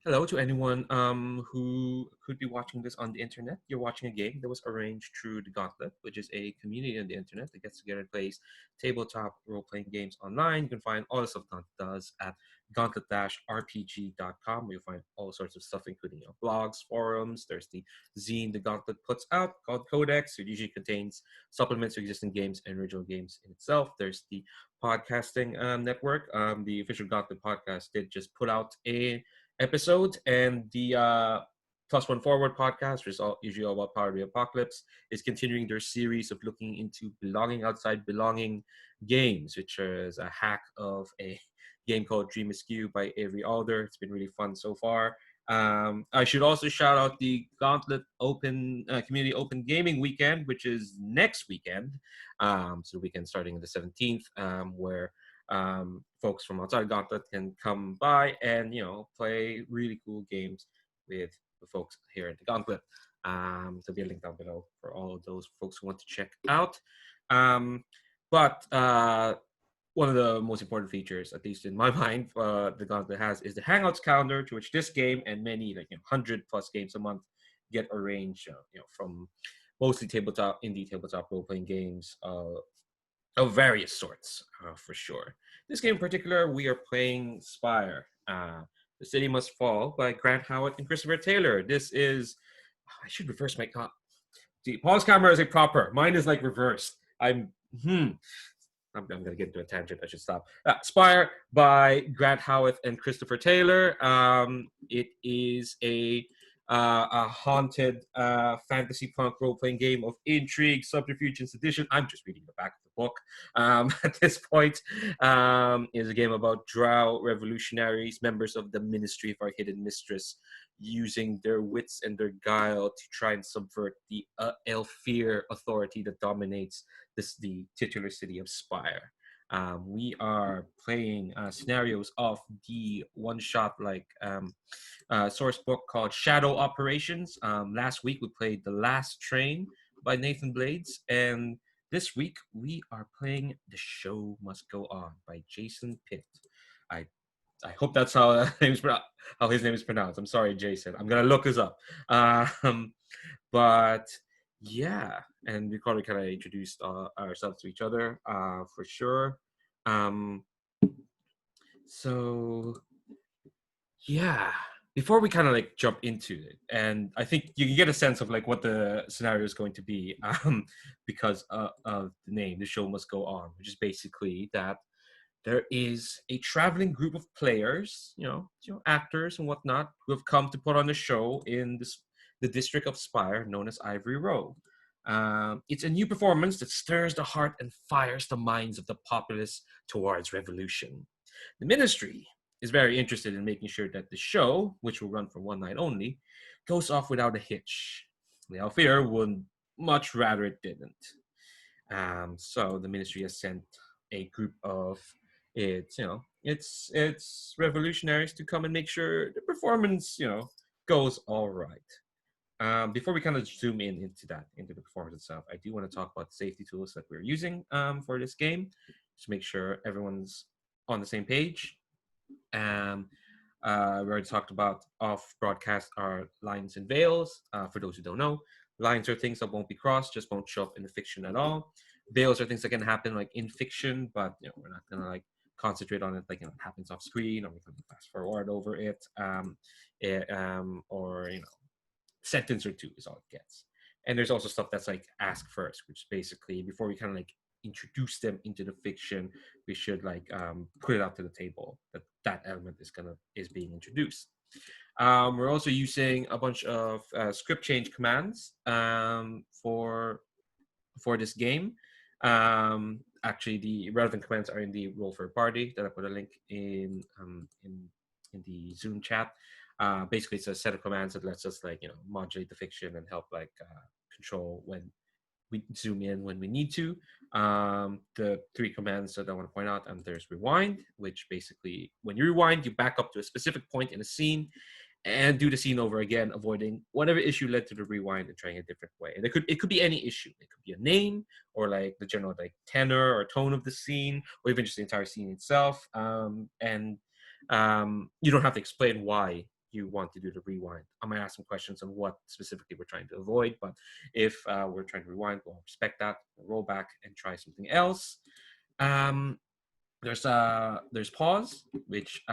Hello to anyone who could be watching this on the internet. You're watching a game that was arranged through the Gauntlet, which is a community on the internet that gets together and plays tabletop role-playing games online. You can find all the stuff Gauntlet does at gauntlet-rpg.com, where you'll find all sorts of stuff, including blogs, forums. There's the zine the Gauntlet puts out called Codex. It usually contains supplements to existing games and original games in itself. There's the podcasting network. The official Gauntlet podcast did just put out a episode, and the Plus One Forward podcast, which is usually all about Power of the Apocalypse, is continuing their series of looking into belonging outside belonging games, which is a hack of a game called Dream Askew by Avery Alder. It's been really fun so far. I should also shout out the Gauntlet Open Community Open Gaming Weekend, which is next weekend. So the weekend starting on the 17th, where folks from outside Gauntlet can come by and play really cool games with the folks here at the Gauntlet. There'll be a link down below for all of those folks who want to check out. But one of the most important features, at least in my mind, the Gauntlet has is the Hangouts calendar, to which this game and many 100+ games a month get arranged. From mostly indie tabletop role playing games of various sorts, for sure. This game in particular, we are playing Spire. The City Must Fall by Grant Howitt and Christopher Taylor. This is, I should reverse my see, Paul's camera is a proper. Mine is like reversed. I'm going to get into a tangent. I should stop. Spire by Grant Howitt and Christopher Taylor. It is a haunted fantasy punk role-playing game of intrigue, subterfuge, and sedition. I'm just reading the back of the book at this point. Is a game about drow revolutionaries, members of the Ministry of Our Hidden Mistress, using their wits and their guile to try and subvert the Elfir authority that dominates the titular city of Spire. We are playing scenarios of the one-shot source book called Shadow Operations. Last week we played The Last Train by Nathan Blades, and this week we are playing The Show Must Go On by Jason Pitt. I hope that's how his name is pronounced. I'm sorry, Jason. I'm gonna look this up. But yeah, and we probably kind of introduced ourselves to each other for sure. So yeah, before we kind of jump into it, and I think you can get a sense of what the scenario is going to be, because of the name. The show must go on, which is basically that there is a traveling group of players, actors and whatnot, who have come to put on a show in the district of Spire, known as Ivory Row. It's a new performance that stirs the heart and fires the minds of the populace towards revolution. The ministry is very interested in making sure that the show, which will run for one night only, goes off without a hitch. The Alfear would much rather it didn't. So the ministry has sent a group of it's revolutionaries to come and make sure the performance goes all right. Before we kind of zoom into the performance itself, I do want to talk about the safety tools that we're using for this game, to make sure everyone's on the same page. We already talked about off broadcast our lines and veils. For those who don't know, lines are things that won't be crossed, just won't show up in the fiction at all. Veils are things that can happen in fiction, but we're not gonna concentrate on it it happens off screen, or we can fast forward over it, or sentence or two is all it gets. And there's also stuff that's ask first, which basically before we kind of introduce them into the fiction, we should put it out to the table that element is being introduced. We're also using a bunch of script change commands for this game. Actually, the relevant commands are in the roll for a party that I put a link in the Zoom chat. Basically, it's a set of commands that lets us modulate the fiction and help control when we zoom in when we need to. The three commands that I want to point out, there's rewind, which basically when you rewind, you back up to a specific point in a scene and do the scene over again, avoiding whatever issue led to the rewind and trying a different way. And it could be any issue. It could be a name, or the general tenor or tone of the scene, or even just the entire scene itself. And you don't have to explain why you want to do the rewind. I might ask some questions on what specifically we're trying to avoid, but if we're trying to rewind, we'll respect that, we'll roll back and try something else. There's pause, which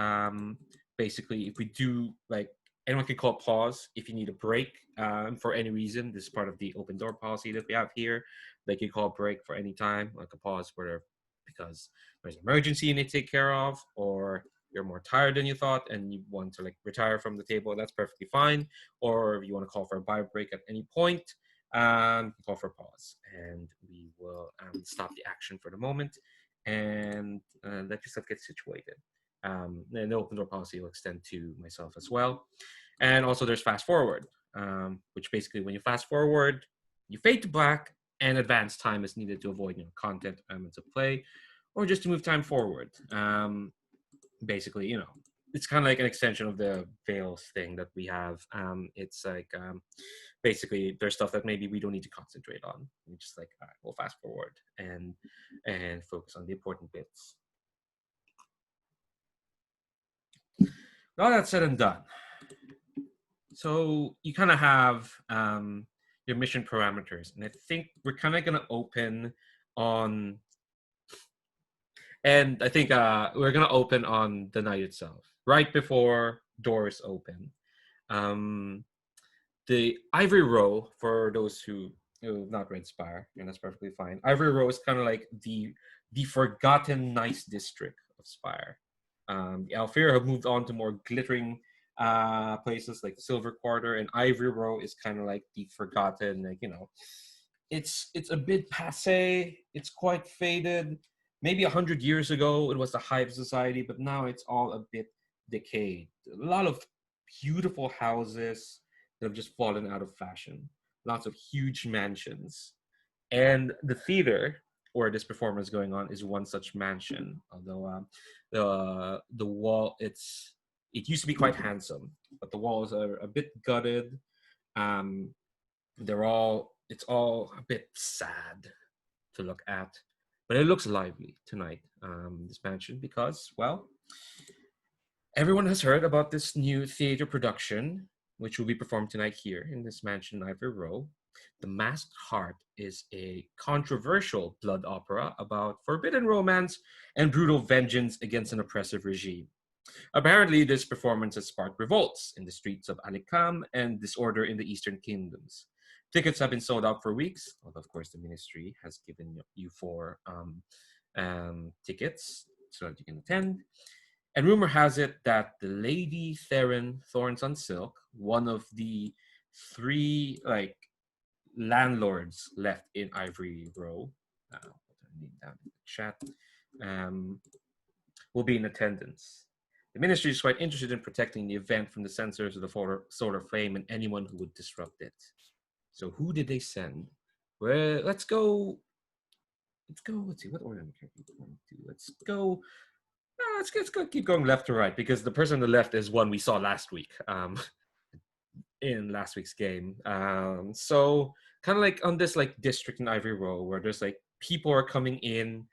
basically if we do like anyone can call it pause if you need a break for any reason. This is part of the open door policy that we have here. They can call a break for any time, like a pause where because there's an emergency you need to take care of, or you're more tired than you thought and you want to like retire from the table. That's perfectly fine. Or if you want to call for a bio break at any point, call for a pause, and we will stop the action for the moment and let yourself get situated. And the open door policy will extend to myself as well. And also there's fast forward, which basically when you fast forward, you fade to black and advanced time is needed to avoid content elements of play or just to move time forward. Basically, it's kind of like an extension of the veils thing that we have. It's like basically there's stuff that maybe we don't need to concentrate on. We just like, all right, we'll fast forward and focus on the important bits. All that said and done, so you kind of have your mission parameters, and I think we're kind of going to open on, and I think we're going to open on the night itself, right before doors open. The Ivory Row, for those who have not read Spire, and that's perfectly fine. Ivory Row is kind of like the forgotten nice district of Spire. The Alfear have moved on to more glittering places like the Silver Quarter, and Ivory Row is kind of like the forgotten, like, it's a bit passe, it's quite faded. Maybe 100 years ago it was the hive society, but now it's all a bit decayed. A lot of beautiful houses that have just fallen out of fashion. Lots of huge mansions. And the theater where this performance is going on is one such mansion. Although the wall, it used to be quite handsome, but the walls are a bit gutted. It's all a bit sad to look at, but it looks lively tonight, this mansion, because, well, everyone has heard about this new theater production, which will be performed tonight here in this mansion, Ivory Row. The Masked Heart is a controversial blood opera about forbidden romance and brutal vengeance against an oppressive regime. Apparently, this performance has sparked revolts in the streets of Alikam and disorder in the Eastern Kingdoms. Tickets have been sold out for weeks, although, of course, the ministry has given you 4 tickets so that you can attend. And rumor has it that the Lady Theron Thorns on Silk, one of the 3 landlords left in Ivory Row, I'll put her name down in the chat, will be in attendance. The ministry is quite interested in protecting the event from the censors of the Solar Flame and anyone who would disrupt it. So who did they send? Well, let's go. Let's see, what order am I going to? Let's go. Let's go keep going left to right, because the person on the left is one we saw last week in last week's game. So kind of like on this like district in Ivory Row where there's like people are coming in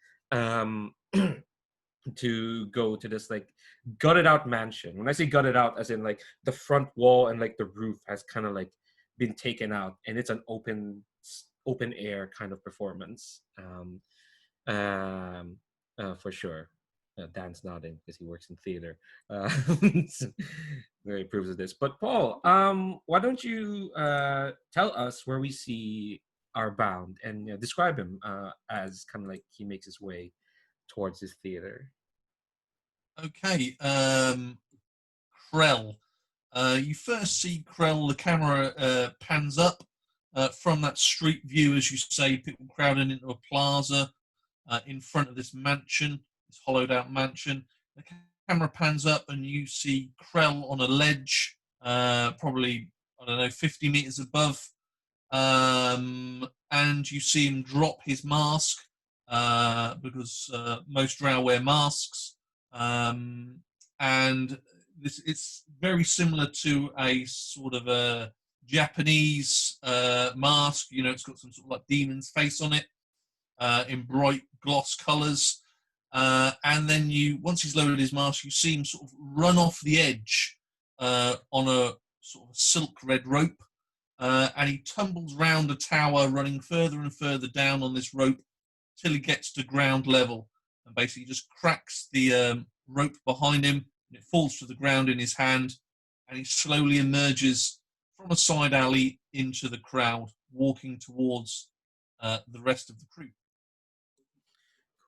to go to this like gutted out mansion. When I say gutted out, as in like the front wall and like the roof has kind of like been taken out, and it's an open air kind of performance. For sure. Dan's nodding because he works in theater. Very approves of this. But Paul, why don't you tell us where we see our bound and describe him as kind of like he makes his way towards his theater. Okay, Krell. You first see Krell, the camera pans up from that street view, as you say, people crowding into a plaza in front of this mansion, this hollowed out mansion. The camera pans up and you see Krell on a ledge, probably, 50 meters above, and you see him drop his mask, because most drow wear masks, and it's very similar to a sort of a Japanese mask. It's got some sort of like demon's face on it, in bright gloss colours. And then once he's lowered his mask, you see him sort of run off the edge on a sort of silk red rope, and he tumbles round the tower, running further and further down on this rope till he gets to ground level, and basically just cracks the rope behind him, and it falls to the ground in his hand, and he slowly emerges from a side alley into the crowd, walking towards the rest of the crew.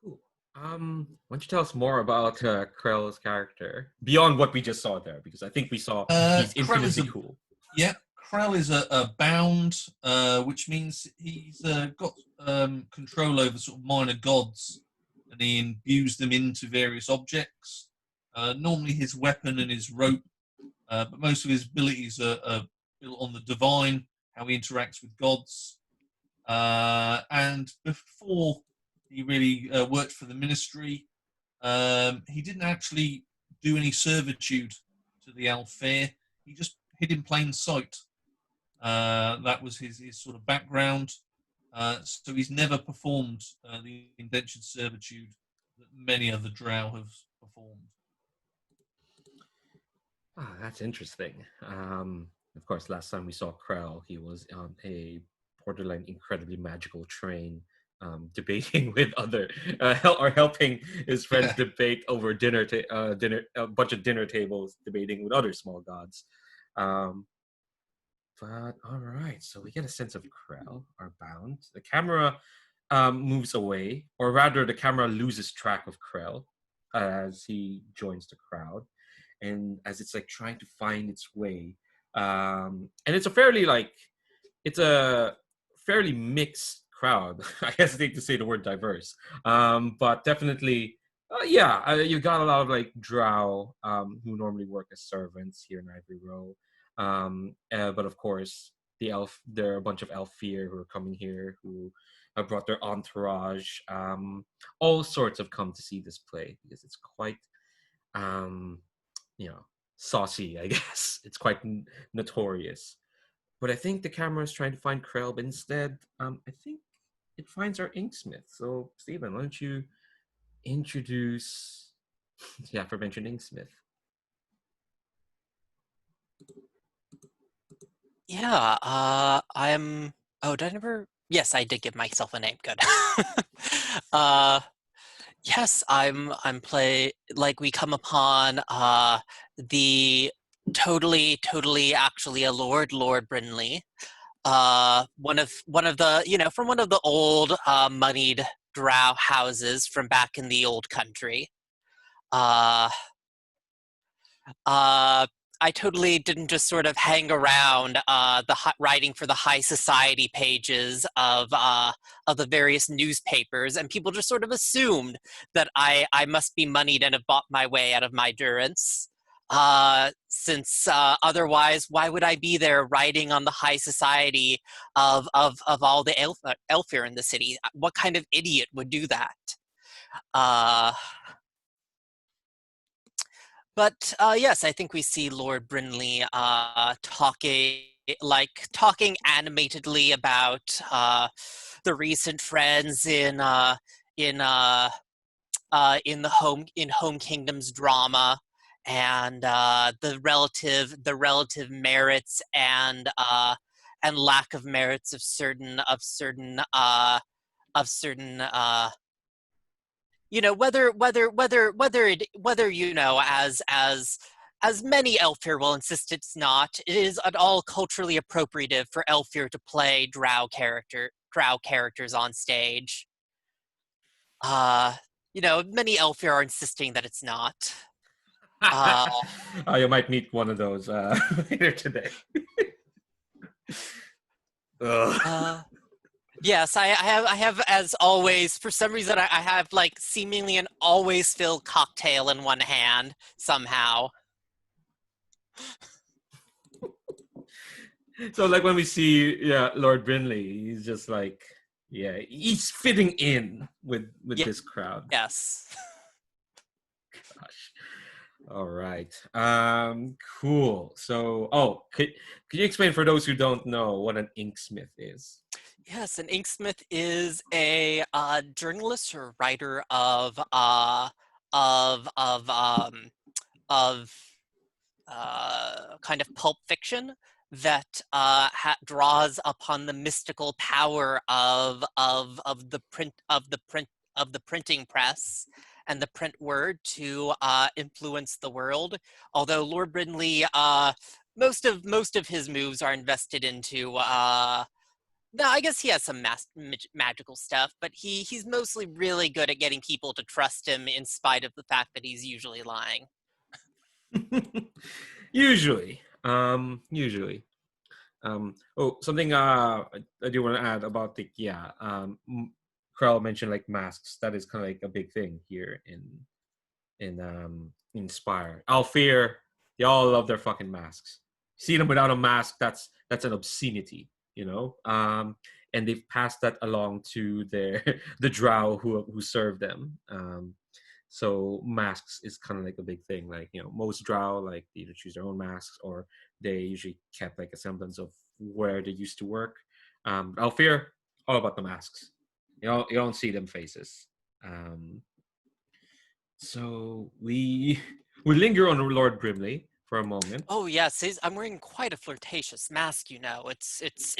Cool. Why don't you tell us more about Krell's character beyond what we just saw there? Because I think we saw he's infinitely cool. Yeah, Krell is a bound, which means he's got control over sort of minor gods, and he imbues them into various objects. Normally his weapon and his rope, but most of his abilities are built on the divine, how he interacts with gods. And before he really worked for the ministry, he didn't actually do any servitude to the Alfair. He just hid in plain sight. That was his sort of background. So he's never performed the indentured servitude that many other drow have performed. Ah, that's interesting. Of course, last time we saw Krell, he was on a borderline incredibly magical train, debating with other, or helping his friends debate over a bunch of dinner tables, debating with other small gods. But all right, so we get a sense of Krell, our bound. The camera moves away, or rather, the camera loses track of Krell as he joins the crowd, and as it's like trying to find its way. And it's a fairly mixed crowd. I hesitate to say the word diverse, but definitely, you got a lot of like drow who normally work as servants here in Ivory Row. But of course, there are a bunch of Elfir who are coming here who have brought their entourage. All sorts have come to see this play because it's quite, saucy, I guess. It's quite notorious. But I think the camera is trying to find Krell, but instead, I think it finds our Inksmith. So, Stephen, why don't you introduce the aforementioned Inksmith? Yeah, I'm. Oh, did I never? Yes, I did give myself a name. Good. uh, yes, I'm play like we come upon the totally actually a Lord Brinley. One of the from one of the old moneyed drow houses from back in the old country. Uh, uh, I totally didn't just sort of hang around writing for the high society pages of the various newspapers, and people just sort of assumed that I must be moneyed and have bought my way out of my durance. Since otherwise, why would I be there writing on the high society of all the Elfir in the city? What kind of idiot would do that? But yes, I think we see Lord Brinley talking animatedly about the recent trends in Home Kingdom's drama, and the relative merits and lack of merits of certain whether as many Elfir will insist it's not, it is at all culturally appropriative for Elfir to play drow characters on stage. Many Elfir are insisting that it's not. You might meet one of those later today. Yes, I have, as always, for some reason, I have like seemingly an always filled cocktail in one hand somehow. So like when we see Lord Brinley, he's just like, he's fitting in with this crowd. Yes. Gosh. All right. Cool. So, could you explain for those who don't know what an inksmith is? Yes, an inksmith is a journalist or writer of kind of pulp fiction that draws upon the mystical power of the printing press and the print word to influence the world. Although Lord Brindley, most of his moves are invested into. No, I guess he has some magical stuff, but he's mostly really good at getting people to trust him in spite of the fact that he's usually lying. Usually. Something I do want to add about the Krell mentioned like masks. That is kind of like a big thing here in Spire. Alfear, they all love their fucking masks. See them without a mask, that's an obscenity, you know. And they've passed that along to their the drow who serve them. So masks is kind of like a big thing. Like, you know, most drow like either choose their own masks or they usually kept like a semblance of where they used to work. Alfear, all about the masks. You don't see them faces. So we linger on Lord Brimley for a moment. Oh yes, I'm wearing quite a flirtatious mask. You know, it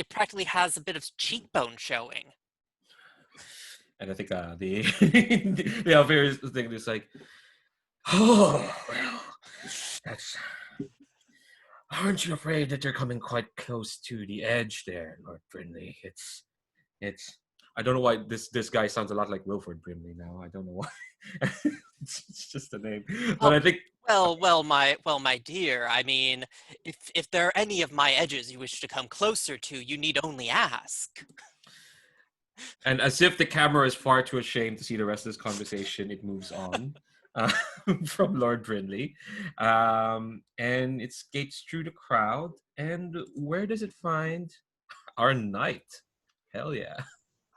practically has a bit of cheekbone showing. And I think the Alfear thing is like, oh well, that's. Aren't you afraid that you're coming quite close to the edge there, Lord Brimley? It's. I don't know why this guy sounds a lot like Wilford Brimley now. I don't know why. it's just a name, but I think. Well, my dear. I mean, if there are any of my edges you wish to come closer to, you need only ask. And as if the camera is far too ashamed to see the rest of this conversation, it moves on from Lord Brindley. And it skates through the crowd. And where does it find our knight? Hell yeah.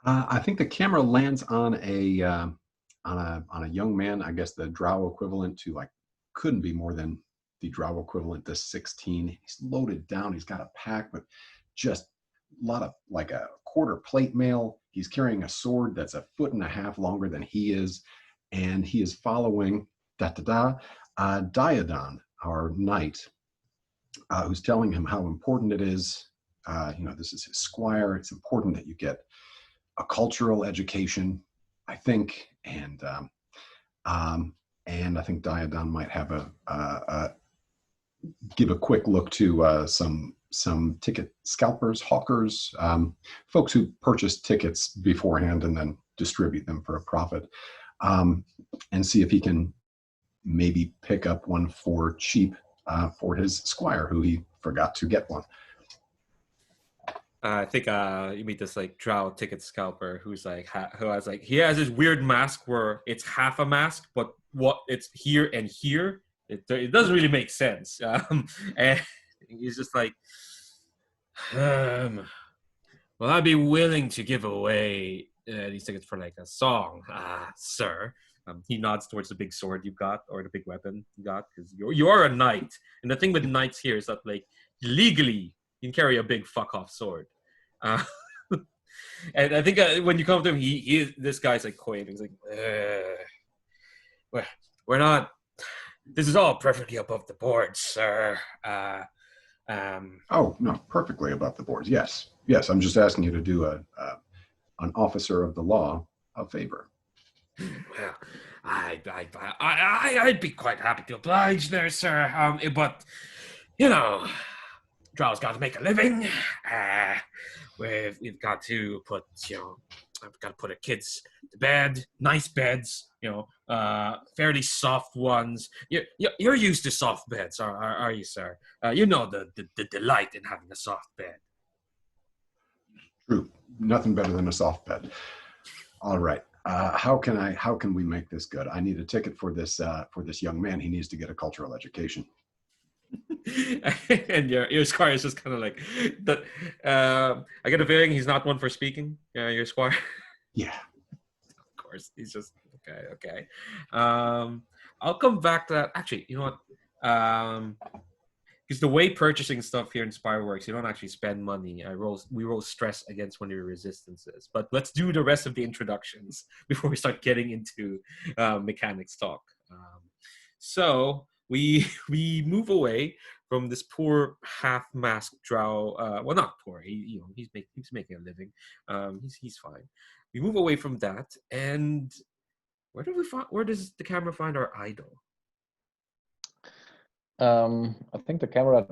I think the camera lands on a young man. I guess the drow equivalent to like couldn't be more than the drow equivalent to 16. He's loaded down. He's got a pack with just a lot of like a quarter plate mail. He's carrying a sword that's 1.5 feet longer than he is, and he is following Diadon, our knight, who's telling him how important it is. This is his squire. It's important that you get a cultural education, I think, and I think Diadon might have give a quick look to some ticket scalpers, hawkers, folks who purchase tickets beforehand and then distribute them for a profit, and see if he can maybe pick up one for cheap for his squire, who he forgot to get one. I think you meet this like drow ticket scalper who's like he has this weird mask where it's half a mask, but what it's here and here. It doesn't really make sense. And he's just like, well, I'd be willing to give away these tickets for like a song, sir. He nods towards the big sword you got, or the big weapon you got, because you are a knight. And the thing with knights here is that like legally you can carry a big fuck off sword. And I think when you come to him, this guy's like quaking. He's like, we're not. This is all perfectly above the board, sir. Oh no, perfectly above the board. Yes. I'm just asking you to do an officer of the law a favor. Well, I'd be quite happy to oblige there, sir. But you know, Drow's got to make a living. We've got to put, I've got to put our kids to bed, nice beds, fairly soft ones. You're used to soft beds, are you, sir? You know the delight in having a soft bed. True. Nothing better than a soft bed. All right. How can we make this good? I need a ticket for this young man. He needs to get a cultural education. And your squire is just kind of like that. I get a feeling he's not one for speaking. Your squire. Yeah. Of course, he's just okay. I'll come back to that. Actually, you know what? Because the way purchasing stuff here in Spire works, you don't actually spend money. We roll stress against one of your resistances. But let's do the rest of the introductions before we start getting into mechanics talk. So we move away from this poor half-masked drow. Well, not poor. He's making a living. He's fine. We move away from that, and where does the camera find our idol? I think the camera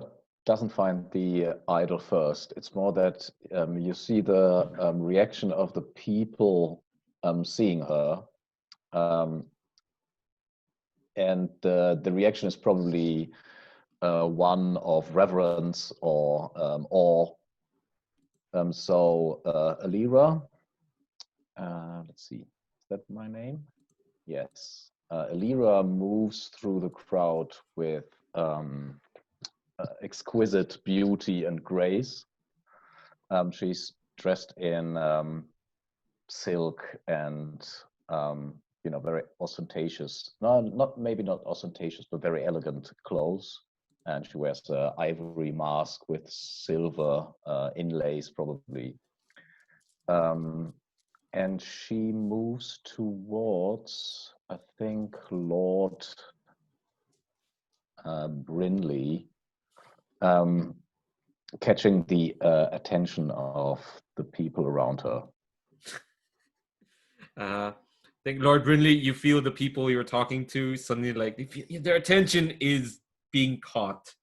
doesn't find the idol first. It's more that you see the reaction of the people seeing her, and the reaction is probably one of reverence or awe. So Alira, let's see, is that my name? Yes. Alira moves through the crowd with exquisite beauty and grace. She's dressed in silk and very ostentatious. No, maybe not ostentatious, but very elegant clothes. And she wears an ivory mask with silver inlays, probably. And she moves towards, I think, Lord Brinley, catching the attention of the people around her. I think Lord Brinley, you feel the people you're talking to suddenly their attention is being caught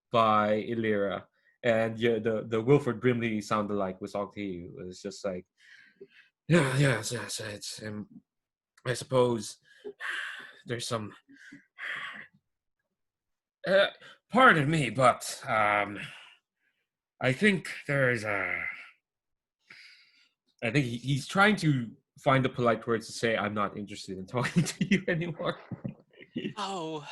by Illyra, and the Wilford Brimley sound-alike was talking to you. It was just like, yes. It's I suppose there's some. Pardon me, but I think there's a. I think he's trying to find the polite words to say, "I'm not interested in talking to you anymore." Oh,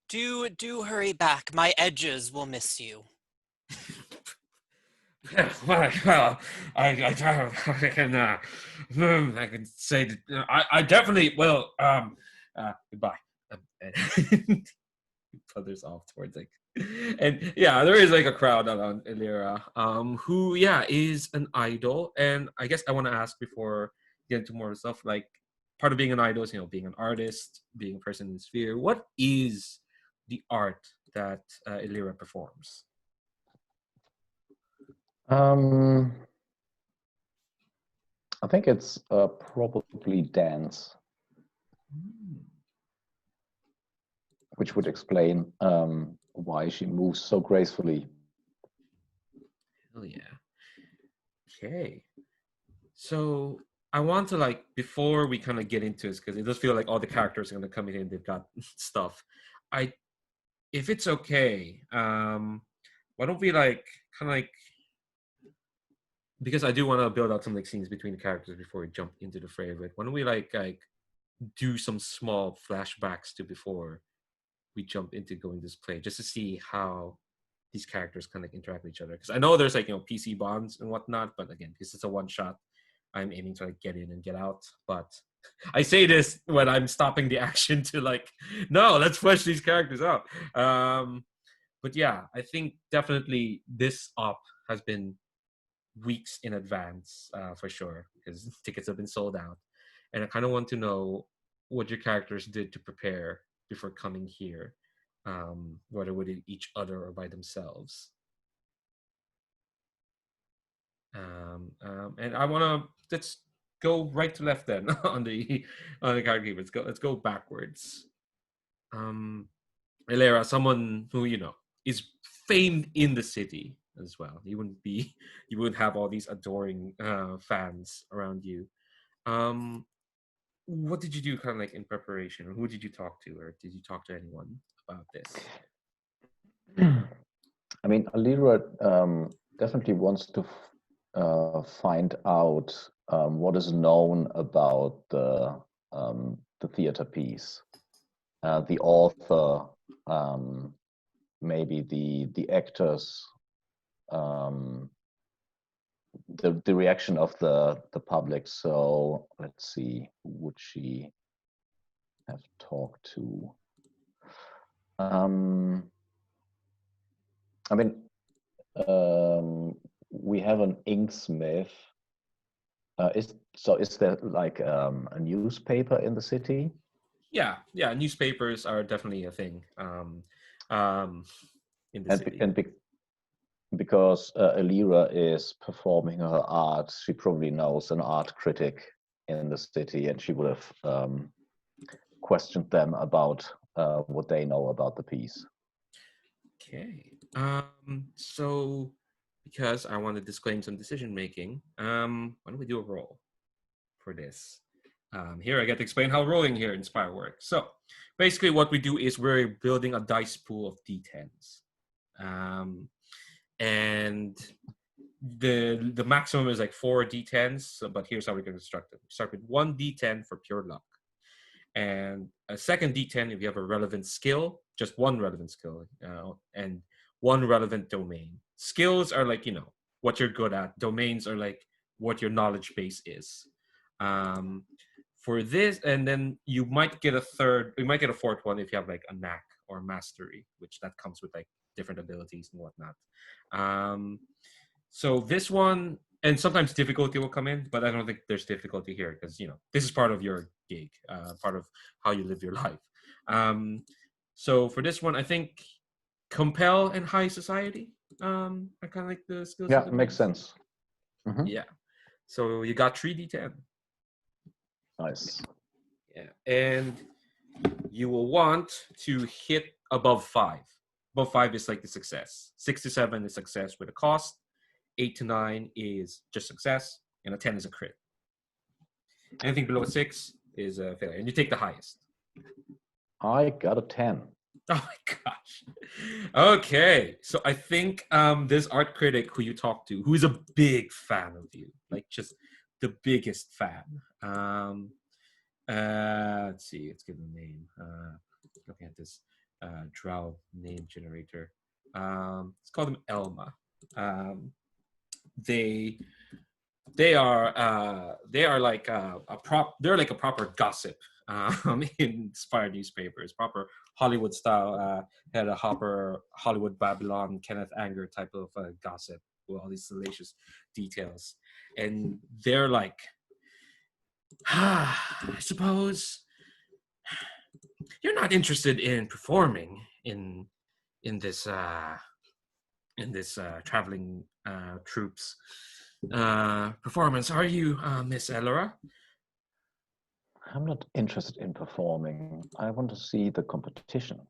do hurry back. My edges will miss you. Well, I can say that I definitely will. Goodbye. And others off towards and yeah, there is a crowd around Illyra, who is an idol, and I guess I want to ask before getting into more stuff, part of being an idol is being an artist, being a person in the sphere. What is the art that Illyra performs? I think it's probably dance, which would explain why she moves so gracefully. Oh yeah. Okay. So I want to before we kind of get into this, because it does feel like all the characters are going to come in and they've got stuff. If it's okay, why don't we because I do want to build out some scenes between the characters before we jump into the fray of it. Why don't we do some small flashbacks to before we jump into going this play, just to see how these characters kind of interact with each other? Because I know there's PC bonds and whatnot, but again, because it's a one shot, I'm aiming to get in and get out. But I say this when I'm stopping the action to no, let's flesh these characters out. But yeah, I think definitely this op has been weeks in advance, for sure, because tickets have been sold out, and I kind of want to know what your characters did to prepare before coming here, whether with each other or by themselves. And I want let's go right to left then on the character. Let's go backwards. Illyra, someone who is famed in the city as well. You wouldn't have all these adoring fans around you. What did you do in preparation, or who did you talk to, or did you talk to anyone about this? I mean, Alira definitely wants to find out what is known about the theater piece, the author, maybe the actors, the reaction of the public. So let's see, who would she have talked to? I mean, we have an Inksmith. Is there a newspaper in the city? Yeah, newspapers are definitely a thing. in the city. Because Elira is performing her art, she probably knows an art critic in the city, and she would have questioned them about what they know about the piece. Okay. So because I want to disclaim some decision making, why don't we do a roll for this? Here I get to explain how rolling here in Spire works. So basically what we do is we're building a dice pool of d10s. And the maximum is like 4 d10s, but here's how we're going to construct it. We start with 1 d10 for pure luck. And a second d10 if you have a relevant skill, just one relevant skill, and one relevant domain. Skills are like, what you're good at. Domains are like what your knowledge base is. For this, and then you might get a fourth one if you have like a knack or mastery, which that comes with like different abilities and whatnot. So this one, and sometimes difficulty will come in, but I don't think there's difficulty here because, this is part of your gig, part of how you live your life. So for this one, I think compel and high society are kind of like the skills. Yeah, makes sense. Mm-hmm. Yeah. So you got 3d10. Nice. Yeah. And you will want to hit above 5. Above 5 is like the success. 6 to 7 is success with a cost. 8 to 9 is just success, and a 10 is a crit. Anything below a 6 is a failure, and you take the highest. I got a 10. Oh my gosh. Okay, so I think this art critic who you talk to, who is a big fan of you, like just the biggest fan. Let's see, let's give him a name. Looking at this drow name generator. Let's call them Elma. They are like they're like a proper gossip in Spire newspapers, proper Hollywood style, had a Hollywood Babylon Kenneth Anger type of gossip with all these salacious details, and they're like, I suppose you're not interested in performing in this traveling troops performance, are you, Miss Elora? I'm not interested in performing. I want to see the competition.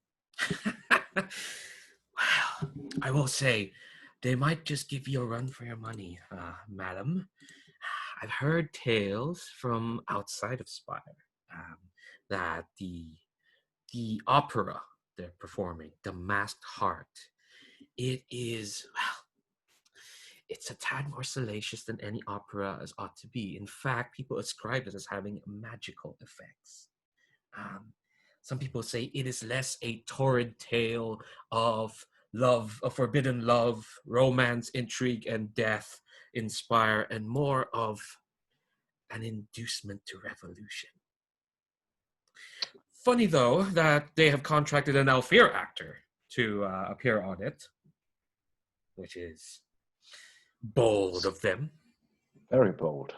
Well, I will say, they might just give you a run for your money, madam. I've heard tales from outside of Spire that the opera they're performing, The Masked Heart, it is, well, it's a tad more salacious than any opera as ought to be. In fact, people ascribe it as having magical effects. Some people say it is less a torrid tale of love, of forbidden love, romance, intrigue, and death in Spire, and more of an inducement to revolution. Funny, though, that they have contracted an Alfear actor to appear on it, which is bold of them. Very bold.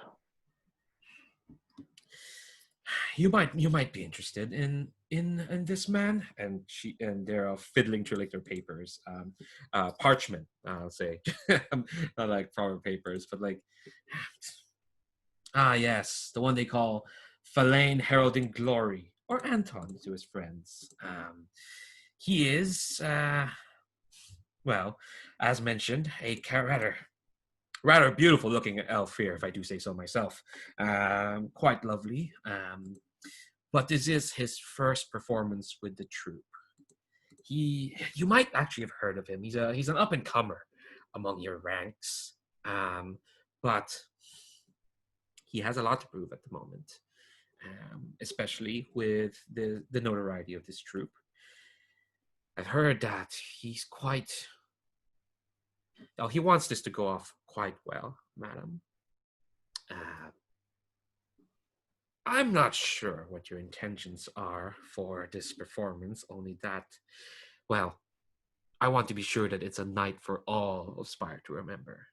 You might be interested in this man, and they're fiddling through like their papers, parchment, I'll say, not like proper papers, but like, yes, the one they call Falain heralding glory, or Anton to his friends. He is, well, as mentioned, a rather beautiful looking Alfear, if I do say so myself. Quite lovely. But this is his first performance with the troupe. You might actually have heard of him. He's an up and comer among your ranks. But he has a lot to prove at the moment, especially with the notoriety of this troupe. I've heard that he's quite... Oh, he wants this to go off quite well, madam. I'm not sure what your intentions are for this performance, only that, well, I want to be sure that it's a night for all of Spire to remember.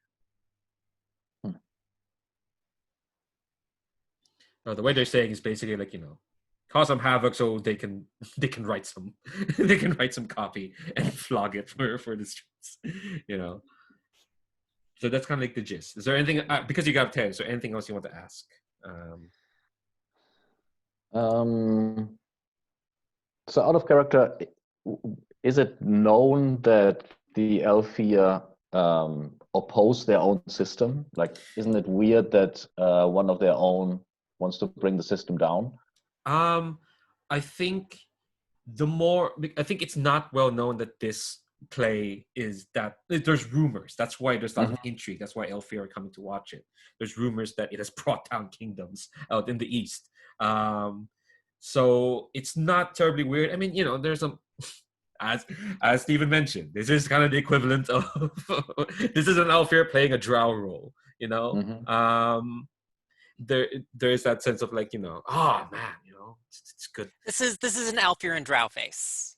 The way they're saying is basically like, cause some havoc so they can write some they can write some copy and flog it for the streets, you know. So that's kind of like the gist. Is there anything because you got 10? Is there anything else you want to ask? So out of character, is it known that the Elfir oppose their own system? Like, isn't it weird that one of their own wants to bring the system down? I think I think it's not well known that this play is that there's rumors. That's why there's a lot of intrigue. That's why Elfir are coming to watch it. There's rumors that it has brought down kingdoms out in the east. So it's not terribly weird. I mean, you know, there's some as Stephen mentioned, this is kind of the equivalent of this is an Elfir playing a drow role, you know. There's that sense of like, you know, oh man, you know, it's good. This is an Alfir and Drow face.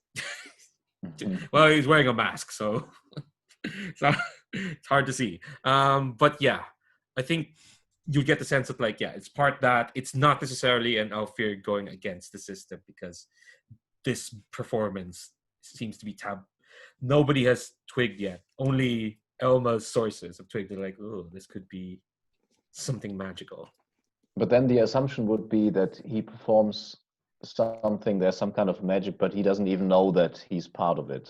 Well, he's wearing a mask, so it's hard to see. But yeah, I think you get the sense of like, yeah, it's part that it's not necessarily an Elfir going against the system because this performance seems to be nobody has twigged yet. Only Elma's sources have twigged. They're like, oh, this could be something magical. But then the assumption would be that he performs something, there's some kind of magic, but he doesn't even know that he's part of it.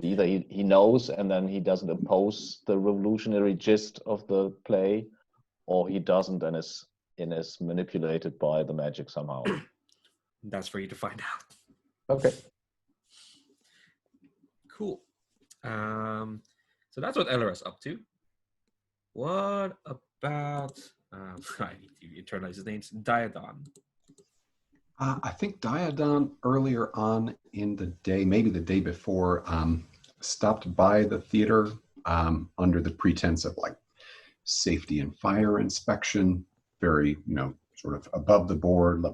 Either he knows and then he doesn't oppose the revolutionary gist of the play, or he doesn't and is manipulated by the magic somehow. That's for you to find out. Okay. Cool. So that's what Elra's up to. What about I need to internalize his names. Diadon. I think Diadon earlier on in the day, maybe the day before, stopped by the theater under the pretense of like safety and fire inspection, very, you know, sort of above the board.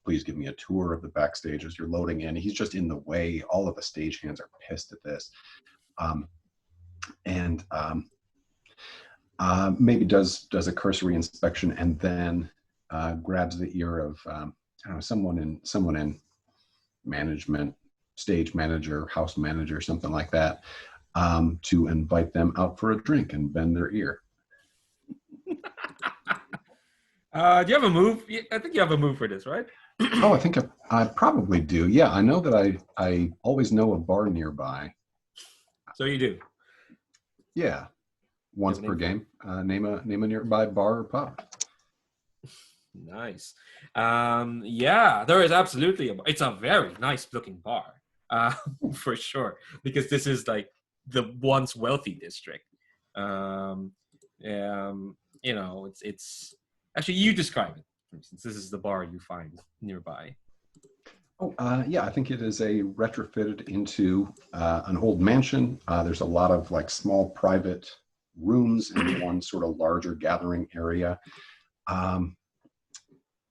Please give me a tour of the backstage as you're loading in. He's just in the way. All of the stagehands are pissed at this. Maybe does a cursory inspection and then grabs the ear of I don't know, someone in management, stage manager, house manager, something like that, to invite them out for a drink and bend their ear. Do you have a move? I think you have a move for this, right? Oh, I think I probably do. Yeah, I know that I always know a bar nearby. So you do? Yeah, once per game. Name a nearby bar or pub. Nice. Yeah, there is absolutely it's a very nice looking bar, for sure, because this is like the once wealthy district. You know, it's actually, you describe it. For instance, this is the bar you find nearby. Oh, yeah, I think it is a retrofitted into an old mansion. There's a lot of like small private rooms in one sort of larger gathering area.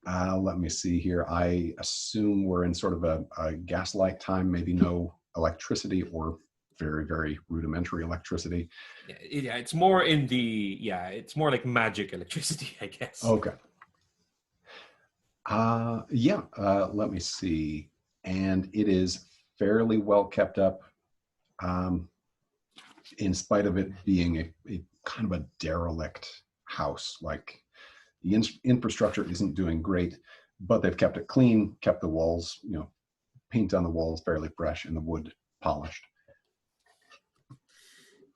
Let me see here. I assume we're in sort of a gaslight time, maybe no electricity or very, very rudimentary electricity. Yeah, it's more it's more like magic electricity, I guess. Okay. Let me see. And it is fairly well kept up, in spite of it being a kind of a derelict house. Like the infrastructure isn't doing great, but they've kept it clean, kept the walls, you know, paint on the walls fairly fresh and the wood polished.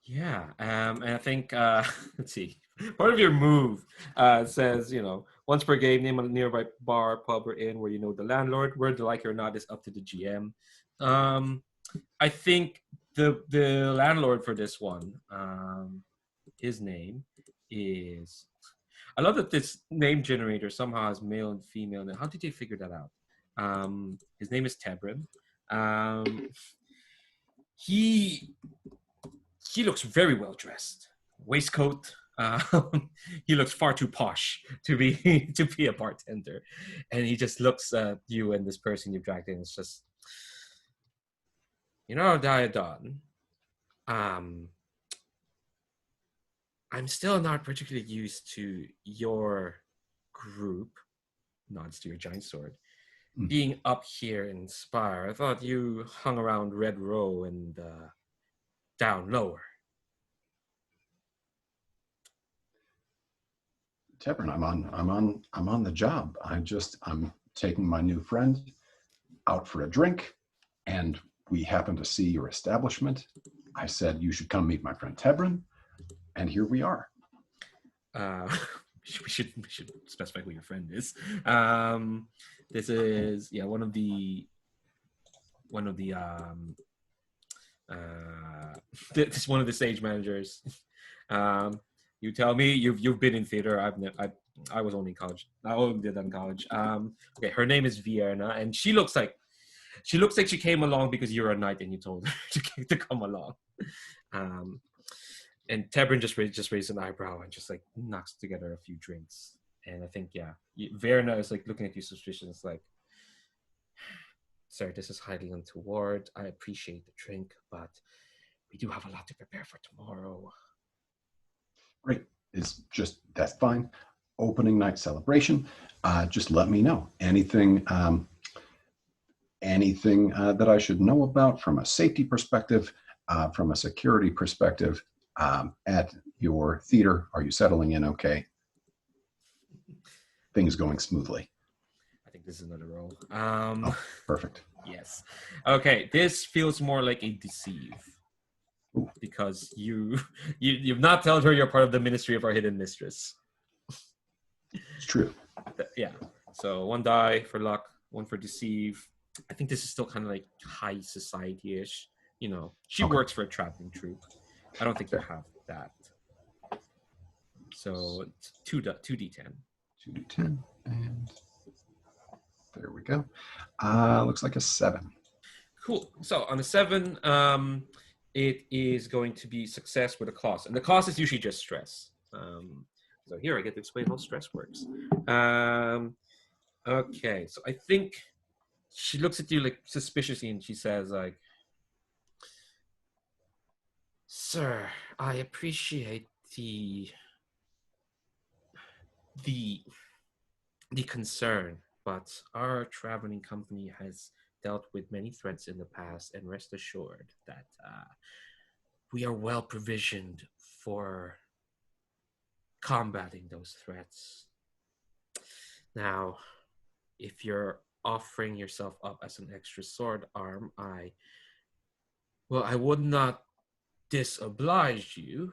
Yeah, and I think let's see. Part of your move says, you know, once per game, name a nearby bar, pub, or inn where you know the landlord. Whether to like it or not is up to the GM. I think the landlord for this one, his name is. I love that this name generator somehow has male and female. Now, how did you figure that out? His name is Tebrin. He looks very well dressed. Waistcoat. He looks far too posh to be a bartender, and he just looks at you and this person you've dragged in. It's just, you know, Diadon. I'm still not particularly used to your group. Nods to your giant sword. being up here in Spire, I thought you hung around Red Row and down lower. Tebrin, I'm on the job. I'm taking my new friend out for a drink, and we happened to see your establishment. I said you should come meet my friend Tebrin, and here we are. We should specify who your friend is. This is one of the this is one of the stage managers. You tell me you've been in theater. I was only in college. I only did that in college. Okay, her name is Vienna, and she looks like she came along because you're a knight and you told her to come along. And Tebrin just raised an eyebrow and just like knocks together a few drinks. And I think Vienna is like looking at you suspicious, like, sir, this is highly untoward. I appreciate the drink, but we do have a lot to prepare for tomorrow. Great. That's fine. Opening night celebration. Just let me know. Anything that I should know about from a safety perspective, from a security perspective, at your theater. Are you settling in okay? Things going smoothly? I think this is another role. Perfect. Yes. Okay, this feels more like a deceive. Ooh. Because you've not told her you're part of the ministry of our hidden mistress. It's true. Yeah. So 1 die for luck, 1 for deceive. I think this is still kind of like high society-ish. You know, she works for a traveling troupe. I don't think you have that. So it's 2d10. 2d10, and there we go. Looks like a 7. Cool. So on a 7, it is going to be success with a cost, and the cost is usually just stress. So here I get to explain how stress works. Okay, so I think she looks at you like suspiciously, and she says like, "Sir, I appreciate the concern, but our traveling company has dealt with many threats in the past, and rest assured that we are well provisioned for combating those threats. Now, if you're offering yourself up as an extra sword arm, I would not disoblige you,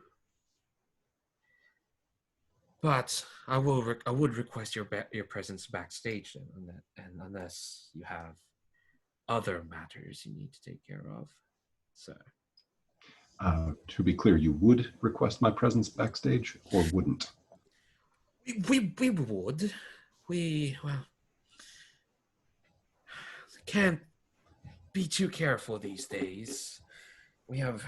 but I would request your presence backstage then, on that, and unless you have other matters you need to take care of, sir." To be clear, you would request my presence backstage, or wouldn't? We would. We can't be too careful these days. We have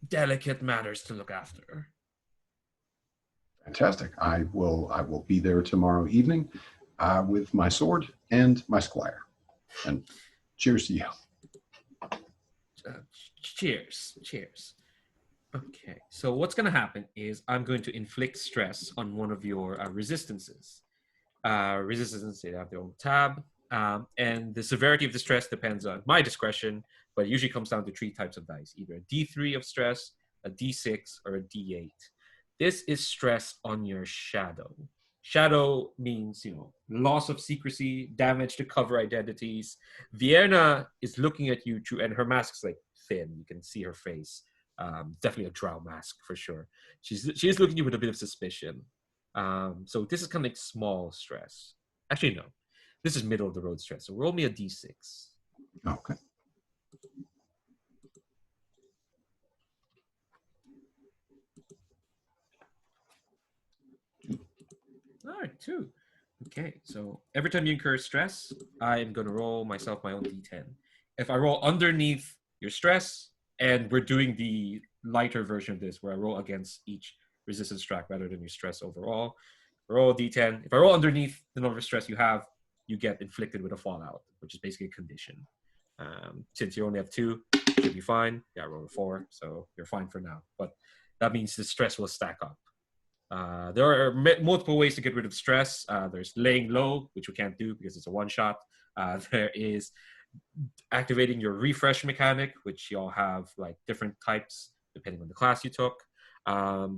delicate matters to look after. Fantastic. I will be there tomorrow evening with my sword and my squire. And cheers to you. Cheers. Okay, so what's going to happen is I'm going to inflict stress on one of your resistances. Resistances, they have their own tab, and the severity of the stress depends on my discretion, but it usually comes down to 3 types of dice, either a D3 of stress, a D6, or a D8. This is stress on your shadow. Shadow means, loss of secrecy, damage to cover identities. Vienna is looking at you through, and her mask's like thin. You can see her face. Definitely a drow mask for sure. She is looking at you with a bit of suspicion. So this is kind of like small stress. Actually, no. This is middle of the road stress. So roll me a D6. Okay. All right, 2. Okay, so every time you incur stress, I'm going to roll myself my own D10. If I roll underneath your stress, and we're doing the lighter version of this, where I roll against each resistance track rather than your stress overall, roll a D10. If I roll underneath the number of stress you have, you get inflicted with a fallout, which is basically a condition. Since you only have 2, you should be fine. Yeah, I rolled a 4, so you're fine for now. But that means the stress will stack up. There are multiple ways to get rid of stress. There's laying low, which we can't do because it's a one-shot. There is activating your refresh mechanic, which you all have like different types depending on the class you took.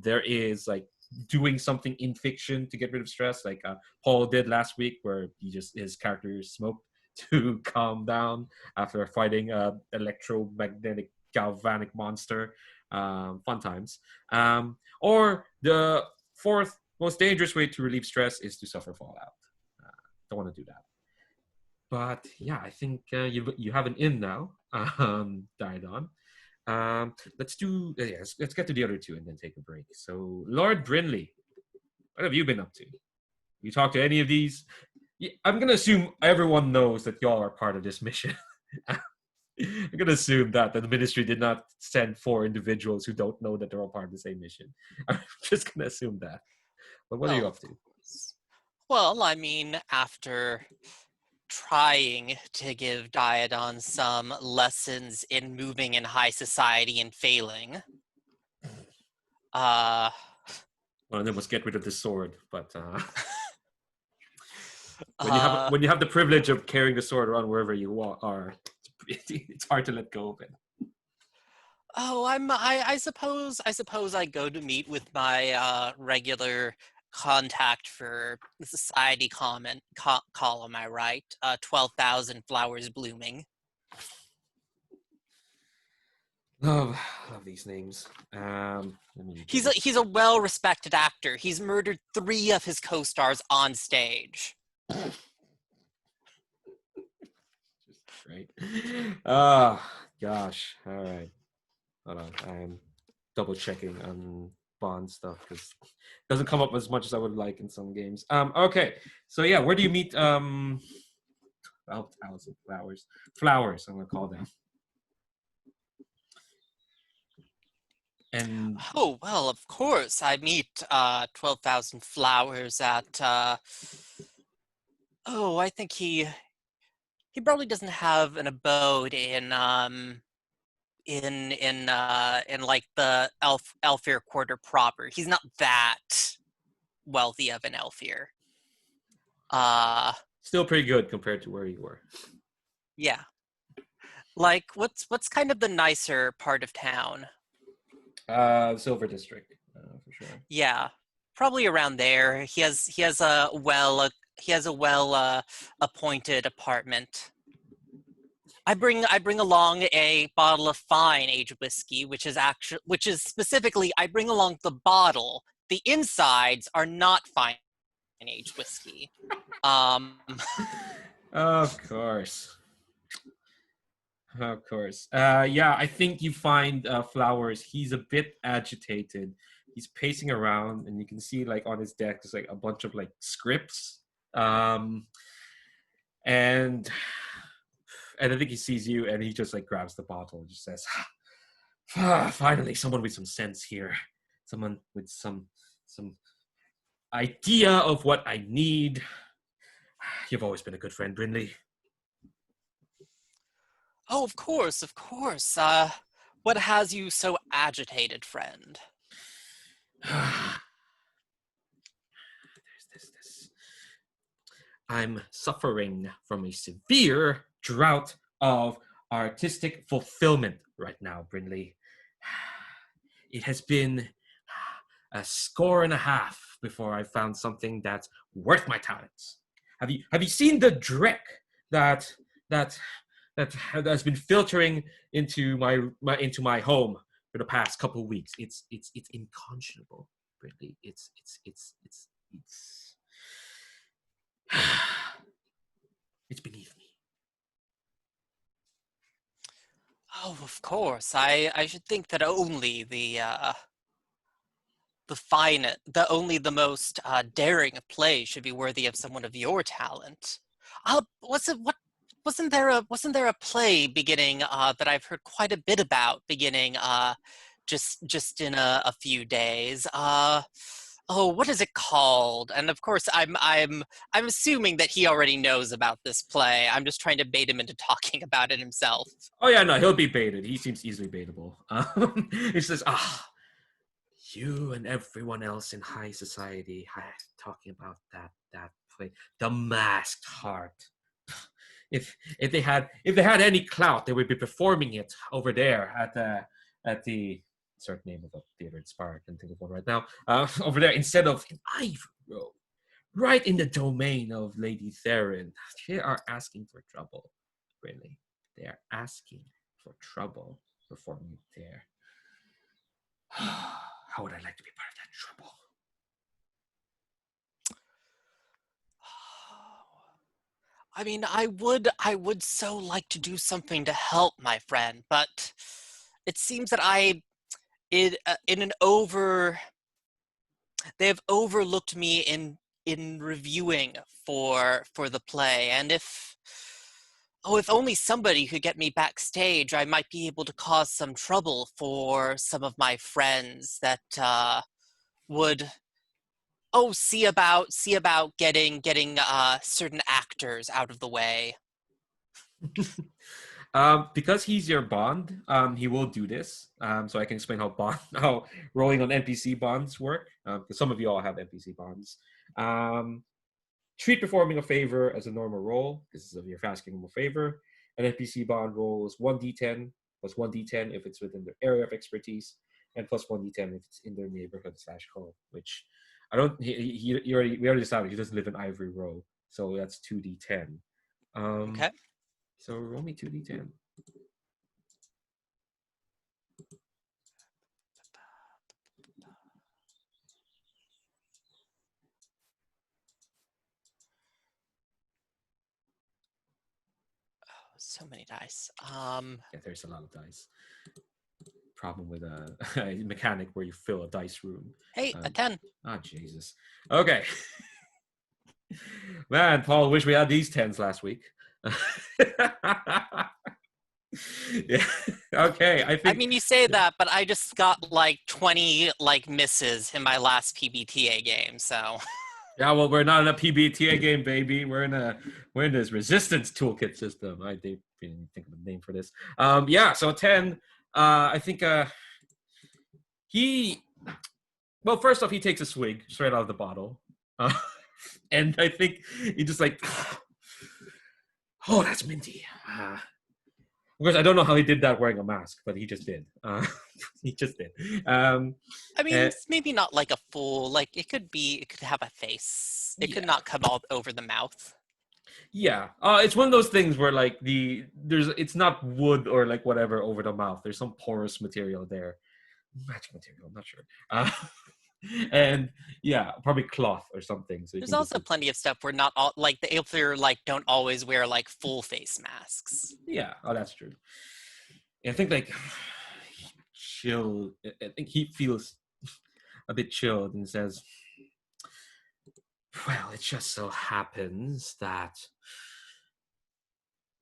There is like doing something in fiction to get rid of stress, like Paul did last week, where his character smoked to calm down after fighting a electromagnetic galvanic monster. Fun times. Or the fourth most dangerous way to relieve stress is to suffer fallout. Don't want to do that. But yeah, I think you have an in now, Diadon. Let's get to the other two and then take a break. So, Lord Brinley, what have you been up to? You talk to any of these? I'm gonna assume everyone knows that y'all are part of this mission. I'm gonna assume that the ministry did not send 4 individuals who don't know that they're all part of the same mission. I'm just gonna assume that. But what are you up to? Well, I mean, after trying to give Diadon some lessons in moving in high society and failing, one of them was get rid of the sword, but when you have the privilege of carrying the sword around wherever you are, it's hard to let go of it. Oh, I suppose I go to meet with my regular contact for the society column. I write 12,000 flowers blooming. Love these names. He's a well-respected actor. He's murdered 3 of his co-stars on stage. Right. Ah, gosh. All right. Hold on. I'm double checking on Bond stuff because it doesn't come up as much as I would like in some games. Okay. So yeah, where do you meet 12,000 flowers? Flowers, I'm gonna call them. And oh well, of course, I meet 12,000 flowers at. I think he probably doesn't have an abode in like the Elfir quarter proper. He's not that wealthy of an Elfir. Still pretty good compared to where you were. Yeah. Like what's kind of the nicer part of town? Silver District, for sure. Yeah. Probably around there. He has a well appointed apartment. I bring along a bottle of fine aged whiskey, which is specifically I bring along the bottle. The insides are not fine aged whiskey. Of course. Of course. Yeah, I think you find Flowers. He's a bit agitated. He's pacing around, and you can see like on his deck there's like a bunch of like scripts. And I think he sees you, and he just like grabs the bottle and just says, "Finally, someone with some sense here. Someone with some idea of what I need. You've always been a good friend, Brinley." Oh, of course. What has you so agitated, friend? There's this. I'm suffering from a severe drought of artistic fulfillment right now, Brinley. It has been a score and a half before I found something that's worth my talents. Have you seen the dreck that has been filtering into my home for the past couple of weeks? It's unconscionable, Brinley. It's it's beneath me. Oh, of course. I should think that only the most daring of play should be worthy of someone of your talent. Wasn't there a play beginning that I've heard quite a bit about beginning just in a few days? What is it called? And of course, I'm assuming that he already knows about this play. I'm just trying to bait him into talking about it himself. Oh yeah, no, he'll be baited. He seems easily baitable. He says, you and everyone else in high society talking about that play, The Masked Heart. if they had any clout, they would be performing it over there at the certain name of a theater in Spire. I can't think of one right now. Over there instead of in Ivory Row, right in the domain of Lady Theron. They are asking for trouble. Really, they are asking for trouble performing it there. How would I like to be part of that trouble? I mean, I would so like to do something to help my friend, but it seems that they have overlooked me in reviewing for the play, and if only somebody could get me backstage, I might be able to cause some trouble for some of my friends that would see about getting certain actors out of the way. Because he's your bond, he will do this. So I can explain how rolling on NPC bonds work. Because some of you all have NPC bonds. Treat performing a favor as a normal roll. This is you're asking him a favor. An NPC bond roll is 1d10 plus 1d10 if it's within their area of expertise, and plus 1d10 if it's in their neighborhood / home. Which I don't. We already established he doesn't live in Ivory Row, so that's 2d10. Okay. So roll me 2d10. So many dice. Yeah, there's a lot of dice. Problem with a mechanic where you fill a dice room. Hey, a 10. Oh, Jesus. Okay. Man, Paul, wish we had these 10s last week. Yeah. Okay. I mean, you say that, but I just got like 20 misses in my last PBTA game, so. Yeah, well, we're not in a PBTA game, baby. We're in this resistance toolkit system. I didn't think of a name for this. Yeah, so 10. I think well, first off, he takes a swig straight out of the bottle, and I think he just like, oh, that's minty. Of course, I don't know how he did that wearing a mask, but he just did. He just did. I mean, it's maybe not like a full, it could have a face. It could not come all over the mouth. Yeah, it's one of those things where it's not wood or whatever over the mouth. There's some porous material there, magic material. I'm not sure. And yeah, probably cloth or something. So there's also plenty of stuff where not all the Aether don't always wear full face masks. Yeah, that's true. Yeah, I think chill. I think he feels a bit chilled and says, "Well, it just so happens that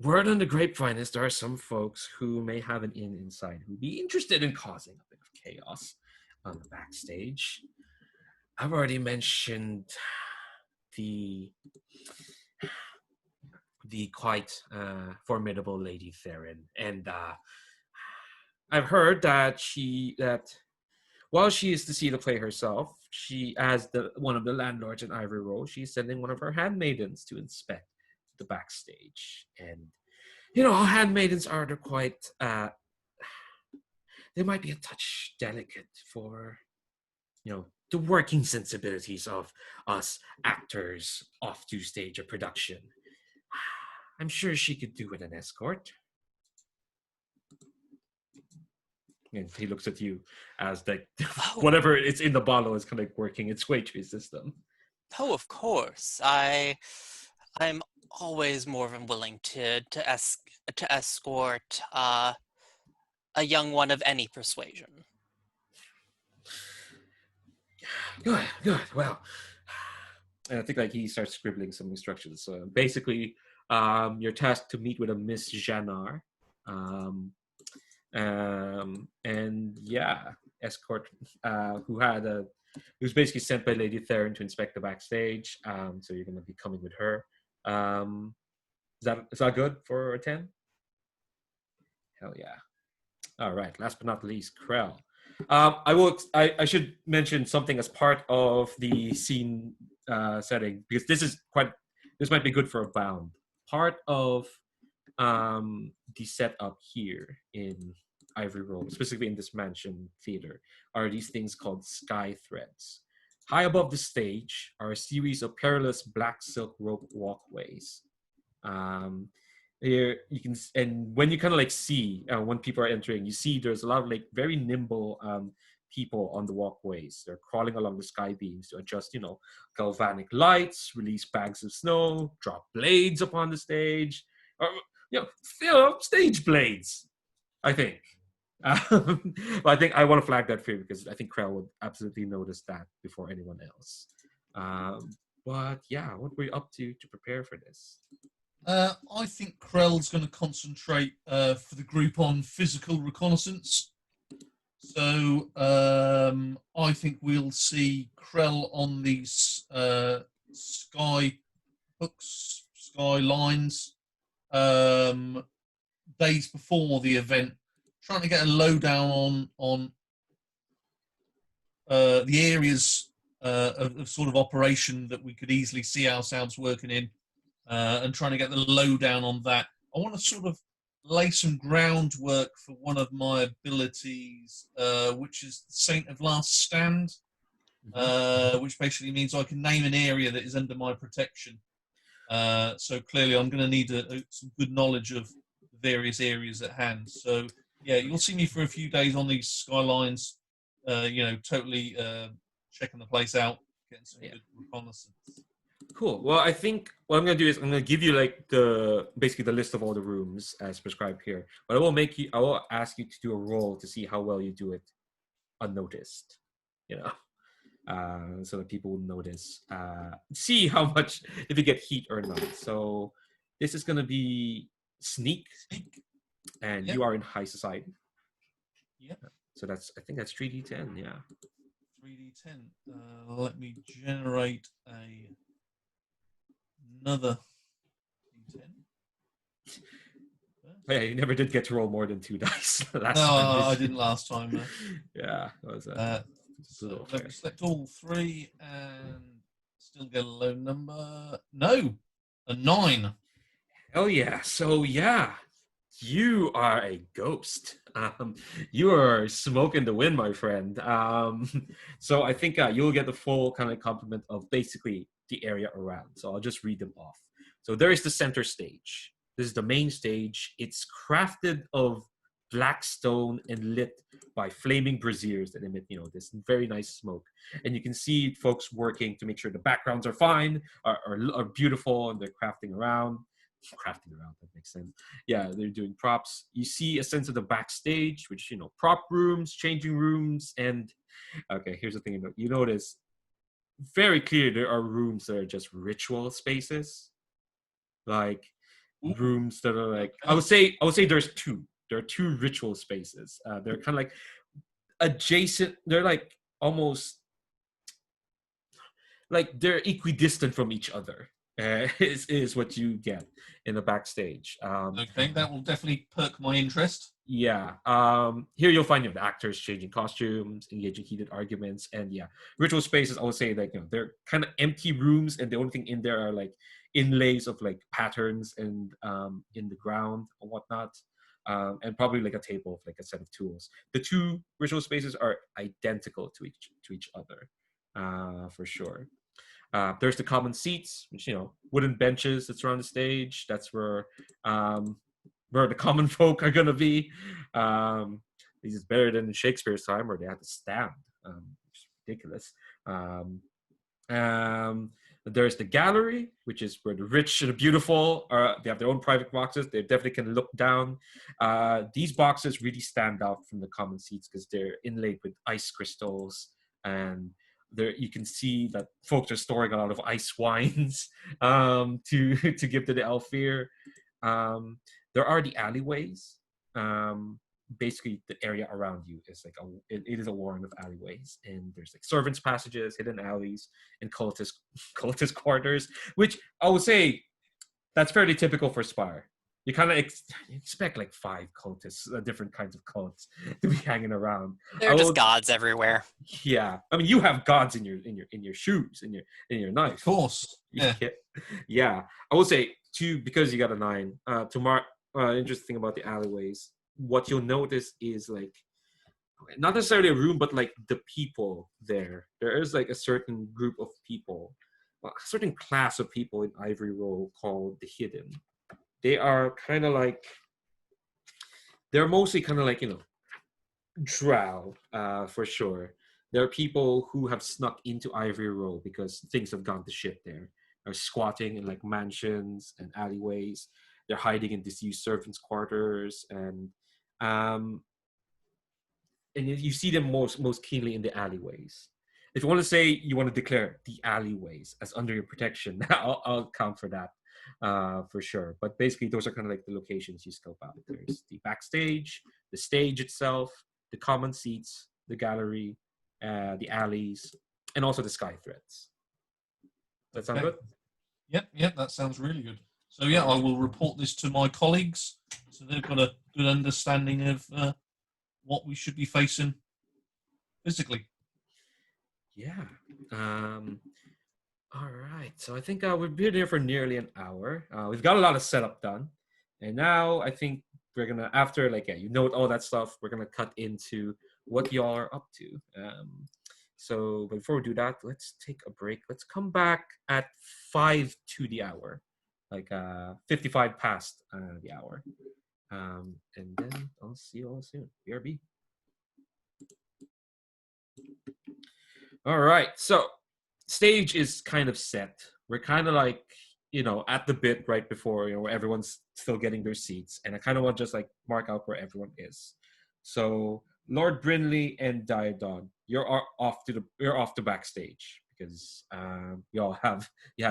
word on the grapevine is there are some folks who may have an inn inside who'd be interested in causing a bit of chaos on the backstage. I've already mentioned the quite formidable Lady Theron, and I've heard that while she is to see the play herself, she, as one of the landlords in Ivory Row, she's sending one of her handmaidens to inspect the backstage. And you know how handmaidens are, they're quite they might be a touch delicate for the working sensibilities of us actors off to stage a production. I'm sure she could do with an escort. And he looks at you as whatever it's in the bottle is kind of working its way to his system. Oh, of course. I'm always more than willing to escort a young one of any persuasion. Good. Well, and I think he starts scribbling some instructions. So basically, you're tasked to meet with a Miss Jannar, and yeah, escort who's basically sent by Lady Theron to inspect the backstage. So you're going to be coming with her. Is that good for a 10? Hell yeah! All right. Last but not least, Krell. I should mention something as part of the scene setting, because this might be good for a bound part of the setup here in Ivory Roll, specifically in this mansion theater, are these things called sky threads. High above the stage are a series of perilous black silk rope walkways. Here you can, and when you kind of like see when people are entering, you see there's a lot of like very nimble people on the walkways. They're crawling along the sky beams to adjust, galvanic lights, release bags of snow, drop blades upon the stage, or stage blades. I think. But I think I want to flag that for you because I think Krell would absolutely notice that before anyone else. But yeah, what were you up to prepare for this? I think Krell's going to concentrate for the group on physical reconnaissance. So I think we'll see Krell on these sky hooks, sky lines, days before the event, trying to get a lowdown on the areas of sort of operation that we could easily see ourselves working in, and trying to get the lowdown on that. I want to sort of lay some groundwork for one of my abilities, which is the Saint of Last Stand, which basically means I can name an area that is under my protection. So clearly I'm going to need some good knowledge of various areas at hand. So yeah, you'll see me for a few days on these skylines, totally checking the place out, getting some good reconnaissance. Cool. Well, I think what I'm going to do is I'm going to give you like basically the list of all the rooms as prescribed here. But I will ask you to do a roll to see how well you do it unnoticed, so that people will notice, see how much, if you get heat or not. So this is going to be sneak, and you are in high society. Yeah. So I think that's 3d10, yeah. 3d10. Let me generate another d10. Oh, yeah, you never did get to roll more than 2 dice last no, time. I didn't last time. Yeah, that was so let me select all 3 and still get a low number. No, a 9. Hell yeah. So yeah, you are a ghost. You are smoking the wind, my friend. So I think you'll get the full kind of complement of basically the area around. So I'll just read them off. So there is the center stage. This is the main stage. It's crafted of black stone and lit by flaming braziers that emit, this very nice smoke. And you can see folks working to make sure the backgrounds are fine, are beautiful, and they're crafting around, that makes sense. Yeah, they're doing props. You see a sense of the backstage, which, prop rooms, changing rooms, and okay, here's the thing. You notice very clear there are rooms that are just ritual spaces, like rooms that are like, I would say there's 2. There are 2 ritual spaces. They're kind of like adjacent. They're like almost like they're equidistant from each other. Is what you get in the backstage. Okay, that will definitely perk my interest. Yeah. Here you'll find the actors changing costumes, engaging heated arguments, and yeah, ritual spaces. I would say like they're kind of empty rooms, and the only thing in there are like inlays of like patterns and in the ground or whatnot, and probably like a table of like a set of tools. The 2 ritual spaces are identical to each other, for sure. There's the common seats, which wooden benches that surround the stage. That's where the common folk are gonna be. This is better than in Shakespeare's time where they had to stand. It's ridiculous. There's the gallery, which is where the rich and the beautiful are. They have their own private boxes. They definitely can look down. These boxes really stand out from the common seats because they're inlaid with ice crystals, and there you can see that folks are storing a lot of ice wines to give to the Elfir. There are the alleyways. Basically, the area around you is like it is a warren of alleyways, and there's like servants' passages, hidden alleys, and cultist quarters, which I would say that's fairly typical for Spire. You kind of expect like 5 cultists, different kinds of cults, to be hanging around. There are just gods everywhere. Yeah, I mean, you have gods in your shoes, in your knife. Of course. Yeah. Yeah. I would say because you got a 9. Interesting thing about the alleyways. What you'll notice is like not necessarily a room, but like the people there. There is like a certain group of people, a certain class of people in Ivory Row called the Hidden. They are kind of like they're mostly kind of like drow, for sure. There are people who have snuck into Ivory Row because things have gone to shit there. They're squatting in like mansions and alleyways. They're hiding in disused servants' quarters, um, and you see them most keenly in the alleyways. If you want to say you want to declare the alleyways as under your protection, I'll count for that, for sure. But basically, those are kind of like the locations you scope out. There's the backstage, the stage itself, the common seats, the gallery, the alleys, and also the sky threads. Does that sound good? Yep, that sounds really good. So yeah, I will report this to my colleagues, so they've got a good understanding of what we should be facing physically. Yeah. All right. So I think we've been here for nearly an hour. We've got a lot of setup done, and now I think we're gonna after you note all that stuff. We're gonna cut into what y'all are up to. So before we do that, let's take a break. Let's come back at 5 to the hour, 55 past the hour, and then I'll see you all soon. BRB. All right, so stage is kind of set. We're kind of at the bit right before where everyone's still getting their seats, and I kind of want to just mark out where everyone is. So Lord Brinley and Diadon, you're off to backstage because you had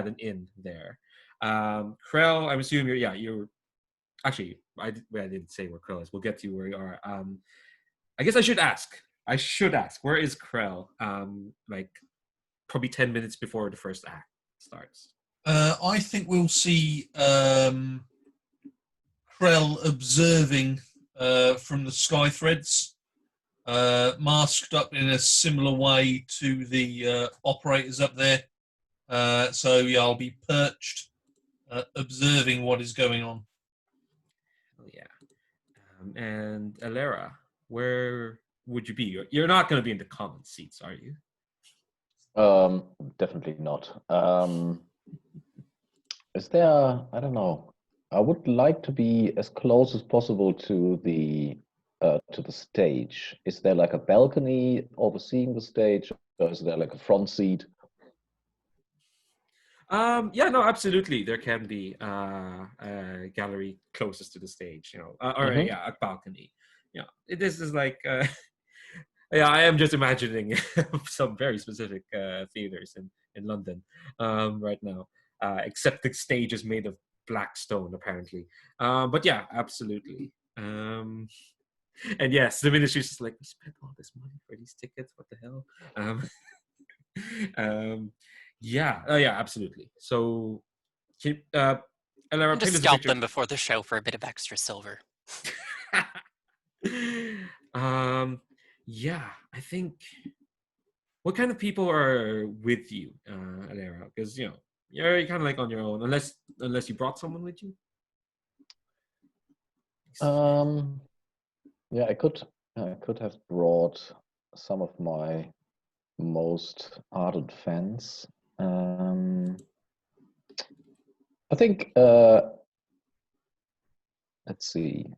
an in there. Krell, I'm assuming you're actually I didn't say where Krell is. We'll get to where you are. I guess I should ask. Where is Krell? Probably 10 minutes before the first act starts. I think we'll see Krell observing from the sky threads, masked up in a similar way to the operators up there. So yeah, I'll be perched, observing what is going on. Oh yeah. And Alera, where would you be? You're not going to be in the common seats, are you? Definitely not. Is there? I don't know. I would like to be as close as possible to the stage. Is there like a balcony overseeing the stage, or is there like a front seat? Yeah, no, absolutely. There can be a gallery closest to the stage, a balcony. This is I am just imagining some very specific theaters in London right now. Except the stage is made of black stone, apparently. But yeah, absolutely. And yes, the ministry's just we spent all this money for these tickets. What the hell? Yeah, absolutely. So, Just scalp them before the show for a bit of extra silver. Yeah, I think. What kind of people are with you, Alera? Because you're kind of on your own, unless you brought someone with you. Yeah, I could have brought some of my most ardent fans. I think. Let's see.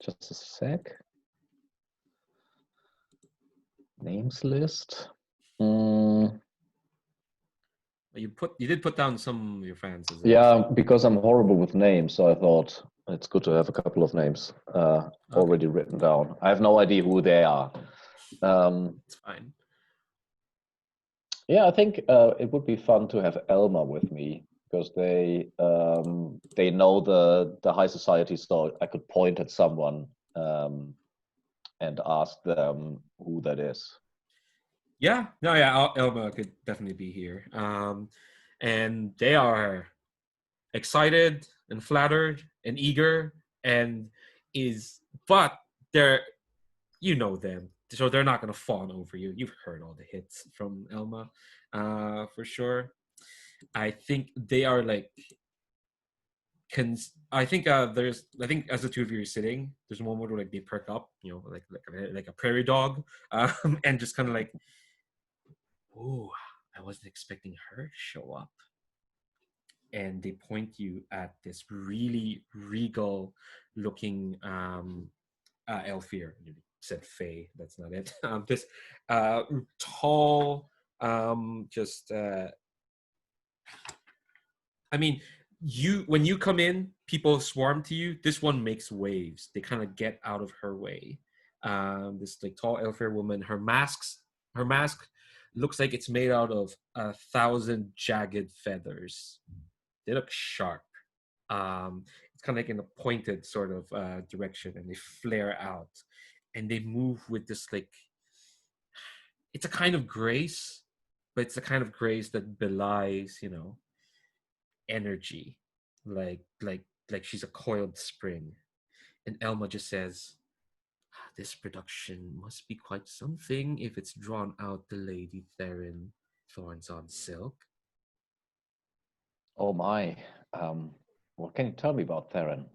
Just a sec. Names list. You did put down some of your fans. Yeah, because I'm horrible with names, so I thought it's good to have a couple of names already written down. I have no idea who they are. It's fine. Yeah, I think it would be fun to have Elma with me because they know the high society, so I could point at someone and ask them who that is. Yeah, no, yeah, Elma could definitely be here. And they are excited and flattered and eager but they're, them, so they're not going to fawn over you. You've heard all the hits from Elma, for sure. I think they are I think as the two of you are sitting, there's a moment where like they perk up, like a prairie dog, and just kind of like, oh, I wasn't expecting her to show up. And they point you at this really regal looking Elfir. You said Fae, that's not it. This tall, just I mean, when you come in, people swarm to you. This one makes waves. They kind of get out of her way. This like tall elf-fair woman. Her mask looks like it's made out of 1,000 jagged feathers. They look sharp. It's kind of like in a pointed sort of direction, and they flare out, and they move with this like. It's a kind of grace, but it's a kind of grace that belies, energy, like she's a coiled spring. And Elma just says, this production must be quite something if it's drawn out the Lady Theron Thorns on Silk. Oh my. What can you tell me about Theron?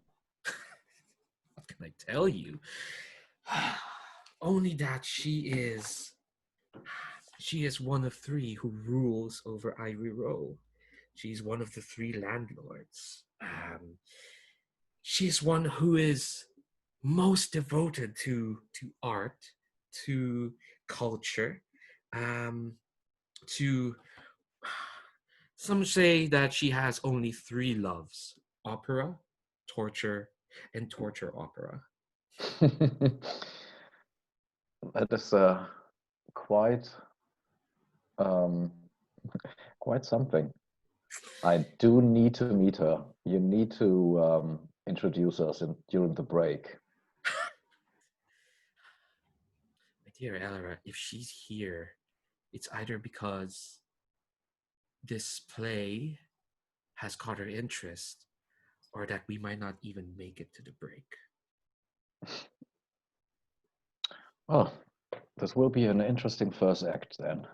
What can I tell you? Only that she is one of three who rules over Ivory Row. She's one of the three landlords. She's one who is most devoted to art, to culture, to... Some say that she has only three loves: opera, torture, and torture opera. That is quite quite something. I do need to meet her. You need to introduce us during the break. My dear Elara, if she's here, it's either because this play has caught her interest, or that we might not even make it to the break. Oh, this will be an interesting first act then.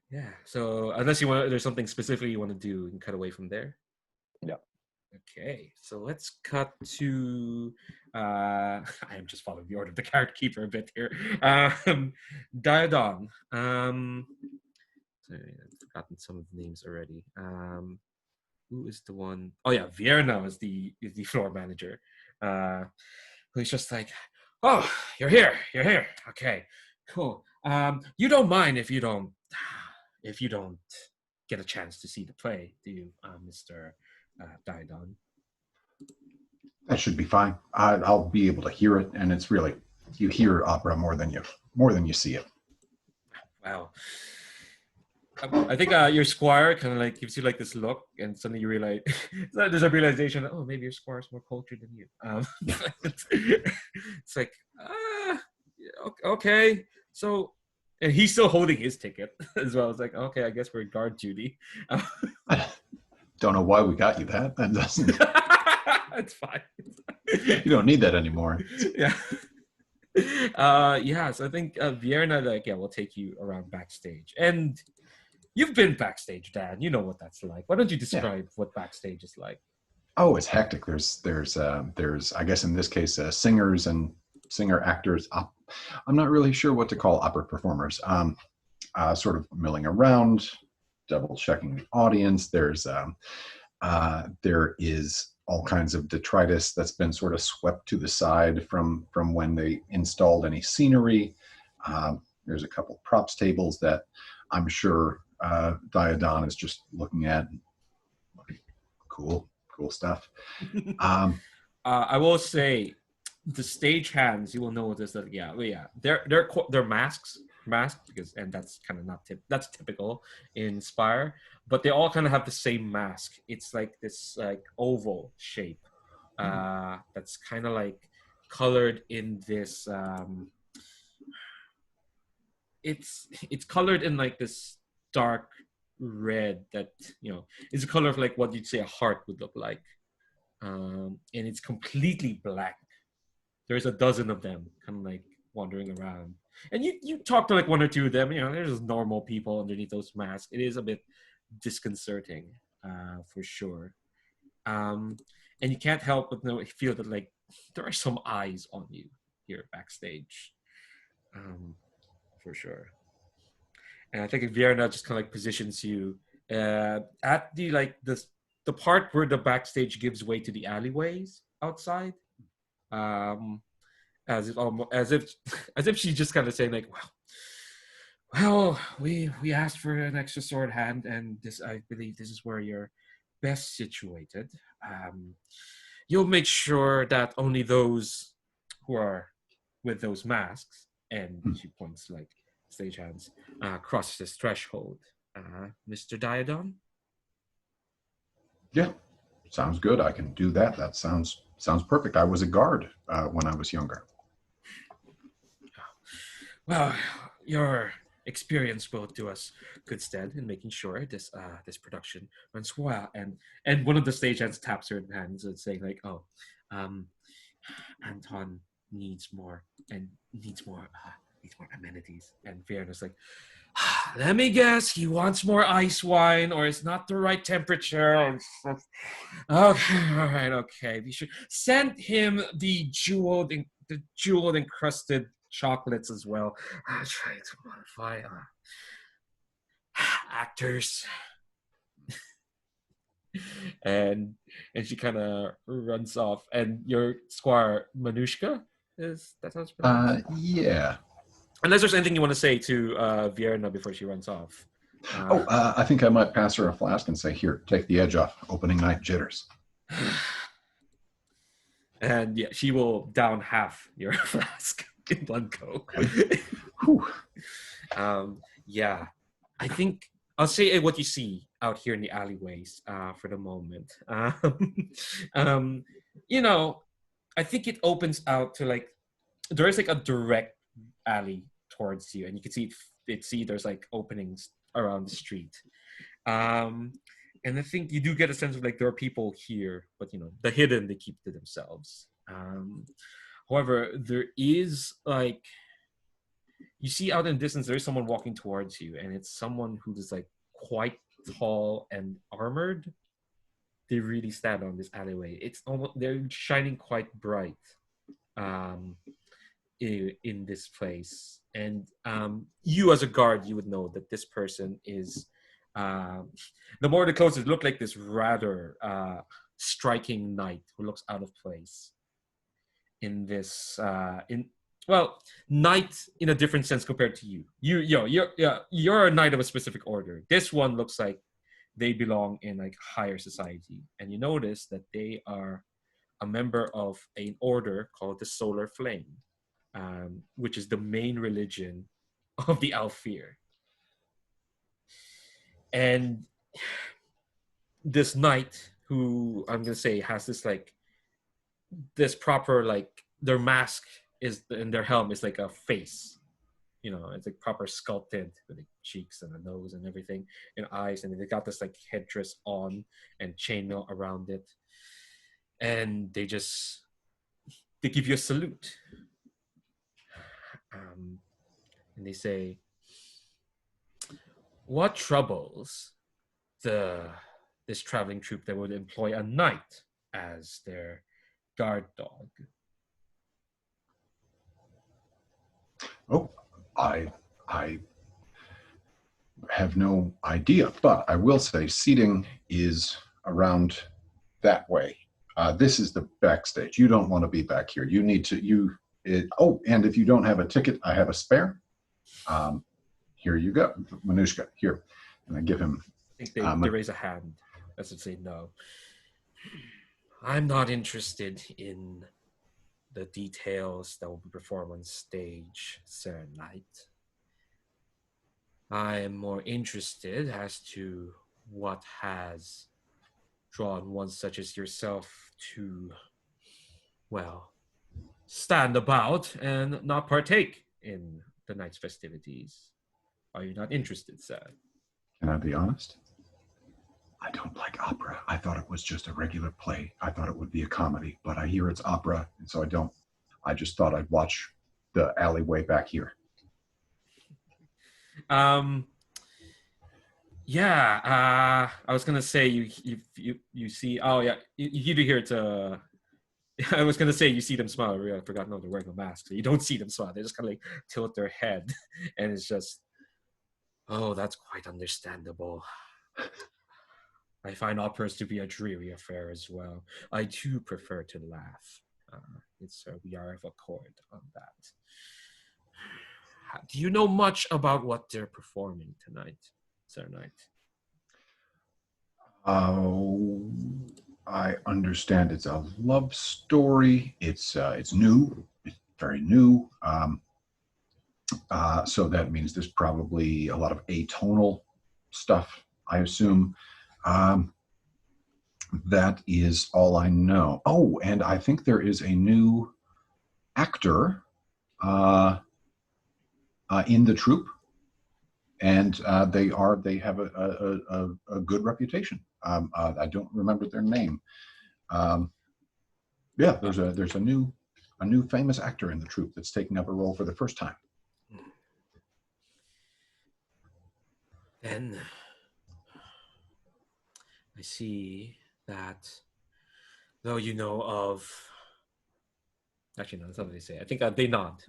Yeah. So unless there's something specifically you want to do, you can cut away from there. Yeah. Okay. So let's cut to. I am just following the order of the character keeper a bit here. Diadon. Sorry, I've forgotten some of the names already. Who is the one? Oh yeah, Vierna is the floor manager. Who's just like, oh, you're here. Okay, cool. You don't mind if you don't get a chance to see the play, do you, Mr. Diadon? That should be fine. I'll be able to hear it, and it's really, you hear opera more than you see it. Wow. I think your squire kind of like gives you like this look, and suddenly you realize there's a realization that, oh, maybe your squire's more cultured than you. It's like, okay, so, and he's still holding his ticket as well. It's like, okay, I guess we're guard duty. Don't know why we got you that. That doesn't. It's fine. You don't need that anymore. Yeah. So I think Vierna, we'll take you around backstage. And you've been backstage, Dan. You know what that's like. Why don't you describe what backstage is like? Oh, it's hectic. There's I guess in this case singers and singer actors. I'm not really sure what to call opera performers. Sort of milling around, double checking the audience. There is all kinds of detritus that's been sort of swept to the side from when they installed any scenery. There's a couple props tables that I'm sure Diadon is just looking at. Cool stuff. I will say, the stage hands, you will notice that they're masked because, and that's kind of that's typical in Spire, but they all kind of have the same mask. It's like this like oval shape that's kind of like colored in this it's colored in like this dark red that is the color of like what you'd say a heart would look like, and it's completely black. There's a dozen of them kind of like wandering around, and you talk to like one or two of them. They're just normal people underneath those masks. It is a bit disconcerting. for sure. And you can't help but feel that like there are some eyes on you here backstage, for sure. And I think Vienna just kind of like positions you at the like the part where the backstage gives way to the alleyways outside, um, as if almost as if she's just kind of saying like, well, we asked for an extra sword hand, and this I believe this is where you're best situated. You'll make sure that only those who are with those masks, and she points like stagehands, cross this threshold. Mr. Diadon? Yeah, sounds good. I can do that. That sounds perfect. I was a guard when I was younger. Well, your experience will do us good stead in making sure this production runs well. And one of the stagehands taps her in the hands and saying like, "Oh, Anton needs more amenities." And Vierna's like, "Let me guess, he wants more ice wine, or it's not the right temperature." Okay, all right, okay. We should send him the jeweled encrusted chocolates as well. I'm trying to modify actors. and she kind of runs off. And your squire Manushka, is that how it's pronounced? Yeah. Unless there's anything you want to say to Vierna before she runs off. I think I might pass her a flask and say, "Here, take the edge off. Opening night jitters." And yeah, she will down half your flask in one go. Yeah, I think I'll say what you see out here in the alleyways for the moment. You know, I think it opens out to like there is like a direct alley towards you, and you can see there's like openings around the street. And I think you do get a sense of like there are people here, but you know, the hidden they keep to themselves. However, there is like you see out in the distance there is someone walking towards you, and it's someone who is like quite tall and armored. They really stand on this alleyway. It's almost they're shining quite bright in this place, and you as a guard you would know that this person is the more the closest look like this rather striking knight who looks out of place in this knight in a different sense compared to you. You're a knight of a specific order. This one looks like they belong in like higher society, and you notice that they are a member of an order called the Solar Flame, which is the main religion of the Alfir. And this knight, who I'm gonna say has this proper like their mask is and their helm is like a face, you know, it's like proper sculpted with the cheeks and the nose and everything and eyes, and they got this like headdress on and chainmail around it, and they give you a salute, and they say, "What troubles this traveling troupe that would employ a knight as their guard dog?" Oh, I have no idea, but I will say seating is around that way. This is the backstage. You don't want to be back here. You need to, and if you don't have a ticket, I have a spare. Here you go, Manushka, here. And I give him. I think they raise a hand as if say no. "I'm not interested in the details that will be performed on stage, Sir Knight. I am more interested as to what has drawn one such as yourself to, well, stand about and not partake in the night's festivities. Are you not interested, sir?" Can I be honest? I don't like opera. I thought it was just a regular play. I thought it would be a comedy, but I hear it's opera, and so I don't. I just thought I'd watch the alleyway back here. Yeah, I was gonna say you see. Oh yeah, you do hear it. I was gonna say you see them smile. I forgot. No, they're wearing a mask, so you don't see them smile. They just kind of like tilt their head, and it's just, oh, that's quite understandable. I find operas to be a dreary affair as well. I too prefer to laugh. We are of accord on that. Do you know much about what they're performing tonight, Sir Knight? Oh, I understand it's a love story. It's new. It's very new. So that means there's probably a lot of atonal stuff, I assume. Um, that is all I know. Oh, and I think there is a new actor in the troupe, and they have a good reputation. I don't remember their name. Yeah, there's a new famous actor in the troupe that's taking up a role for the first time. Then I see that though you know of. Actually, no, that's not what they say. I think they nod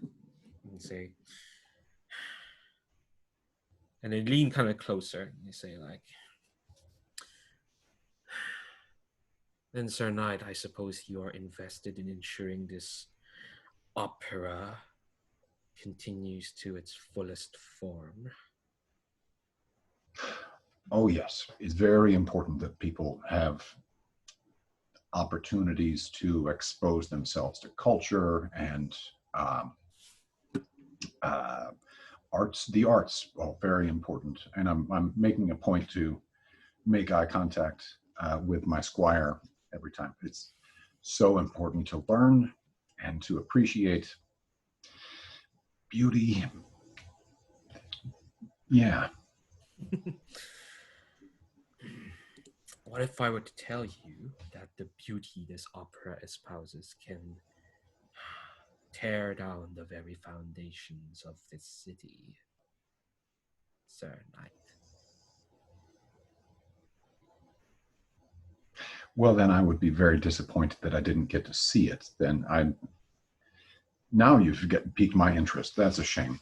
and say, and they lean kind of closer and they say, like, then, Sir Knight, I suppose you are invested in ensuring this opera continues to its fullest form. Oh yes, it's very important that people have opportunities to expose themselves to culture and arts. The arts, very important. And I'm making a point to make eye contact with my squire every time. It's so important to learn and to appreciate beauty. Yeah. What if I were to tell you that the beauty this opera espouses can tear down the very foundations of this city, Sir Knight? Well, then I would be very disappointed that I didn't get to see it. Now you've piqued my interest. That's a shame.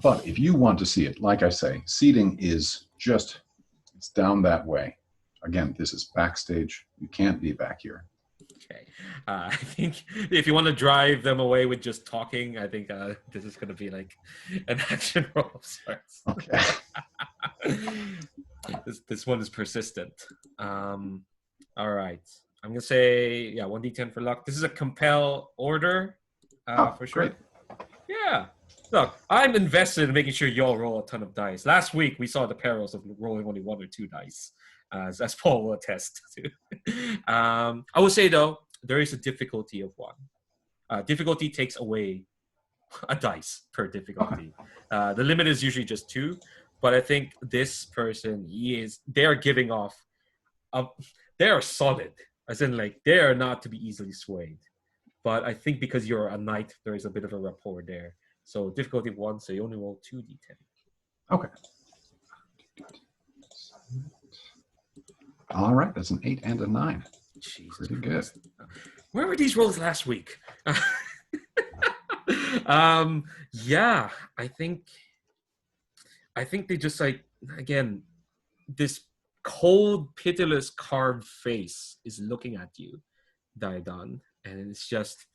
But if you want to see it, like I say, seating is it's down that way. Again, this is backstage. You can't be back here. Okay. I think if you want to drive them away with just talking, I think this is going to be like an action roll of sorts. Okay. This one is persistent. All right. I'm going to say, 1d10 for luck. This is a compel order for sure. Great. Yeah. Look, I'm invested in making sure y'all roll a ton of dice. Last week, we saw the perils of rolling only 1 or 2 dice, as Paul will attest to. I would say, though, there is a difficulty of 1. Difficulty takes away a dice per difficulty. The limit is usually just 2, but I think this person, they are giving off, they are solid, as in, like, they are not to be easily swayed. But I think because you're a knight, there is a bit of a rapport there. So difficulty 1, so you only roll 2d10. Okay. All right, that's an 8 and a 9. Jesus Pretty Christ. good. Where were these rolls last week? Yeah, I think they just, like, again, this cold, pitiless carved face is looking at you, Daidon, and it's just,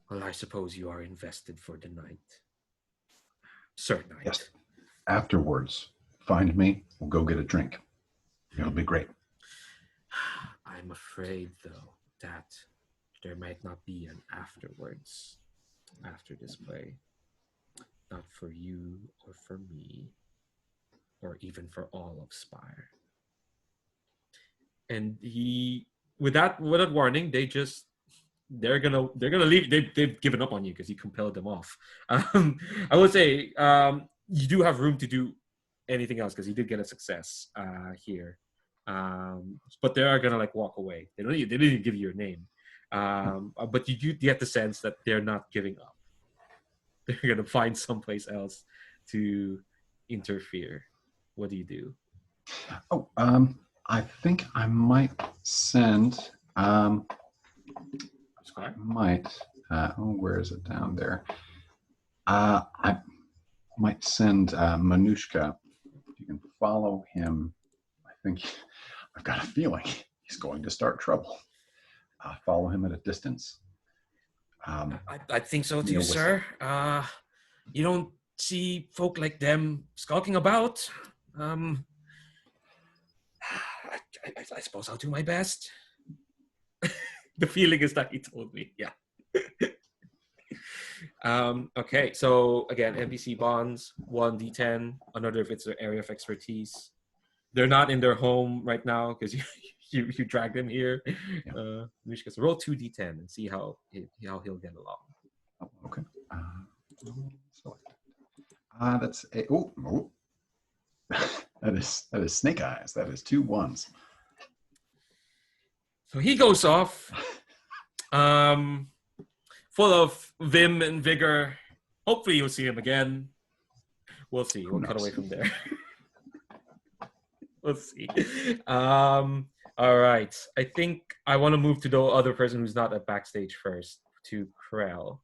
well, I suppose you are invested for the night, Sir Knight. Yes. Afterwards, find me. We'll go get a drink. It'll be great. I'm afraid, though, that there might not be an afterwards after this play. Not for you or for me, or even for all of Spire. And with that warning, they're gonna leave. They've given up on you because you compelled them off. I would say you do have room to do anything else because you did get a success here. But they are gonna, like, walk away. They didn't even give you your name. But you do get the sense that they're not giving up. they're gonna find someplace else to interfere. What do you do? Oh, I think I might send. I might. Where is it down there? I might send Manushka. If you can follow him, I think I've got a feeling he's going to start trouble. Follow him at a distance. I think so too, sir. You don't see folk like them skulking about. I suppose I'll do my best. The feeling is that he told me. Yeah. Okay, so again, NPC bonds, 1d10, another if it's their area of expertise. They're not in their home right now because you dragged them here. Mishka, so roll 2d10 and see how he'll get along. Oh, okay. That's a that is snake eyes. That is 2 1s. So he goes off, full of vim and vigor. Hopefully you'll see him again. We'll see. We'll cut away from there. We'll see. All right. I think I want to move to the other person who's not at backstage first, to Krell,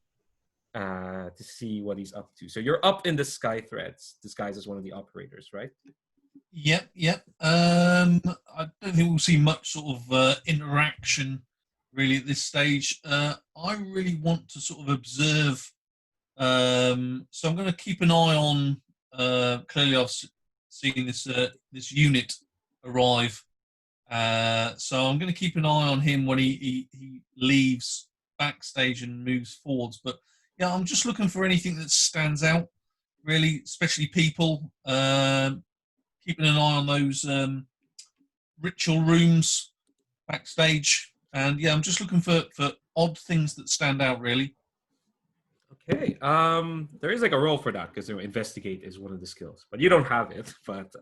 to see what he's up to. So you're up in the Sky Threads, disguised as one of the operators, right? Yep. I don't think we'll see much sort of interaction really at this stage. I really want to sort of observe. So I'm going to keep an eye on. Clearly, I've seen this unit arrive. So I'm going to keep an eye on him when he leaves backstage and moves forwards. But yeah, I'm just looking for anything that stands out, really, especially people. Keeping an eye on those ritual rooms backstage. And yeah, I'm just looking for odd things that stand out, really. Okay. There is like a role for that because investigate is one of the skills, but you don't have it. But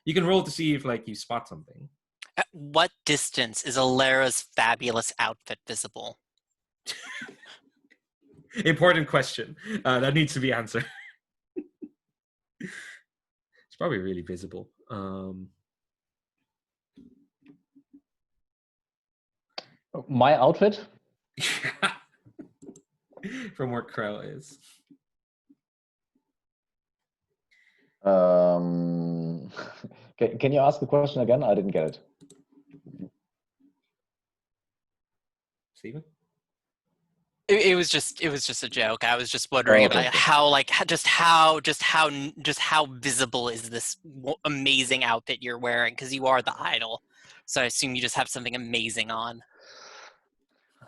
you can roll to see if like you spot something. At what distance is Alara's fabulous outfit visible? Important question. That needs to be answered. It's probably really visible. My outfit? From where Krell is. Can you ask the question again? I didn't get it. Steven? It was just a joke. I was just wondering about how visible is this amazing outfit you're wearing, because you are the idol. So I assume you just have something amazing on.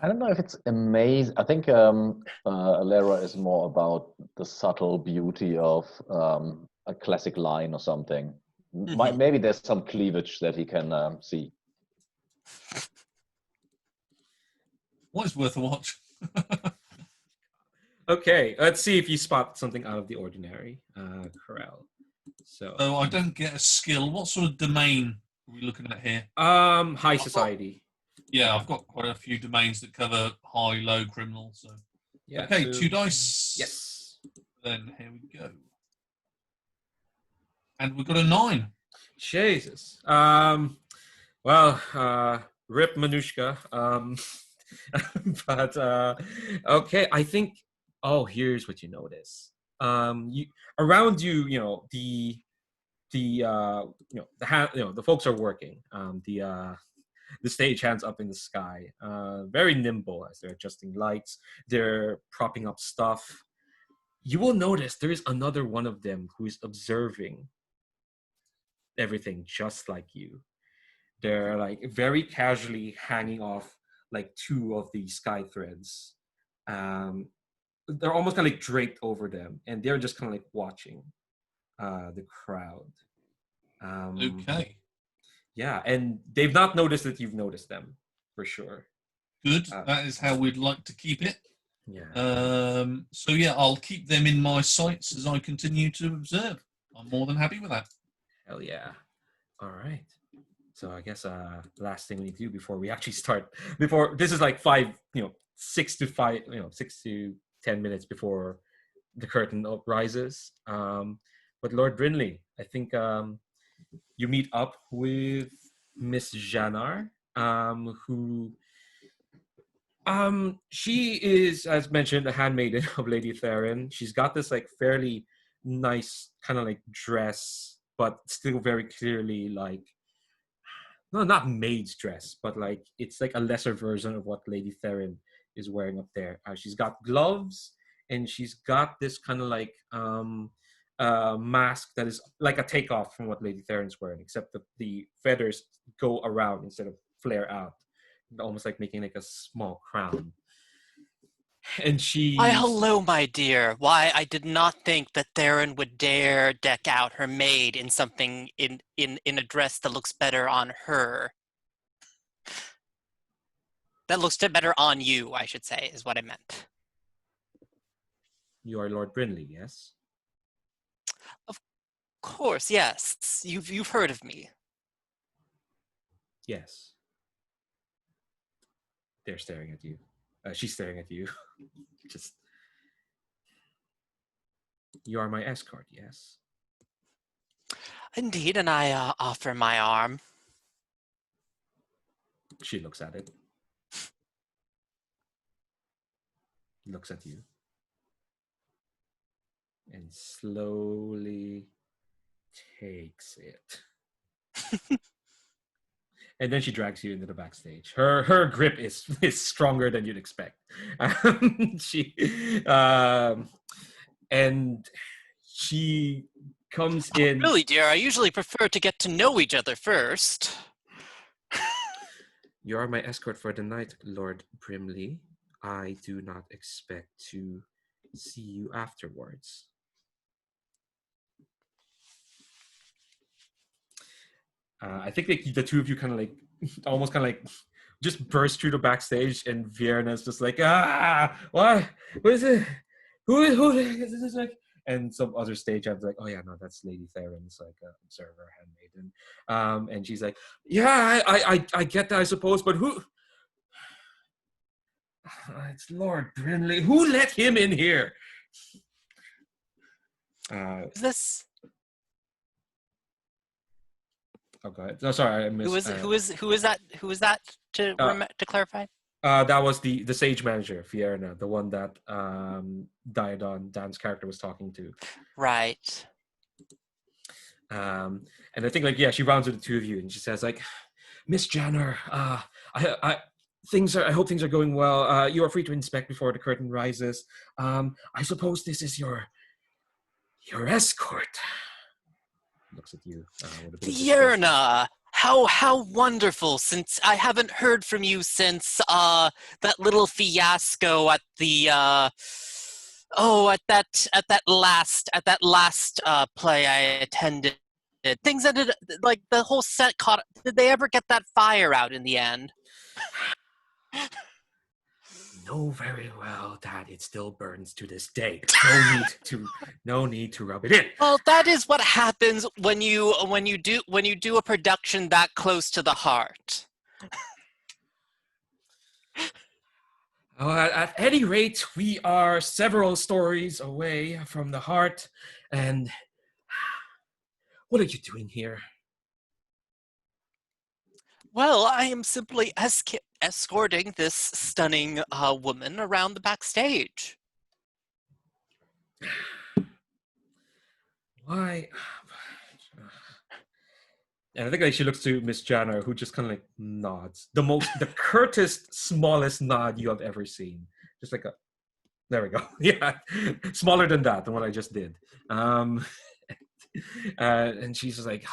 I don't know if it's amazing. I think Alara is more about the subtle beauty of a classic line or something. Mm-hmm. Maybe there's some cleavage that he can see. What is worth a watch? Okay, let's see if you spot something out of the ordinary, Corral. So I don't get a skill. What sort of domain are we looking at here? high society. I've got quite a few domains that cover high, low, criminal. So yeah. Okay, so, 2 dice. Yes. Then here we go. And we've got a 9. Jesus. Well, rip Manushka. But okay, I think. Oh, here's what you notice. Around you, the folks are working. The stage hands up in the sky, very nimble as they're adjusting lights. They're propping up stuff. You will notice there is another one of them who is observing everything just like you. They're like very casually hanging off like 2 of the sky threads. They're almost kind of like draped over them, and they're just kind of like watching the crowd. Okay. Yeah, and they've not noticed that you've noticed them, for sure. Good. That is how we'd like to keep it. Yeah. So yeah, I'll keep them in my sights as I continue to observe. I'm more than happy with that. Hell yeah. All right. So I guess last thing we need to do before we actually start, before this is like 6 to 10 10 minutes before the curtain rises. But Lord Brinley, I think you meet up with Miss Janar, who she is, as mentioned, a handmaiden of Lady Theron. She's got this like fairly nice kind of like dress, but still very clearly like no, not maid's dress, but like it's like a lesser version of what Lady Theron is wearing up there. She's got gloves and she's got this kind of like mask that is like a takeoff from what Lady Theron's wearing, except that the feathers go around instead of flare out, almost like making like a small crown. And she Why, hello, my dear. Why, I did not think that Theron would dare deck out her maid in something in a dress that looks better on her. That looks better on you, I should say, is what I meant. You are Lord Brinley, yes? Of course, yes. You've heard of me. Yes. They're staring at you. She's staring at you. Just. You are my escort, yes? Indeed, and I offer my arm. She looks at it. Looks at you. And slowly takes it. And then she drags you into the backstage. Her grip is stronger than you'd expect. And she comes in. Really, dear, I usually prefer to get to know each other first. You are my escort for the night, Lord Brimley. I do not expect to see you afterwards. I think like the two of you kind of like almost kind of like just burst through the backstage, and Vienna's just like, what is it? Who is this? Like, and some other stage I'm like, oh yeah, no, that's Lady Theron's like observer handmaiden. And she's like, yeah, I get that, I suppose, but who? It's Lord Brinley. Who let him in here? Is this? Oh, go ahead. No, sorry, I missed. Who is that? Who is that? To clarify. That was the sage manager, Fierna, the one that Dan's character was talking to. Right. And I think like she rounds with the two of you, and she says like, Miss Janner, I hope things are going well. You are free to inspect before the curtain rises. I suppose this is your escort. Looks at you. Fierna, how wonderful! Since I haven't heard from you since that little fiasco at the at that last play I attended. Things ended like the whole set caught. Did they ever get that fire out in the end? Know very well that it still burns to this day. No need to rub it in. Well, that is what happens when you do a production that close to the heart. At any rate, we are several stories away from the heart, and what are you doing here? Well, I am simply escorting this stunning woman around the backstage. Why? And I think like she looks to Miss Janner, who just kind of like nods. The curtest, smallest nod you have ever seen. Just like there we go. Yeah, smaller than what I just did. And she's just like,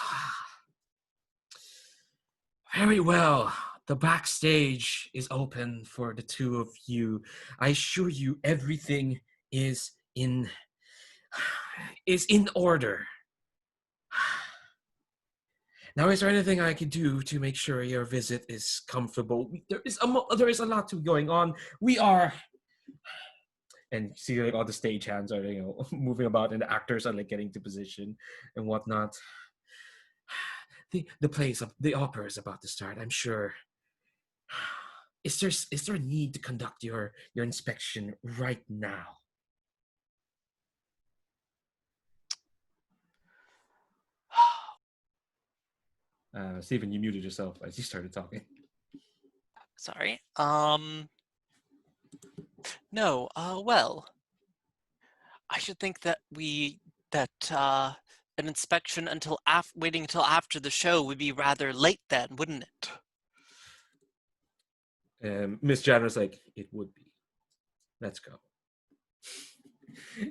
very well. The backstage is open for the two of you. I assure you, everything is in order. Now, is there anything I can do to make sure your visit is comfortable? There is a lot going on. We are, and you see like all the stage hands are moving about, and the actors are like getting to position and whatnot. The opera is about to start. I'm sure. Is there a need to conduct your inspection right now? Stephen, you muted yourself as you started talking. Sorry. No. Well, I should think that an inspection waiting until after the show would be rather late then, wouldn't it? Miss Janner's like, it would be. Let's go.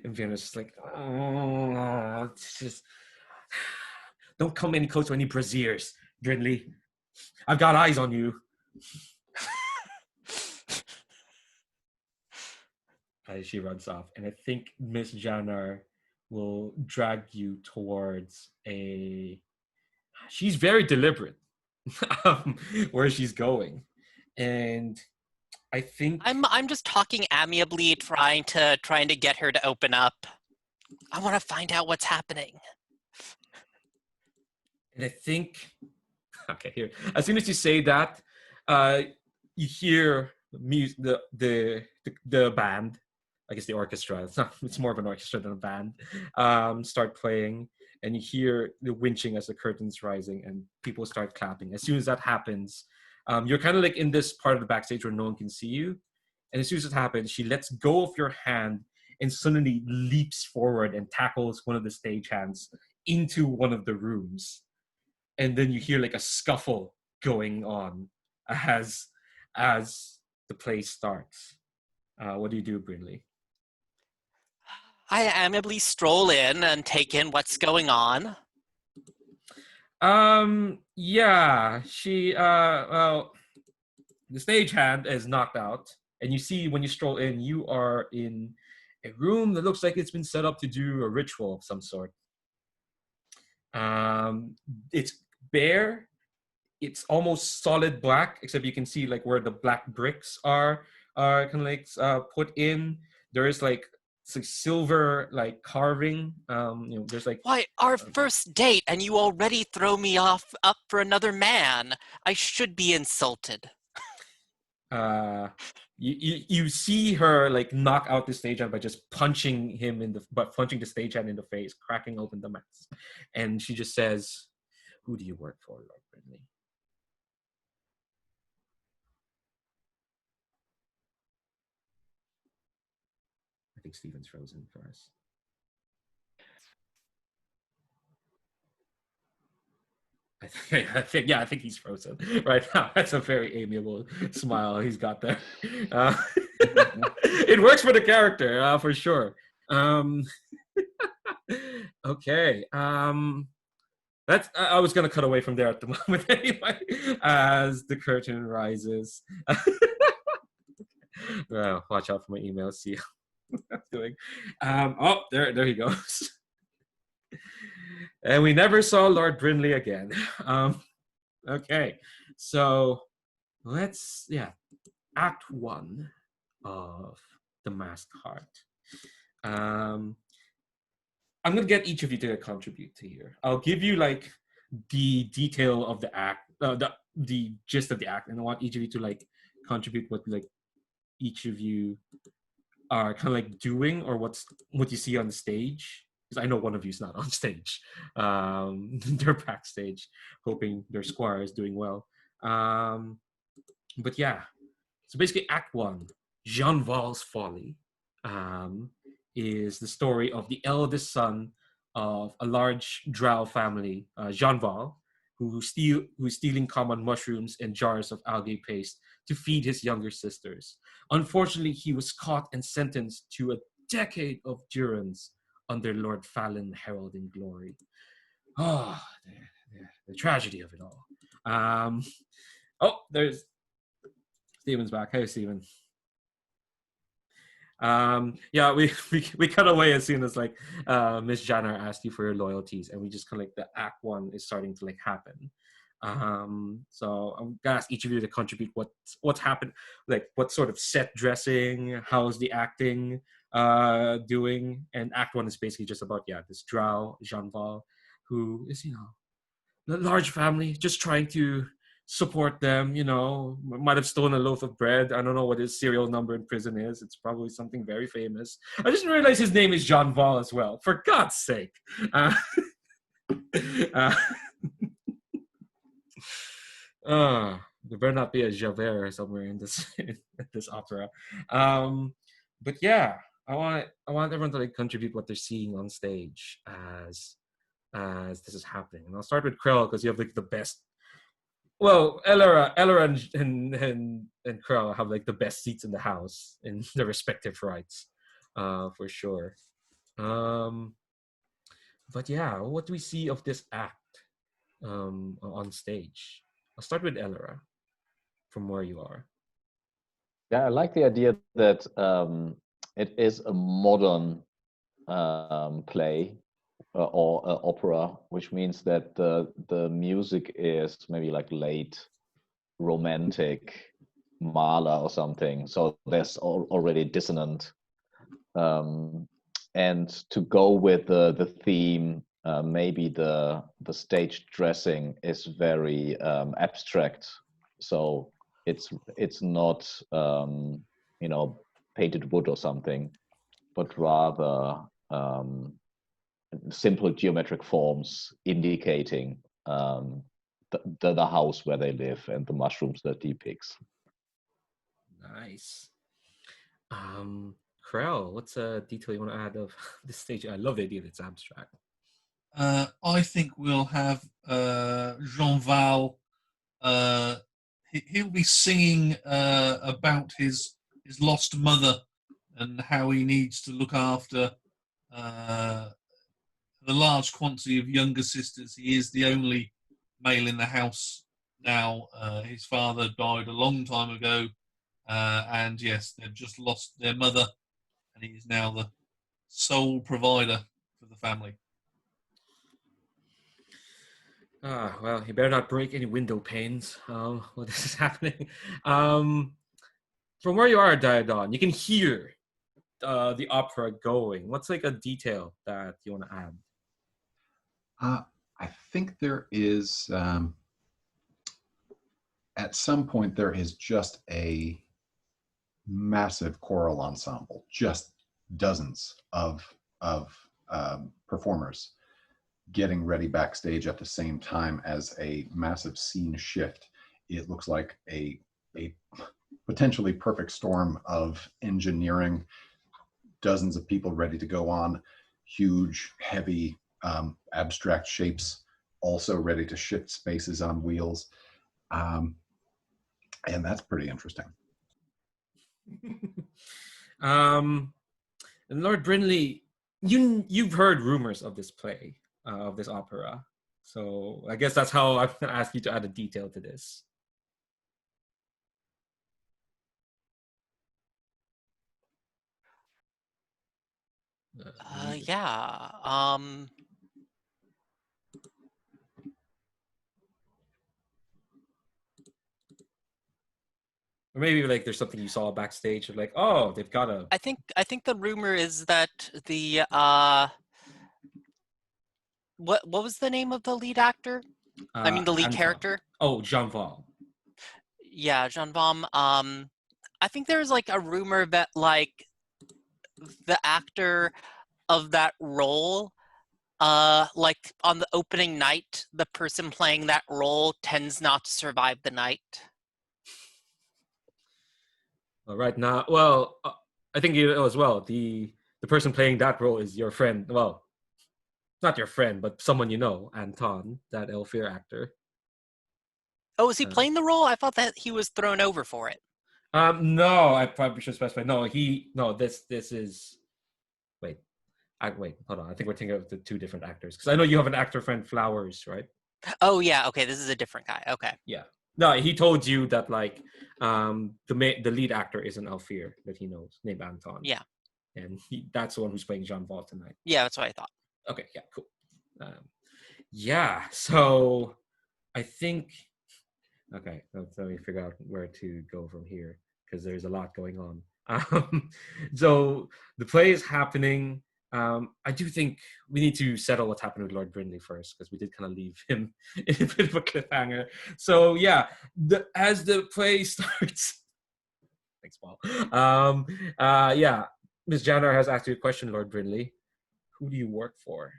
And Vienna's just like, oh, it's just don't come any close to any braziers, Brindley. I've got eyes on you. As she runs off, and I think Miss Jannar will drag you towards she's very deliberate where she's going, and I think I'm just talking amiably, trying to get her to open up. I want to find out what's happening. And I think, okay, here. As soon as you say that, you hear the band. I guess the orchestra. It's more of an orchestra than a band. Start playing, and you hear the winching as the curtains rising, and people start clapping. As soon as that happens, you're kind of like in this part of the backstage where no one can see you. And as soon as it happens, she lets go of your hand and suddenly leaps forward and tackles one of the stagehands into one of the rooms. And then you hear like a scuffle going on as the play starts. What do you do, Brindley? I amiably stroll in and take in what's going on. Yeah, she, well, the stagehand is knocked out, and you see when you stroll in, you are in a room that looks like it's been set up to do a ritual of some sort. It's bare. It's almost solid black, except you can see like where the black bricks are kind of like put in. There is like silver like carving. There's like, why, our first date, and you already throw me up for another man. I should be insulted. You see her like knock out the stagehand by just punching the stagehand in the face, cracking open the mask, and she just says, "Who do you work for, Lord Brindley?" I think Stephen's frozen for us. I think he's frozen right now. That's a very amiable smile he's got there. It works for the character, for sure. Okay. That's. I was gonna cut away from there at the moment anyway, as the curtain rises. Well, watch out for my emails. See how that's doing. Oh, there he goes. And we never saw Lord Brindley again. Okay, so let's, Act 1 of The Masked Heart. I'm gonna get each of you to contribute to here. I'll give you like the detail of the act, the gist of the act, and I want each of you to like contribute what like each of you are kind of like doing or what you see on the stage. Because I know one of you is not on stage. They're backstage, hoping their squire is doing well. But yeah, so basically Act 1, Jean Val's Folly, is the story of the eldest son of a large drow family, Jean Val, who's stealing common mushrooms and jars of algae paste to feed his younger sisters. Unfortunately, he was caught and sentenced to a decade of durance under Lord Fallon heralding glory. Oh, the tragedy of it all. There's Steven's back. Hey, Steven. We cut away as soon as like Miss Jannar asked you for your loyalties, and we just kind of like the Act 1 is starting to like happen. So I'm gonna ask each of you to contribute what's happened, like what sort of set dressing, how's the acting doing, and Act 1 is basically just about this drow Jean Val, who is a large family just trying to support them, might have stolen a loaf of bread. I don't know what his serial number in prison is. It's probably something very famous. I just realized his name is Jean Val as well, for God's sake. There better not be a Javert somewhere in this in this opera. But yeah, I want everyone to like contribute what they're seeing on stage as this is happening. And I'll start with Krell because you have like the best. Well, Ellera and Krell have like the best seats in the house in their respective rights, for sure. Um, but yeah, what do we see of this act on stage? I'll start with Ellera from where you are. Yeah, I like the idea that it is a modern play or opera, which means that the music is maybe like late romantic Mahler or something. So there's already dissonant. And to go with the theme, maybe the stage dressing is very abstract. So it's not painted wood or something, but rather simple geometric forms indicating the house where they live and the mushrooms that he picks. Nice. Krell, what's a detail you want to add of this stage? I love the idea that it's abstract. I think we'll have Jean Val. He'll be singing about his lost mother and how he needs to look after the large quantity of younger sisters. He is the only male in the house now. His father died a long time ago, and yes, they've just lost their mother, and he is now the sole provider for the family. Well, you better not break any window panes while this is happening. From where you are, Diadon, you can hear the opera going. What's like a detail that you want to add? I think there is, at some point, there is just a massive choral ensemble, just dozens of performers getting ready backstage at the same time as a massive scene shift. It looks like a potentially perfect storm of engineering, dozens of people ready to go on, huge, heavy, abstract shapes, also ready to shift spaces on wheels. And that's pretty interesting. And Lord Brinley, you've heard rumors of this play, of this opera. So I guess that's how I'm going to ask you to add a detail to this. Yeah. Or maybe like there's something you saw backstage of like, oh, they've got a. I think the rumor is that the what was the name of the lead actor? I mean the lead Anton. character. Oh, Jean Val. Yeah, Jean Baum. I think there's like a rumor that like the actor of that role, like on the opening night, the person playing that role tends not to survive the night. All right now, well, I think you know as well. The person playing that role is your friend. Well, not your friend, but someone you know, Anton, that Elfir actor. Oh, is he playing the role? I thought that he was thrown over for it. No, I probably should specify. No, this is. Wait, hold on. I think we're thinking of the two different actors because I know you have an actor friend, Flowers, right? Oh yeah, okay, this is a different guy. Okay. Yeah. No, he told you that like the lead actor is an Elfir that he knows named Anton. Yeah. And that's the one who's playing Jean Val tonight. Yeah, that's what I thought. Okay, yeah, cool. Yeah, so I think. Okay, let me figure out where to go from here because there's a lot going on. So the play is happening. I do think we need to settle what's happened with Lord Brindley first because we did kind of leave him in a bit of a cliffhanger. So yeah, as the play starts. Thanks, Paul. Yeah, Ms. Jannar has asked you a question, Lord Brindley. Who do you work for?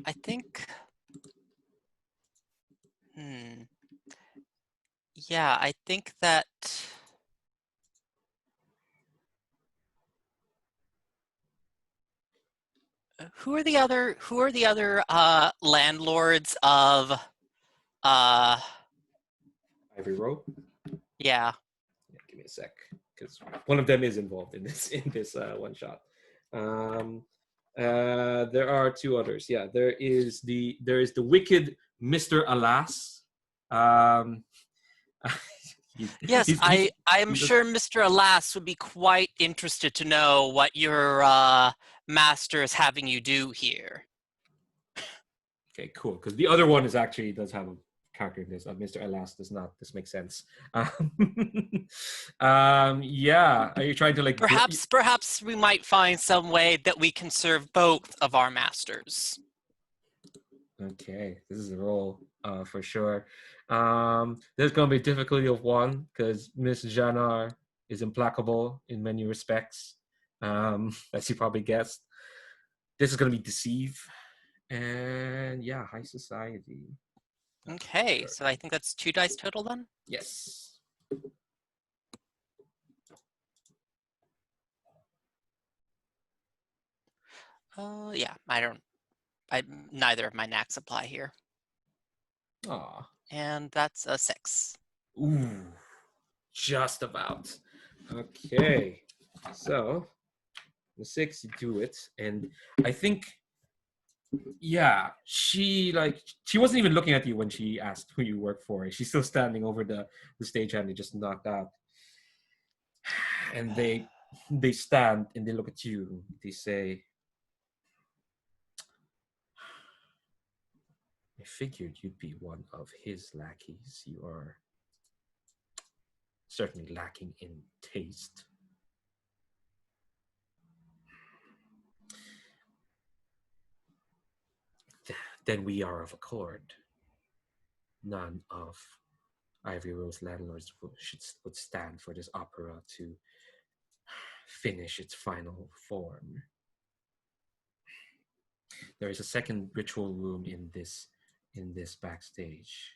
I think. Yeah, I think that. Who are the other landlords of Ivory Row. yeah. Give me a sec, because one of them is involved in this one shot. There are two others. Yeah, there is the wicked Mr. Alas. Yes, I am he's sure Mr. Alas would be quite interested to know what your master is having you do here. Okay, cool. Because the other one does have a character in this. Mr. Alas does not. This makes sense. Yeah. Are you trying to like? Perhaps we might find some way that we can serve both of our masters. Okay, this is a roll for sure. There's gonna be a difficulty of 1 because Miss Janar is implacable in many respects, as you probably guessed. This is gonna be deceive, and yeah, high society. Okay, Sure. so I think that's 2 dice total then? Yes. Yeah, neither of my knacks apply here. Aw. And that's a 6. Ooh, just about. Okay, so the 6, you do it, and I think, yeah, she wasn't even looking at you when she asked who you work for. She's still standing over the stage and they just knocked out, and they stand and they look at you. They say, "I figured you'd be one of his lackeys. You are certainly lacking in taste." Then we are of accord. None of Ivory Rose landlords would stand for this opera to finish its final form. There is a second ritual room in this backstage.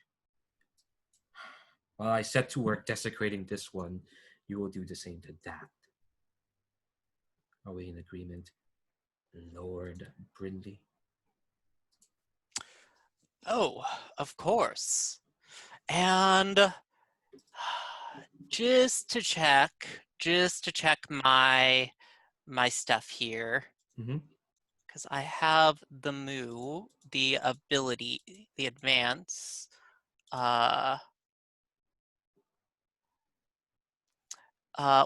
While I set to work desecrating this one, you will do the same to that. Are we in agreement, Lord Brindley? Oh, of course. And just to check my stuff here, because I have the the ability, the advance.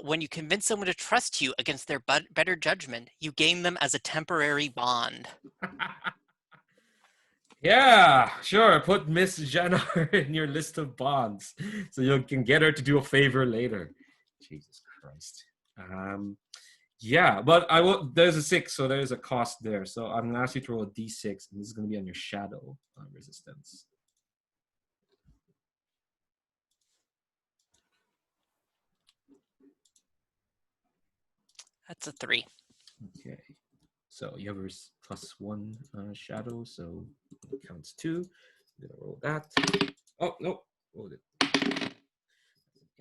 When you convince someone to trust you against their better judgment, you gain them as a temporary bond. Yeah, sure. Put Miss Janar in your list of bonds so you can get her to do a favor later. Jesus Christ. Yeah, but I will. There's a 6, so there's a cost there. So I'm gonna ask you to roll a d6, and this is gonna be on your shadow resistance. That's a 3. Okay. So you have a +1 shadow, so it counts 2. I'm gonna roll that. Oh no, rolled it.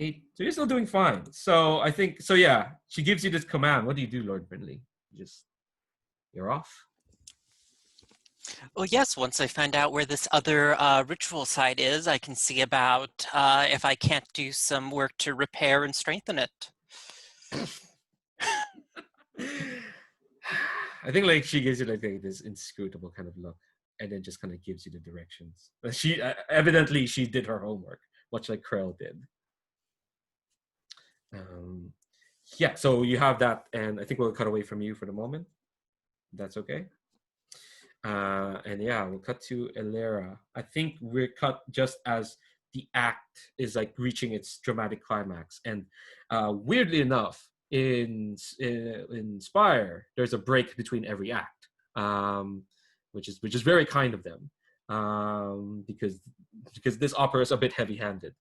8. So you're still doing fine. So I think so. Yeah, she gives you this command. What do you do, Lord Brindley? You're off. Well, yes. Once I find out where this other ritual site is, I can see about if I can't do some work to repair and strengthen it. I think like she gives you like this inscrutable kind of look, and then just kind of gives you the directions. She evidently she did her homework, much like Krell did. Yeah, so you have that, and I think we'll cut away from you for the moment. That's okay. And yeah, we'll cut to Elera. I think we're cut just as the act is like reaching its dramatic climax, and weirdly enough, in Spire, there's a break between every act, which is very kind of them, because this opera is a bit heavy-handed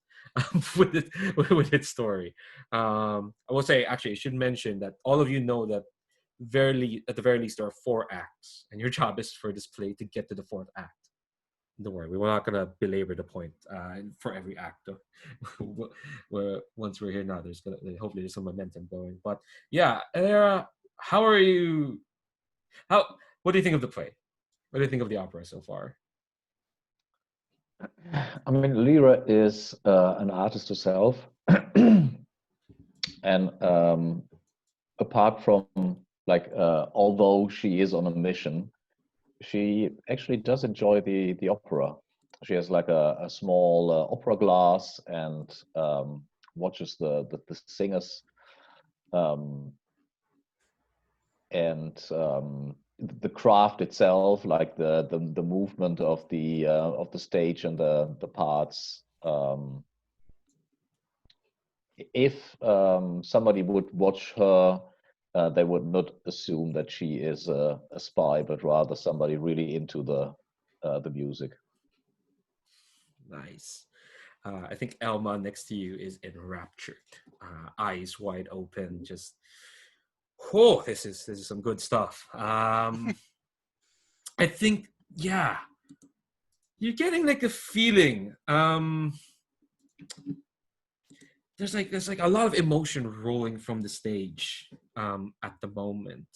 with its story. I will say, actually, I should mention that all of you know that at the very least, there are 4 acts, and your job is for this play to get to the 4th act. Don't worry, we're not gonna belabor the point for every act. Once we're here now, hopefully there's some momentum going. But yeah, how are you? What do you think of the play? What do you think of the opera so far? I mean, Lyra is an artist herself, and apart from although she is on a mission, she actually does enjoy the opera. She has like a small opera glass and watches the singers, and the craft itself, like the movement of the stage and the parts. If somebody would watch her, they would not assume that she is a spy, but rather somebody really into the music. Nice. I think Elma next to you is enraptured, eyes wide open. Just, this is some good stuff. I think, yeah, you're getting like a feeling. There's like a lot of emotion rolling from the stage at the moment.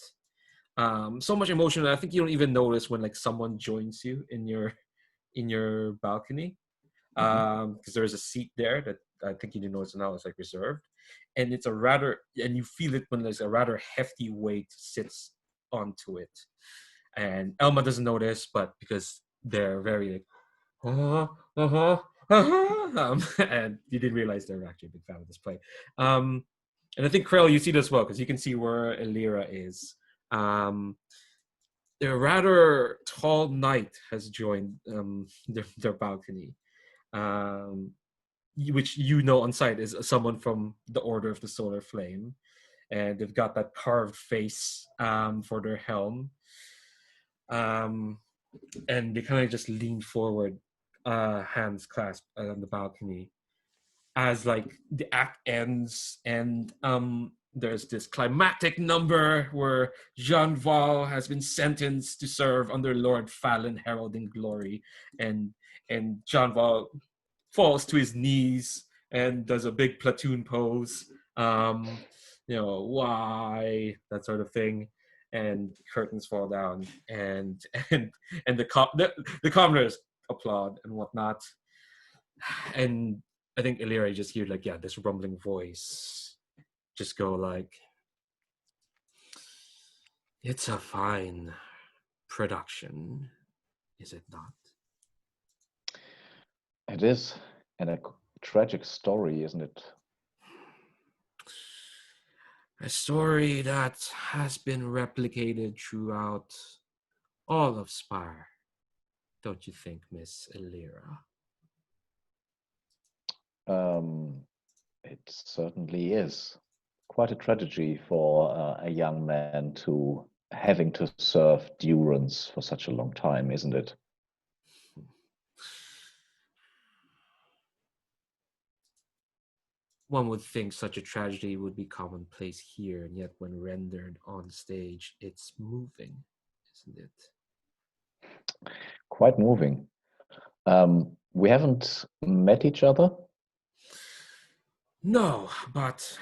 So much emotion that I think you don't even notice when like someone joins you in your balcony. Because there's a seat there that I think you didn't notice now is like reserved, and and you feel it when there's a rather hefty weight sits onto it, and Elma doesn't notice, but because they're very like, and you didn't realize they're actually a big fan of this play. And I think Krell, you see this well because you can see where Elira is. A rather tall knight has joined their balcony. Which on sight is someone from the Order of the Solar Flame, and they've got that carved face for their helm, and they kind of just lean forward, hands clasped on the balcony, as like the act ends, and there's this climactic number where Jean Val has been sentenced to serve under Lord Fallon, heralding glory, and Jean Val falls to his knees and does a big platoon pose, why, that sort of thing, and curtains fall down, and the commoners applaud and whatnot, and I think Illyria just hear like, this rumbling voice just go like, "It's a fine production, is it not?" It is, and a tragic story, isn't it? A story that has been replicated throughout all of Spire, don't you think, Miss Elira? It certainly is. Quite a tragedy for a young man to having to serve durance for such a long time, isn't it? One would think such a tragedy would be commonplace here, and yet when rendered on stage, it's moving, isn't it? Quite moving. We haven't met each other. No, but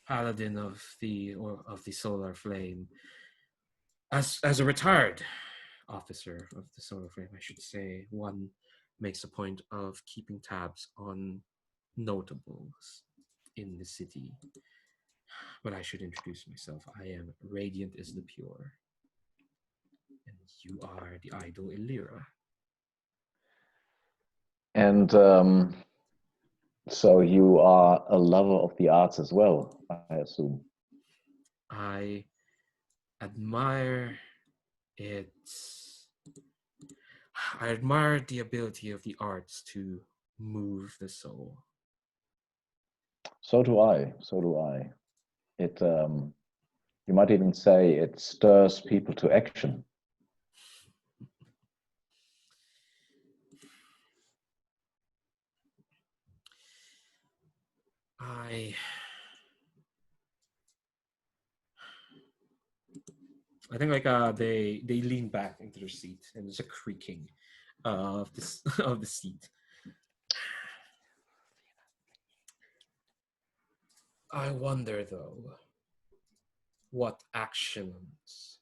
paladin of the Solar Flame, as a retired officer of the Solar Flame, I should say, one makes a point of keeping tabs on notables in the city. But I should introduce myself. I am Radiant is the Pure, and you are the idol Illyra. And so you are a lover of the arts as well, I assume. I admire it. I admire the ability of the arts to move the soul. So do I. So do I. It, you might even say, it stirs people to action. I think they lean back into their seat, and there's a creaking of this of the seat. I wonder though, what actions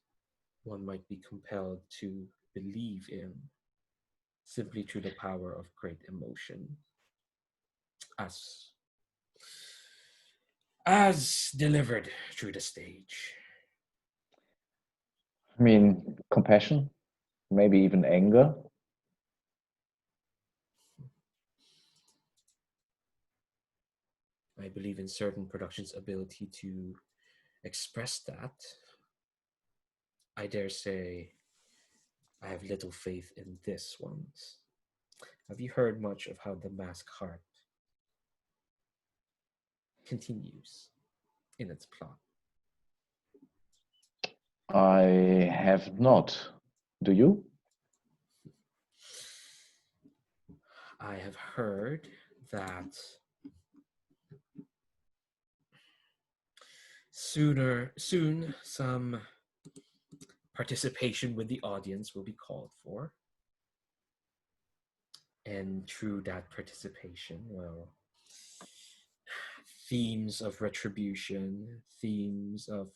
one might be compelled to believe in simply through the power of great emotion, as delivered through the stage. I mean, compassion, maybe even anger. I believe in certain productions' ability to express that. I dare say I have little faith in this one's. Have you heard much of how the mask heart continues in its plot? I have not. Do you? I have heard that soon some participation with the audience will be called for. And through that participation, well, themes of retribution, themes of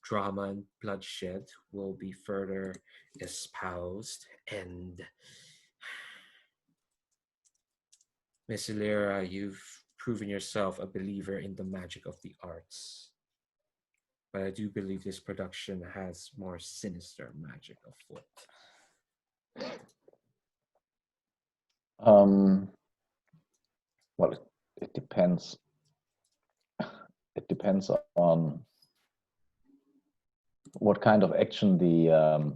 drama and bloodshed will be further espoused. And Miss Illyra, you've proven yourself a believer in the magic of the arts. But I do believe this production has more sinister magic afoot. Well, it depends. It depends on what kind of action the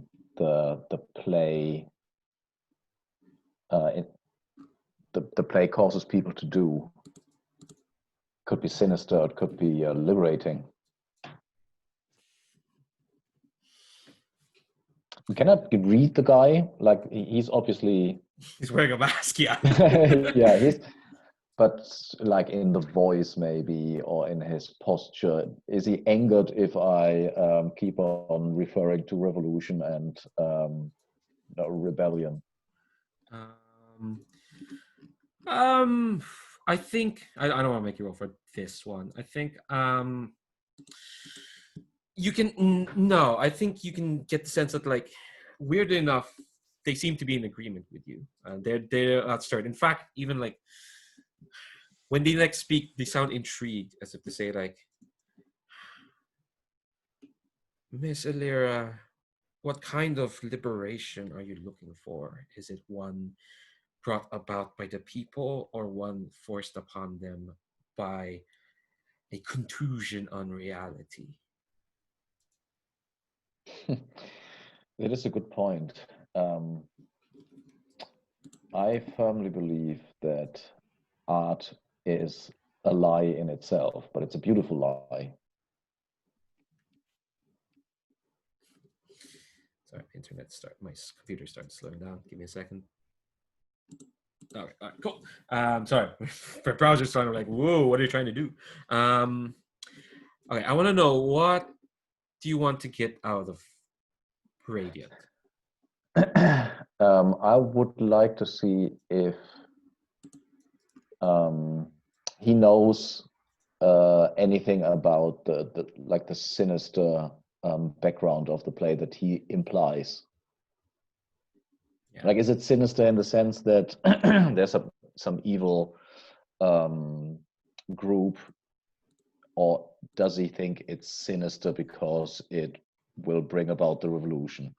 play the play causes people to do. Could be sinister. It could be liberating. We cannot read the guy. Like he's obviously He's wearing a mask, yeah. yeah, but like in the voice maybe, or in his posture, is he angered if I keep on referring to revolution and rebellion? I think I don't want to make you roll for this one. I think you can no. I think you can get the sense that, like, weirdly enough, they seem to be in agreement with you. They're not stirred. In fact, even like when they like speak, they sound intrigued, as if to say like, Miss Illyra, what kind of liberation are you looking for? Is it one brought about by the people, or one forced upon them by a contusion on reality? That is a good point. I firmly believe that art is a lie in itself, but it's a beautiful lie. Sorry, my computer started slowing down. Give me a second. All right, cool. Sorry, my browser's trying to like, whoa, what are you trying to do? Okay, I want to know, what do you want to get out of Radiant? I would like to see if he knows anything about the sinister background of the play that he implies. Yeah. Like, is it sinister in the sense that there's some evil group, or does he think it's sinister because it will bring about the revolution?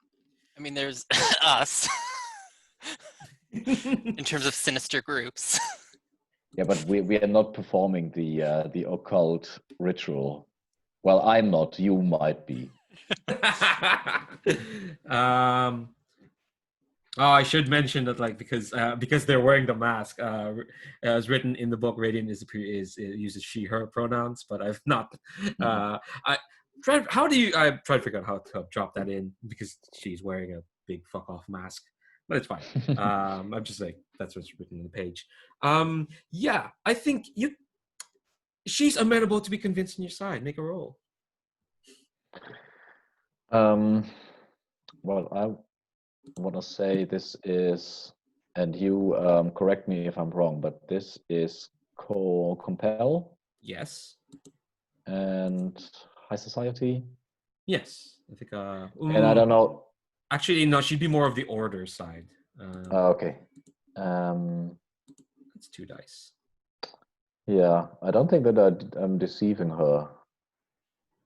I mean, there's us in terms of sinister groups. Yeah, but we are not performing the occult ritual. Well, I'm not. You might be. I should mention that, like, because they're wearing the mask, as written in the book, Radiant uses she/her pronouns, but I've not. I try to figure out how to drop that in, because she's wearing a big fuck off mask, but it's fine. I'm just like, that's what's written on the page. Yeah, I think she's amenable to be convinced on your side. Make a roll. Well, I want to say this is, and you correct me if I'm wrong, but this is compel Yes. and high society. Yes. I think. And I don't know. Actually, no. She'd be more of the order side. Okay. It's 2 dice. Yeah, I don't think that I'm deceiving her.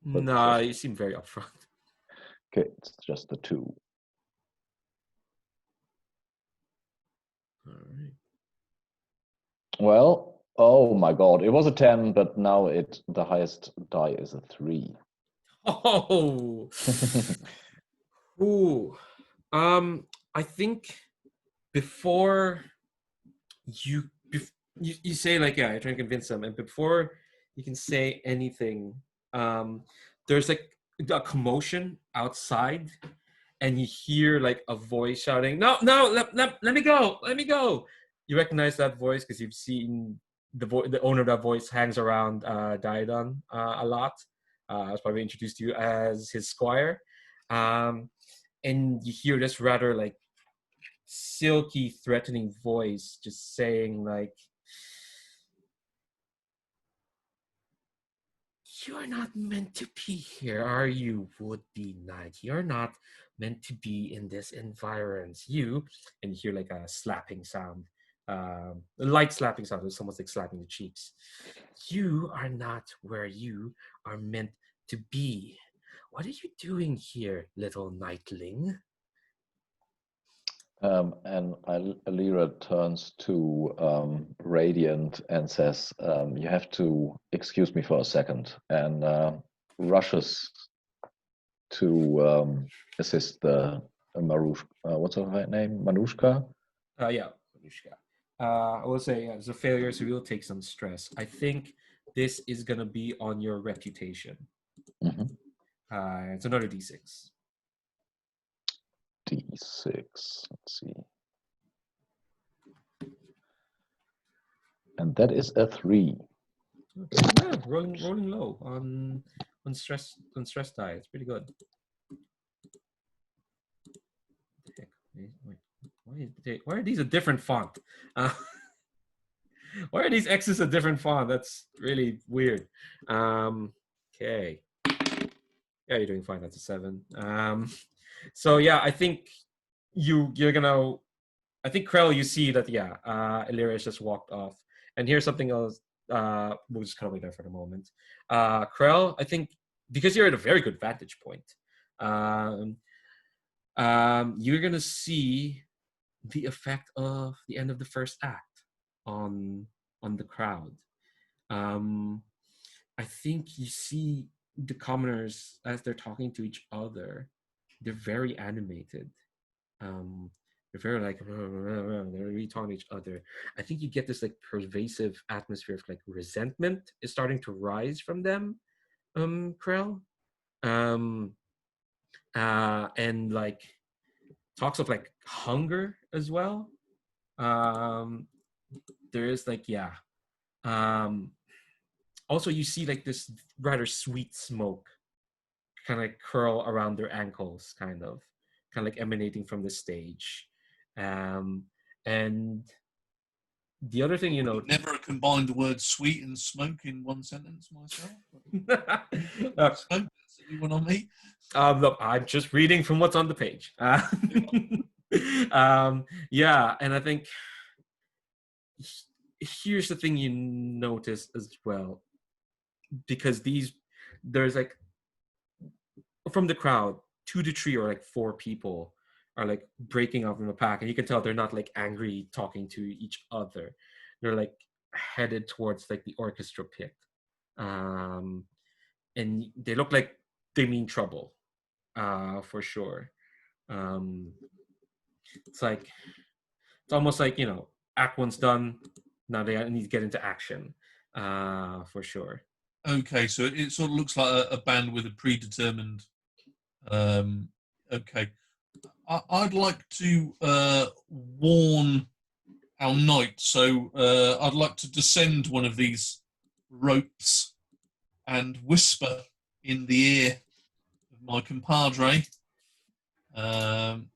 But No, you seem very upfront. Okay, it's just the 2. All right. Well, oh my God, it was a 10, but now the highest die is a 3. Oh. Ooh. I think before you you say like, yeah, you're trying to convince them, and before you can say anything, there's like a commotion outside, and you hear like a voice shouting, "No, no, let me go, let me go." You recognize that voice because you've seen the owner of that voice hangs around Diadon a lot. I was probably introduced to you as his squire, and you hear this rather like silky, threatening voice just saying like, "You're not meant to be here, are you, would-be knight? You're not meant to be in this environment. You," and you hear like a slapping sound, a light slapping sound. It's almost like slapping the cheeks. "You are not where you are meant to be. What are you doing here, little knightling?" And Alira turns to Radiant and says, "You have to excuse me for a second," and rushes to assist the Marushka. What's her name? Manushka? Yeah, Anushka. I will say, yeah, it's a failure, so we'll take some stress. I think this is gonna be on your reputation. Mm-hmm. It's another d6. D6. Let's see. And that is a 3. Okay. Yeah, rolling low on stress die. It's pretty good. Heck, why are these a different font? Why are these X's a different font? That's really weird. Okay. Yeah, you're doing fine. That's a 7. So yeah, I think you're gonna. I think Krell, you see that, yeah, Illyrius just walked off. And here's something else. We'll just kind of wait there for the moment. Krell, I think because you're at a very good vantage point, you're gonna see the effect of the end of the first act on the crowd. I think you see the commoners as they're talking to each other. They're very animated. They're very like they're really talking to each other. I think you get this like pervasive atmosphere of like resentment is starting to rise from them, Krell. Um, and like talks of like hunger as well. There is like, yeah. Also, you see like this rather sweet smoke kind of like curl around their ankles, kind of like emanating from the stage. And the other thing, you know, Never combined the word sweet and smoke in one sentence myself. Smoke, anyone on me? Look, I'm just reading from what's on the page. Yeah, and I think here's the thing you notice as well, because there's like from the crowd, 2 to 3 or like 4 people are like breaking up from the pack, and you can tell they're not like angry talking to each other. They're like headed towards like the orchestra pit, and they look like they mean trouble, for sure. It's like it's almost like, you know, Act 1's done. Now they need to get into action, for sure. Okay, so it sort of looks like a band with a predetermined. Okay, I'd like to warn our knight. So I'd like to descend one of these ropes and whisper in the ear of my compadre. and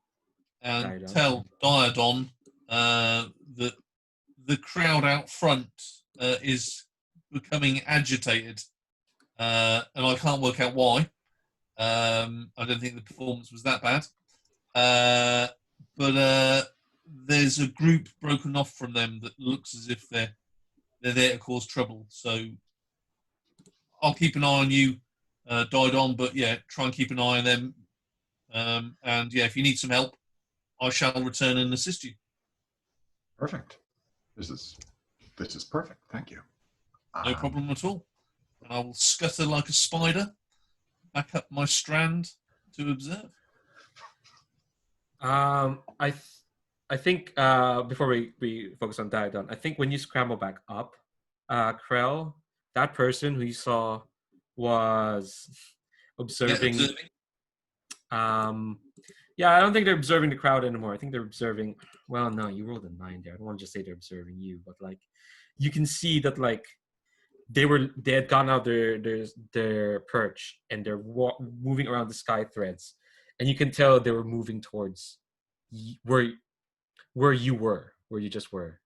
Diadon. tell Diadon that the crowd out front is becoming agitated, and I can't work out why. I don't think the performance was that bad, but there's a group broken off from them that looks as if they're there to cause trouble. So I'll keep an eye on you, Didon, but yeah, try and keep an eye on them. And yeah, if you need some help, I shall return and assist you. Perfect. This is perfect. Thank you. No problem at all. And I will scutter like a spider back up my strand to observe. I think before we focus on Diadon, I think when you scramble back up, Krell, that person who you saw was observing. Yeah, observing. Yeah, I don't think they're observing the crowd anymore. I think they're observing. Well, no, you rolled a 9 there. I don't want to just say they're observing you, but like, you can see that like they had gone out their perch and they're moving around the sky threads, and you can tell they were moving towards where you just were.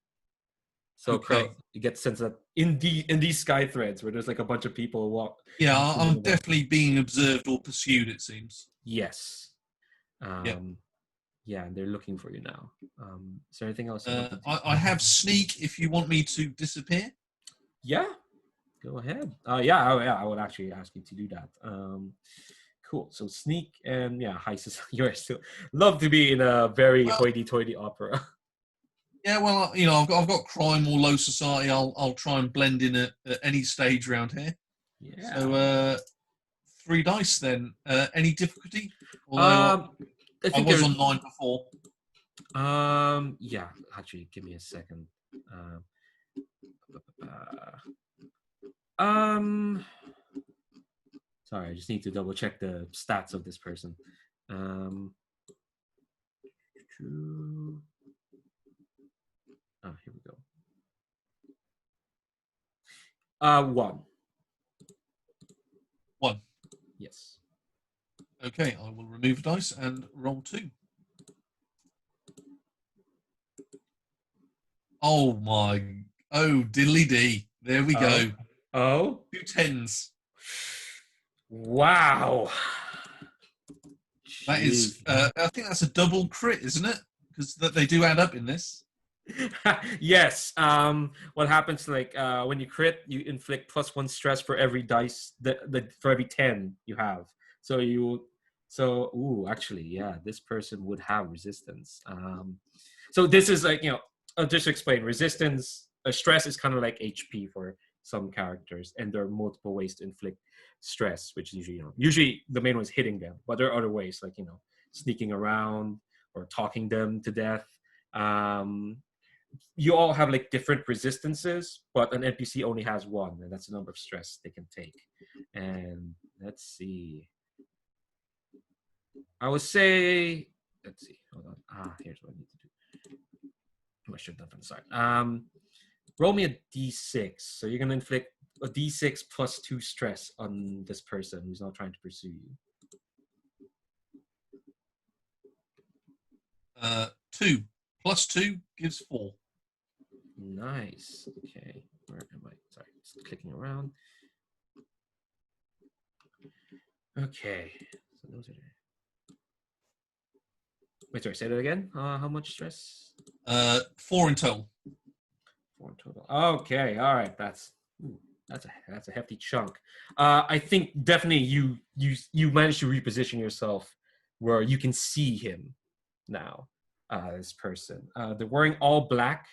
So Okay. you get the sense that in these sky threads where there's like a bunch of people walk. Yeah, I'm definitely being observed or pursued, it seems. Yes. Yeah. Yeah, and they're looking for you now. Is there anything else? I have sneak if you want me to disappear. Yeah, go ahead. Yeah, I would actually ask you to do that. Cool. So sneak and yeah, high society. You're still love to be in a very hoity-toity opera. Yeah, well, you know, I've got crime or low society. I'll try and blend in at any stage around here. Yeah. So 3 dice then. Any difficulty? Although I think I was on 9 before. Yeah. Actually, give me a second. Sorry, I just need to double check the stats of this person. Here we go. 1. 1. Yes. Okay, I will remove a dice and roll 2. Oh my! Oh diddly dee! There we go. Oh. 2 10s. Wow. That is, I think that's a double crit, isn't it? Because they do add up in this. Yes. What happens like when you crit, you inflict +1 stress for every dice for every 10 you have. Actually, yeah, this person would have resistance. So this is like, I'll just explain. Resistance, stress is kind of like HP for some characters, and there are multiple ways to inflict stress, which is usually the main one is hitting them, but there are other ways like sneaking around or talking them to death. You all have like different resistances, but an NPC only has one, and that's the number of stress they can take. And let's see. I would say, let's see. Hold on. Here's what I need to do. I should have done from the side. Roll me a d6. So you're gonna inflict a d6 plus 2 stress on this person who's not trying to pursue you. 2 plus 2 gives 4. Nice. Okay. Where am I? Sorry, just clicking around. Okay. So those are. Wait, sorry. Say that again. How much stress? 4 in total. 4 in total. Okay. All right. That's a hefty chunk. I think definitely you managed to reposition yourself where you can see him now. This person. They're wearing all black.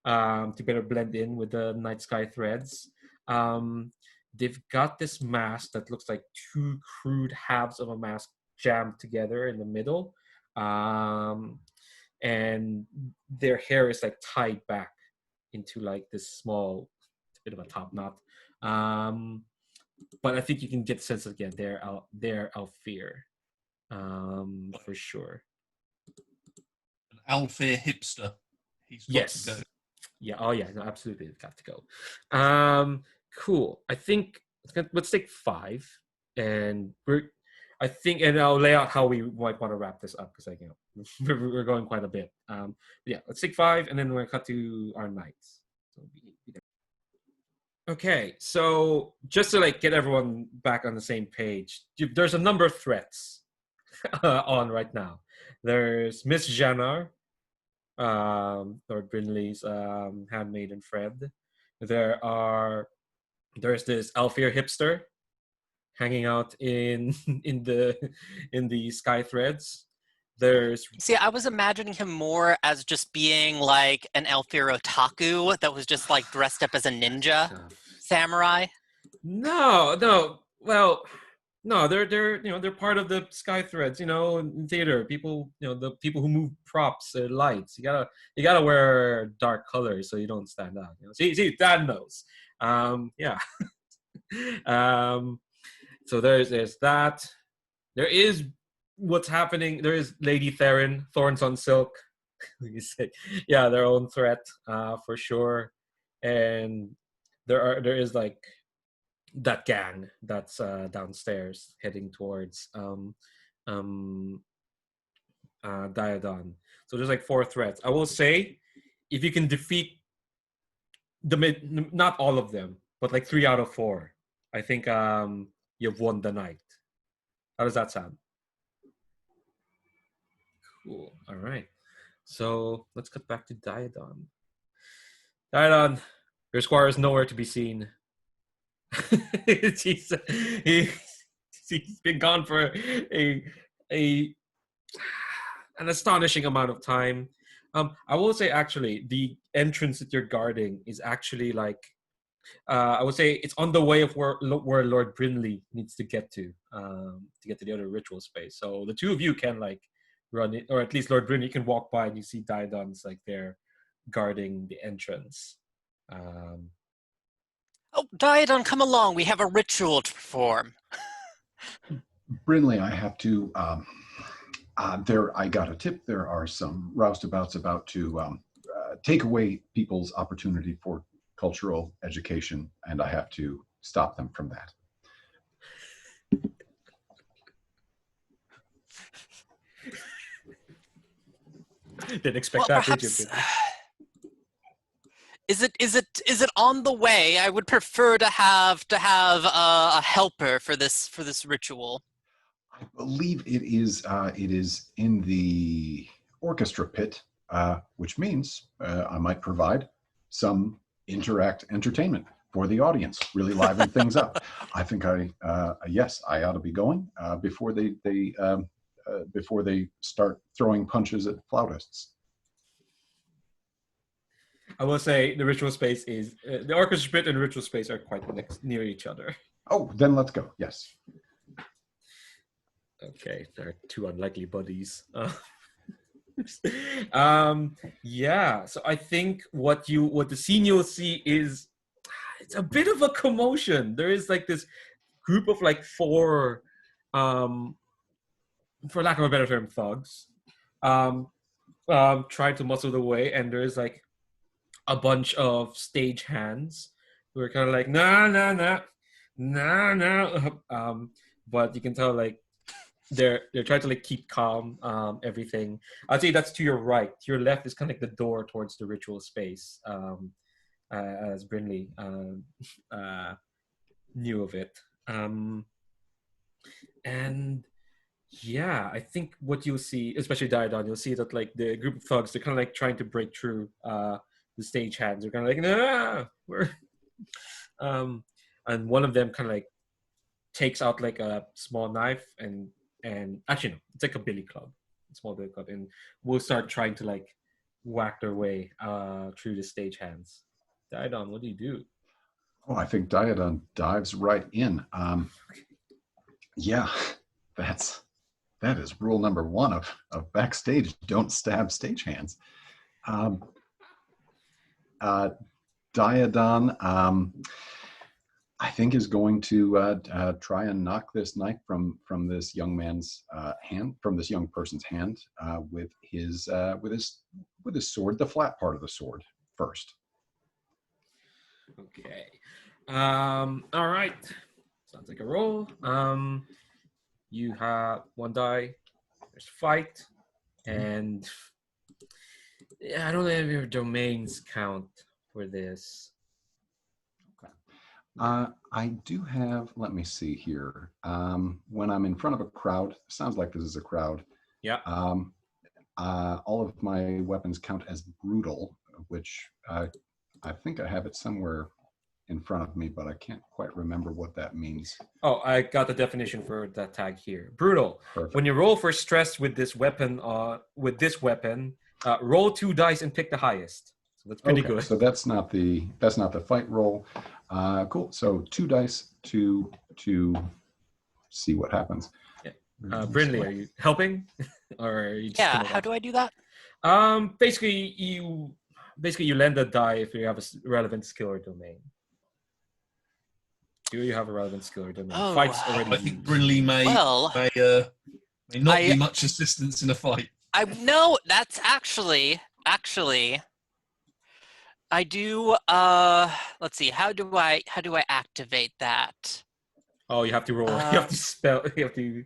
To better blend in with the night sky threads. They've got this mask that looks like 2 crude halves of a mask jammed together in the middle. And their hair is like tied back into like this small bit of a top knot. But I think you can get the sense again, they're Alfear. For sure. An Alfear hipster. He's got to go. Yeah. Oh, yeah. No, absolutely. It's got to go. Cool. I think let's take 5, and I think, and I'll lay out how we might want to wrap this up because we're going quite a bit. Yeah, let's take 5, and then we're gonna cut to our knights. So okay, so just to like get everyone back on the same page, there's a number of threats on right now. There's Miss Janar, Lord Brinley's handmaiden friend. There's this Alfir hipster hanging out in in the sky threads. There's See, I was imagining him more as just being like an Elfir otaku that was just like dressed up as a ninja samurai. no. Well, no, they're they're part of the sky threads. In theater, people the people who move props, lights. You gotta wear dark colors so you don't stand out. See, Dad knows. Yeah. So there's that. There is what's happening. There is Lady Theron, Thorns on Silk. You say, yeah, their own threat, for sure. And there is like that gang that's downstairs heading towards Diadon. So there's like 4 threats. I will say, if you can defeat not all of them, but like 3 out of 4, I think you've won the night. How does that sound? Cool. All right. So let's cut back to Diadon. Diadon, your squire is nowhere to be seen. he's been gone for an astonishing amount of time. I will say, actually, the entrance that you're guarding is actually like, I would say it's on the way of where Lord Brinley needs to get to the other ritual space. So the two of you can like run it, or at least Lord Brinley can walk by and you see Diadon's like there guarding the entrance. Oh, Diadon, come along. We have a ritual to perform. Brinley, I have to. I got a tip. There are some roustabouts about to take away people's opportunity for cultural education, and I have to stop them from that. Didn't expect Well, that, perhaps, did you? Is it on the way? I would prefer to have a helper for this ritual. I believe it is in the orchestra pit, which means I might provide some entertainment for the audience, really liven things up. I think yes, I ought to be going before they start throwing punches at flautists. I will say the ritual space is the orchestra pit and ritual space are quite near each other. Oh, then let's go. Yes. Okay, they're 2 unlikely buddies. Yeah. So I think what the scene you'll see is it's a bit of a commotion. There is like this group of like 4, for lack of a better term, thugs, trying to muscle their way, and there is like a bunch of stage hands who are kind of like nah. But you can tell like they're trying to like keep calm, everything. I'd say that's to your right. To your left is kind of like the door towards the ritual space, as Brinley knew of it. And yeah, I think what you'll see, especially Diadon, you'll see that like the group of thugs, they're kind of like trying to break through the stage hands. They're kind of like, nah, we're and one of them kind of like takes out like a small knife and actually no, it's like a billy club, a small billy club, and we'll start trying to like whack their way through the stage hands. Diadon, what do you do? Oh, I think Diadon dives right in. Yeah, that is rule number 1 of backstage. Don't stab stagehands. Diadon, I think, is going to try and knock this knife from this young man's hand, from this young person's hand, with his sword, the flat part of the sword, first. Okay. All right. Sounds like a roll. You have 1 die. There's fight, and I don't know if your domains count for this. I do have, let me see here. When I'm in front of a crowd, sounds like this is a crowd. Yeah. All of my weapons count as brutal, which I think I have it somewhere in front of me, but I can't quite remember what that means. Oh, I got the definition for that tag here. Brutal. Perfect. When you roll for stress with this weapon, roll 2 dice and pick the highest. So that's pretty good. So that's not the fight roll. Cool. So 2 dice to see what happens. Yeah. Brindley, are you helping, or are you just How do I do that? Basically you lend a die if you have a relevant skill or domain. Do you have a relevant skill or domain? Oh, Fight's already I think used. Brindley may not be much assistance in a fight. No, that's actually I do. Let's see. How do I activate that? Oh, you have to roll. You have to spell. You have to.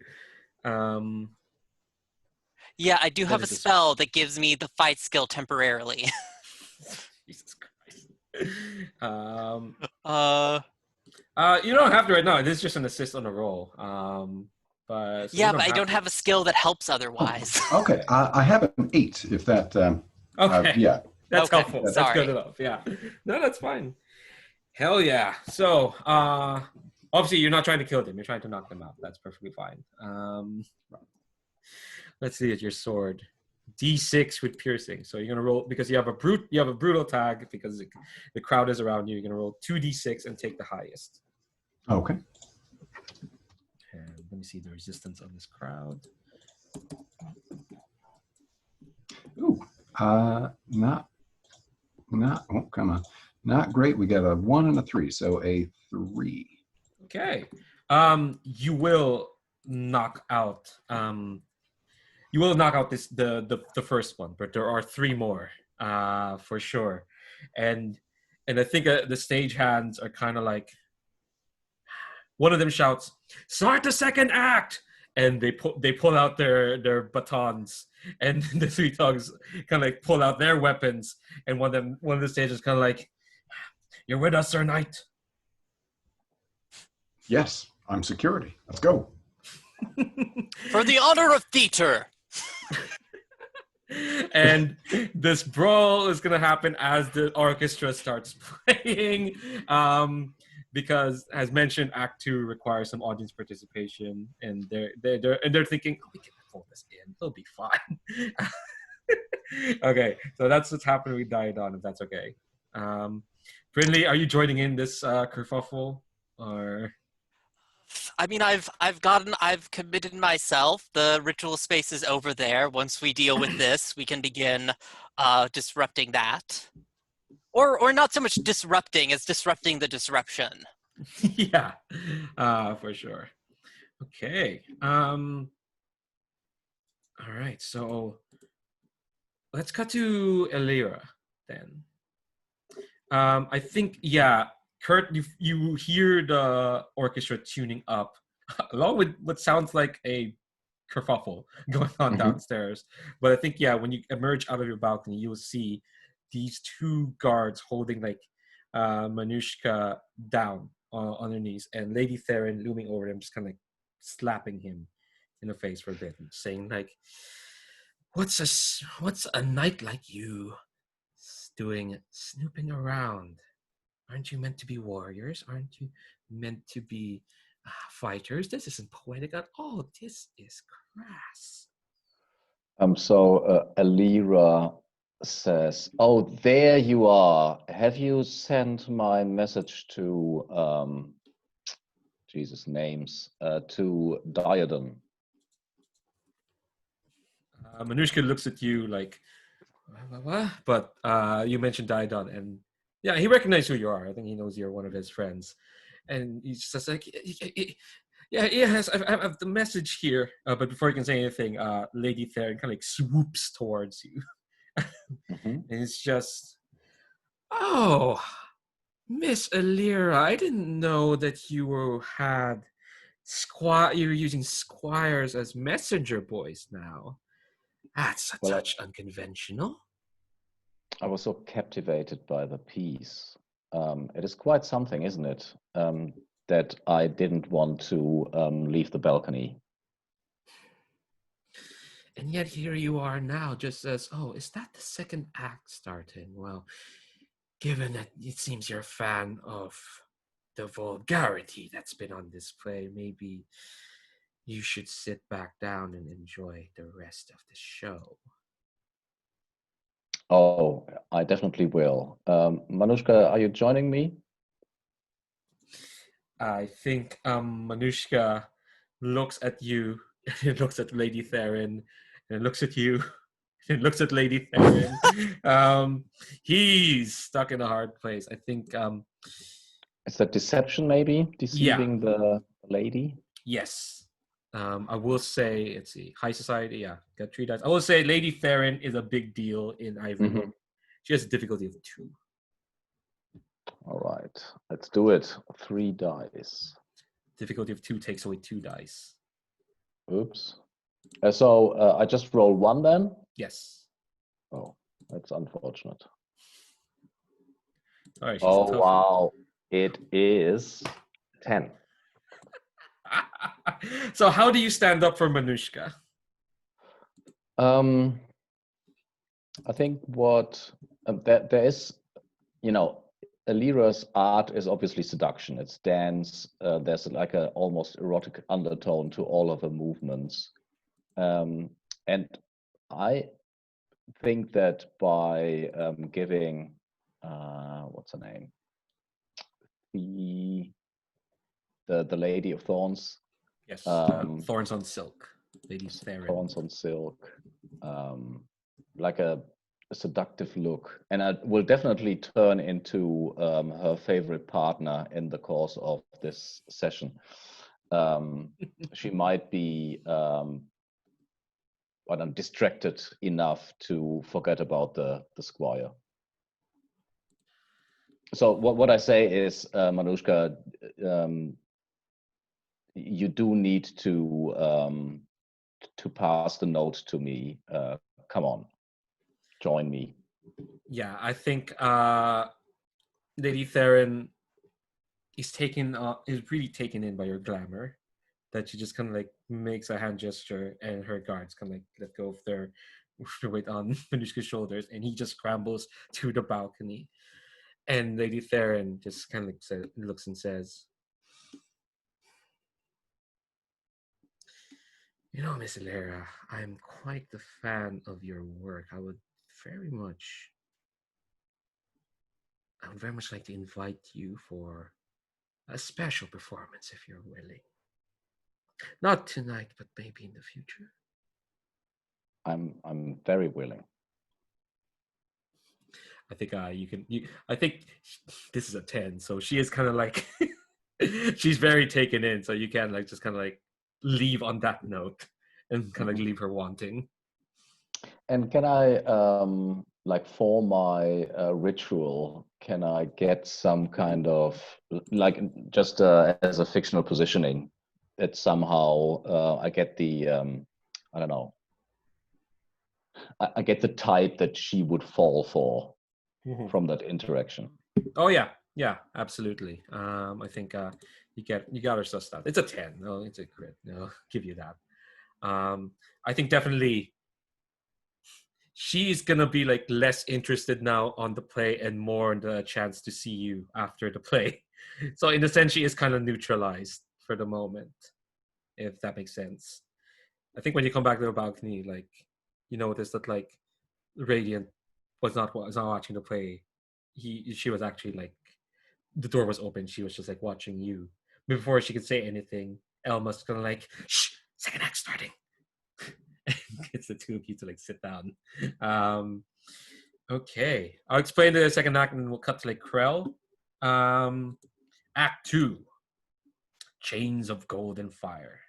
Yeah, I do have a is this? spell that gives me the fight skill temporarily. Jesus Christ. You don't have to right now. This is just an assist on a roll. But yeah, but I don't have a skill that helps otherwise. Okay, I have an 8. If that. Okay. Yeah. That's Okay, helpful. That's sorry. good enough. Yeah. No, that's fine. Hell yeah. So, obviously, you're not trying to kill them. You're trying to knock them out. That's perfectly fine. Let's see at your sword. D6 with piercing. So you're gonna roll because you have a brutal tag because the crowd is around you. You're gonna roll 2d6 and take the highest. Okay. And let me see the resistance on this crowd. Ooh. Oh, come on. Not great. We got a 1 and a 3, so a 3. Okay. You will knock out. You will knock out the first one, but there are 3 more, for sure. And I think the stage hands are kind of like. One of them shouts, "Start the second act!" And they pull out their batons, and the 3 thugs kind of like pull out their weapons, and one of the stages kind of like, "You're with us, Sir Knight." Yes, I'm security. Let's go. For the honor of theater. And this brawl is gonna happen as the orchestra starts playing. Because, as mentioned, Act 2 requires some audience participation, and they're thinking, "Oh, we can pull this in; it'll be fine." Okay, so that's what's happening with Diadon, if that's okay. Brindley, are you joining in this kerfuffle, or? I mean, I've committed myself. The ritual space is over there. Once we deal with this, we can begin disrupting that. Or not so much disrupting as disrupting the disruption. Yeah, for sure. Okay. All right. So let's cut to Elira then. I think Kurt, you hear the orchestra tuning up, along with what sounds like a kerfuffle going on downstairs. But I think when you emerge out of your balcony, you'll see these 2 guards holding like Manushka down on their knees, and Lady Theron looming over him, just kind of like slapping him in the face for a bit, and saying like, "What's a knight like you doing snooping around? Aren't you meant to be warriors? Aren't you meant to be fighters? This isn't poetic at all. This is crass." So Alira says, "Oh, there you are. Have you sent my message to Jesus names to Diadon?" Manushka looks at you like, what? But you mentioned Diadon, and he recognizes who you are. I think he knows you're one of his friends, and he's just like, yes, I have the message here. But before you can say anything, Lady Theron kind of like swoops towards you. And it's just, "Oh, Miss Alira, I didn't know that you had You're using squires as messenger boys now. That's a Well, touch unconventional. I was so captivated by the piece. It is quite something, isn't it? That I didn't want to leave the balcony. And yet here you are now, just as, oh, is that the second act starting? Well, given that it seems you're a fan of the vulgarity that's been on display, maybe you should sit back down and enjoy the rest of the show. Oh, I definitely will. Manushka, are you joining me? I think Manushka looks at you, and looks at Lady Theron, and looks at you, and looks at Lady Theron. He's stuck in a hard place. I think, Is that deception, maybe? yeah, Deceiving the lady? yes. I will say, let's see, high society, yeah, got 3 dice. I will say Lady Theron is a big deal in Ivory. Mhm. She has a difficulty of 2. All right, let's do it. 3 dice. Difficulty of 2 takes away 2 dice. Oops. So I just roll 1 then? Yes. Oh, that's unfortunate. All right. Oh, wow. It is 10. So how do you stand up for Manushka? I think what there is, Alira's art is obviously seduction. It's dance. There's like a almost erotic undertone to all of her movements, and I think that by giving what's her name, the Lady of Thorns, Yes. Thorns on Silk. Lady Theron. Thorns on Silk, like a seductive look, and it will definitely turn into her favorite partner in the course of this session. She might be distracted enough to forget about the squire. So what I say is, Manushka, you do need to pass the note to me. Come on, join me. Yeah, I think Lady Theron is really taken in by your glamour. That she just kind of like makes a hand gesture, and her guards kind of like let go of their weight on Manushka's shoulders, and he just scrambles to the balcony. And Lady Theron just kind of like looks and says, "You know, Miss Alera, I'm quite the fan of your work. I would very much like to invite you for a special performance if you're willing. Not tonight, but maybe in the future." I'm very willing. I think I think this is a 10, so she is kind of like she's very taken in, so you can like just kind of like leave on that note and kind of like leave her wanting. And can I like for my ritual, can I get some kind of like just as a fictional positioning that somehow I get the I don't know, I get the type that she would fall for from that interaction. Oh yeah, absolutely. I think you got her sussed out. It's a 10. No, it's a crit. No, give you that. I think definitely she's gonna be like less interested now on the play and more on the chance to see you after the play. So in a sense, she is kind of neutralized for the moment, if that makes sense. I think when you come back to the balcony, like you notice that like Radiant was not watching the play. She was actually like the door was open. She was just like watching you. Before she could say anything, Elma's gonna like, shh, second act starting. Gets the two of you to like sit down. Okay, I'll explain the second act and we'll cut to like Krell. Act 2, Chains of Gold and Fire.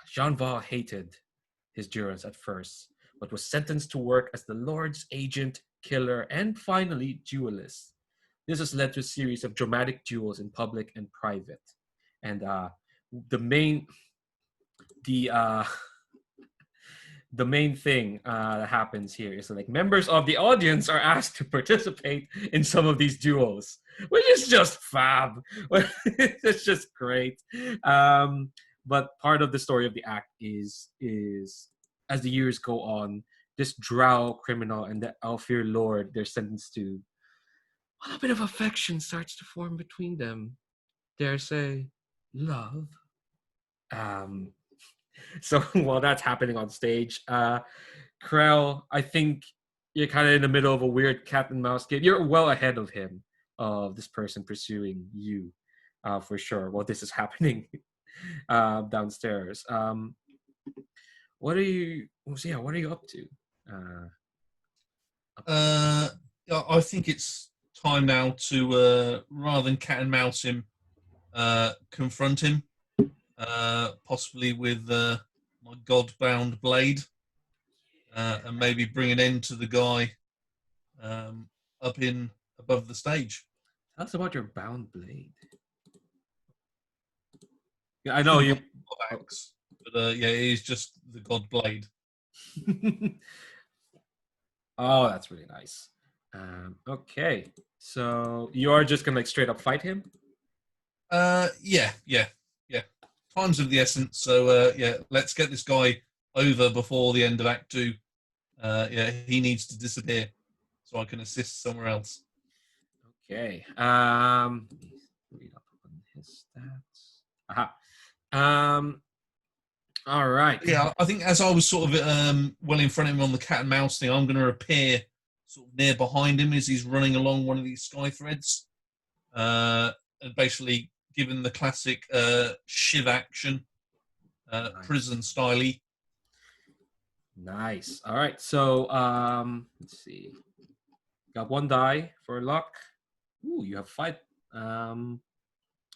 Jean-Val hated his durance at first, but was sentenced to work as the Lord's agent, killer, and finally duelist. This has led to a series of dramatic duels in public and private. And the main thing that happens here is that, like, members of the audience are asked to participate in some of these duels, which is just fab. It's just great. But part of the story of the act is as the years go on, this drow criminal and the Alfir lord they're sentenced to, a bit of affection starts to form between them. Dare say, love. So while that's happening on stage, Krell, I think you're kind of in the middle of a weird cat and mouse game. You're well ahead of him, of this person pursuing you, for sure. While this is happening downstairs. What are you? So yeah, what are you up to? I think it's time now to rather than cat and mouse him, confront him. Possibly with my god-bound blade, and maybe bring an end to the guy up above the stage. Tell us about your bound blade. Yeah, I know you. Axe, but yeah, it is just the god blade. Oh, that's really nice. Okay, so you are just gonna like straight up fight him? Yeah. Time's of the essence, so yeah, let's get this guy over before the end of Act 2. Yeah, he needs to disappear so I can assist somewhere else. Okay. Read up on his stats. Aha. All right. Yeah, I think as I was sort of well in front of him on the cat and mouse thing, I'm going to appear sort of near behind him as he's running along one of these sky threads, and basically given the classic shiv action, Nice. prison styley. Nice. All right. So let's see. Got 1 die for luck. Ooh, you have 5. And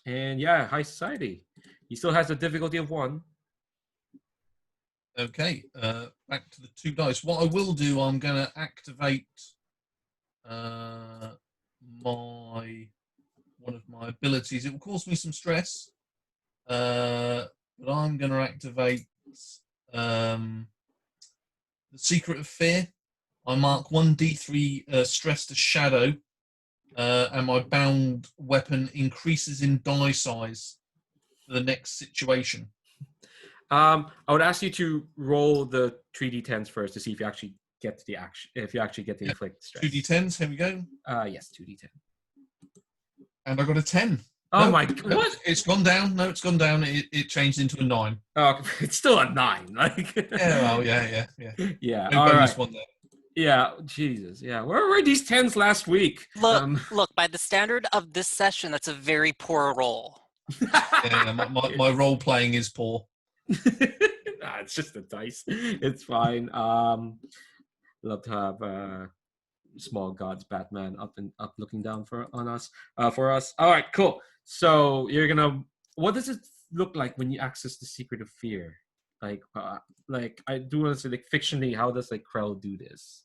yeah, high society. He still has a difficulty of 1. Okay, back to the 2 dice. What I will do, I'm going to activate one of my abilities. It will cause me some stress, but I'm going to activate the Secret of Fear. I mark 1d3 stress to shadow, and my bound weapon increases in die size for the next situation. I would ask you to roll the 3d10s first to see if you actually get to the action. If you actually get to inflict stress. 2d10s. Here we go. Yes, 2d10. And I got a 10. Oh No, my! no, What? It's gone down. No, it's gone down. It changed into a 9. Oh, it's still a 9. Like. Yeah, well, yeah. Yeah. No All bonus right. one there. Yeah. Jesus. Yeah. Where were these 10s last week? Look, by the standard of this session, that's a very poor roll. Yeah, my role playing is poor. Nah, it's just a dice. It's fine. Love to have small gods Batman up looking down on us for us. All right, cool. So you're gonna. What does it look like when you access the Secret of Fear? Like I do want to say, like, fictionally, how does like Krell do this?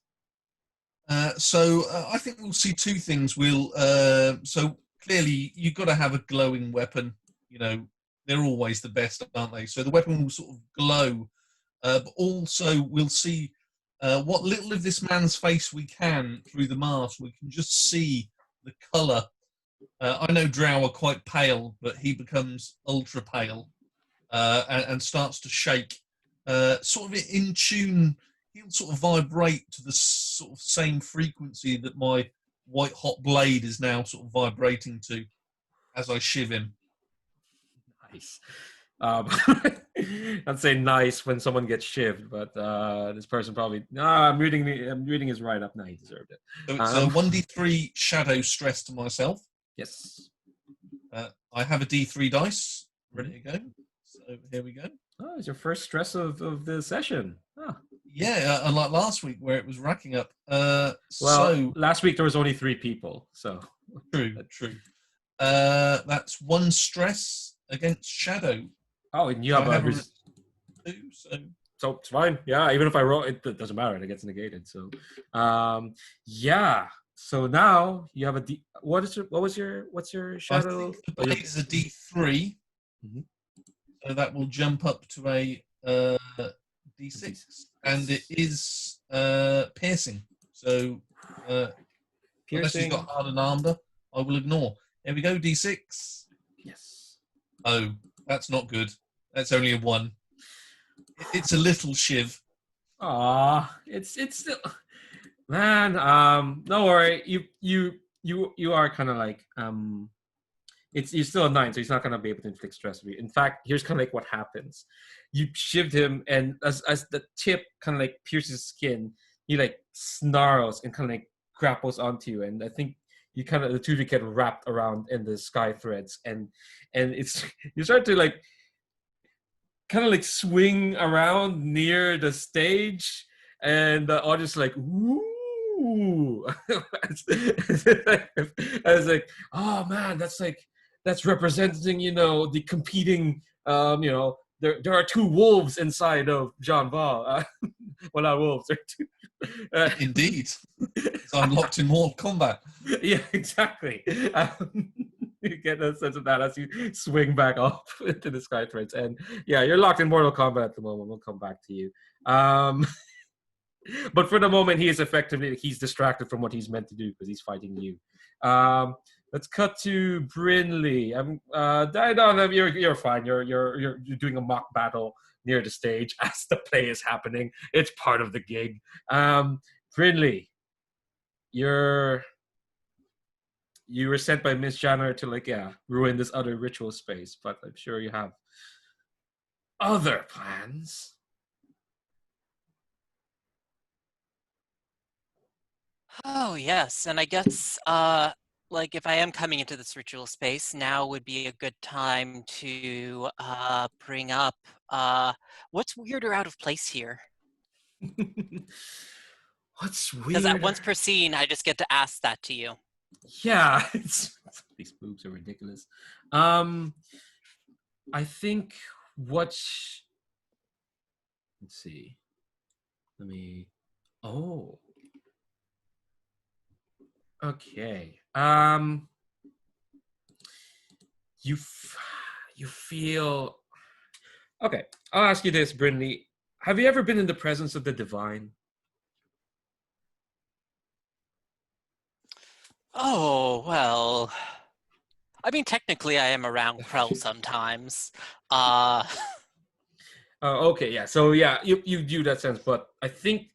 So I think we'll see 2 things. So clearly you've got to have a glowing weapon. You know, they're always the best, aren't they? So the weapon will sort of glow, but also we'll see what little of this man's face we can through the mask. We can just see the colour. I know Drow are quite pale, but he becomes ultra pale and starts to shake, sort of in tune. He'll sort of vibrate to the sort of same frequency that my white hot blade is now sort of vibrating to as I shiv him. Nice. I'd say nice when someone gets shivved, but this person probably. No, I'm reading his write up. No, he deserved it. So it's a 1d3 shadow stress to myself. Yes. I have a d3 dice ready to go. So here we go. Oh, it's your first stress of the session. Oh. Yeah, unlike last week where it was racking up. So last week there was only 3 people, so true. That's 1 stress against shadow. Oh, and you have a 2, so it's fine. Yeah, even if I roll, it doesn't matter. It gets negated. So, yeah. So now you have a D. What's your shadow? I think the blade is a D3. Mm-hmm. So that will jump up to a D6, and it is piercing. So unless he's Piercing. got hardened armor, I will ignore. There we go, D6. Yes. Oh, that's not good. That's only a 1. It's a little shiv. It's still, man. Don't worry. You are kind of like it's you're still a 9, so he's not gonna be able to inflict stress with you. In fact, here's kind of like what happens. You shivved him, and as the tip kind of like pierces his skin, he like snarls and kind of like grapples onto you, and I think you kind of the two of you get wrapped around in the sky threads, and it's you start to like kind of like swing around near the stage, and the audience like ooh. I was like, oh man, that's representing the competing there are two wolves inside of Jean Val. Well, not wolves, they're two. Indeed. So I'm locked in Mortal Kombat. Yeah, exactly. You get a sense of that as you swing back up into the sky threads, and yeah, you're locked in Mortal Kombat at the moment. We'll come back to you. But for the moment, he's distracted from what he's meant to do because he's fighting you. Let's cut to Brinley. You're fine. You're doing a mock battle near the stage as the play is happening. It's part of the gig. Brinley, you were sent by Miss Janner to ruin this other ritual space, but I'm sure you have other plans. Oh, yes. And I guess, if I am coming into this ritual space, now would be a good time to bring up what's weird or out of place here? What's weird? Because at once per scene, I just get to ask that to you. Yeah, these boobs are ridiculous. I think let's see. Oh. Okay. You feel. Okay, I'll ask you this, Brinley. Have you ever been in the presence of the divine? Oh, well. I mean, technically, I am around Krell sometimes. Uh, Okay, yeah. So yeah, you do that sense, but I think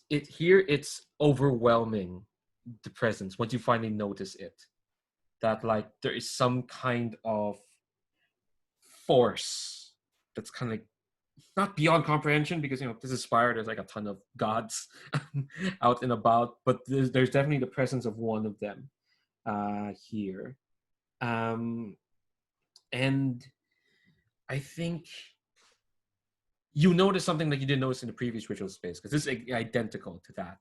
it's overwhelming, the presence, once you finally notice it. That there is some kind of force that's kind of not beyond comprehension, because this is Spire. There's a ton of gods out and about, but there's definitely the presence of one of them here, and I think you notice something that you didn't notice in the previous ritual space, because this is identical to that.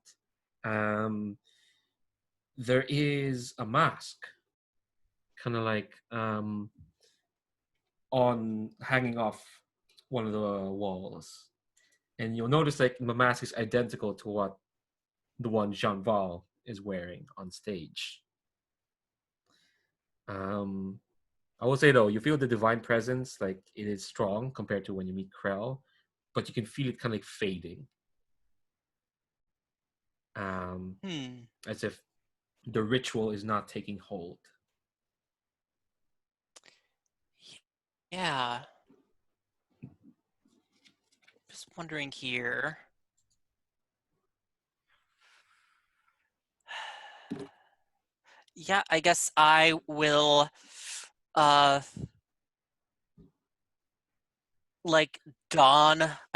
There is a mask, kind of on hanging off one of the walls, and you'll notice the mask is identical to what the one Jean Val is wearing on stage. I will say though, you feel the divine presence, it is strong compared to when you meet Krell, but you can feel it kind of fading. As if the ritual is not taking hold. yeah. Just wondering here. Yeah, I guess I will I'm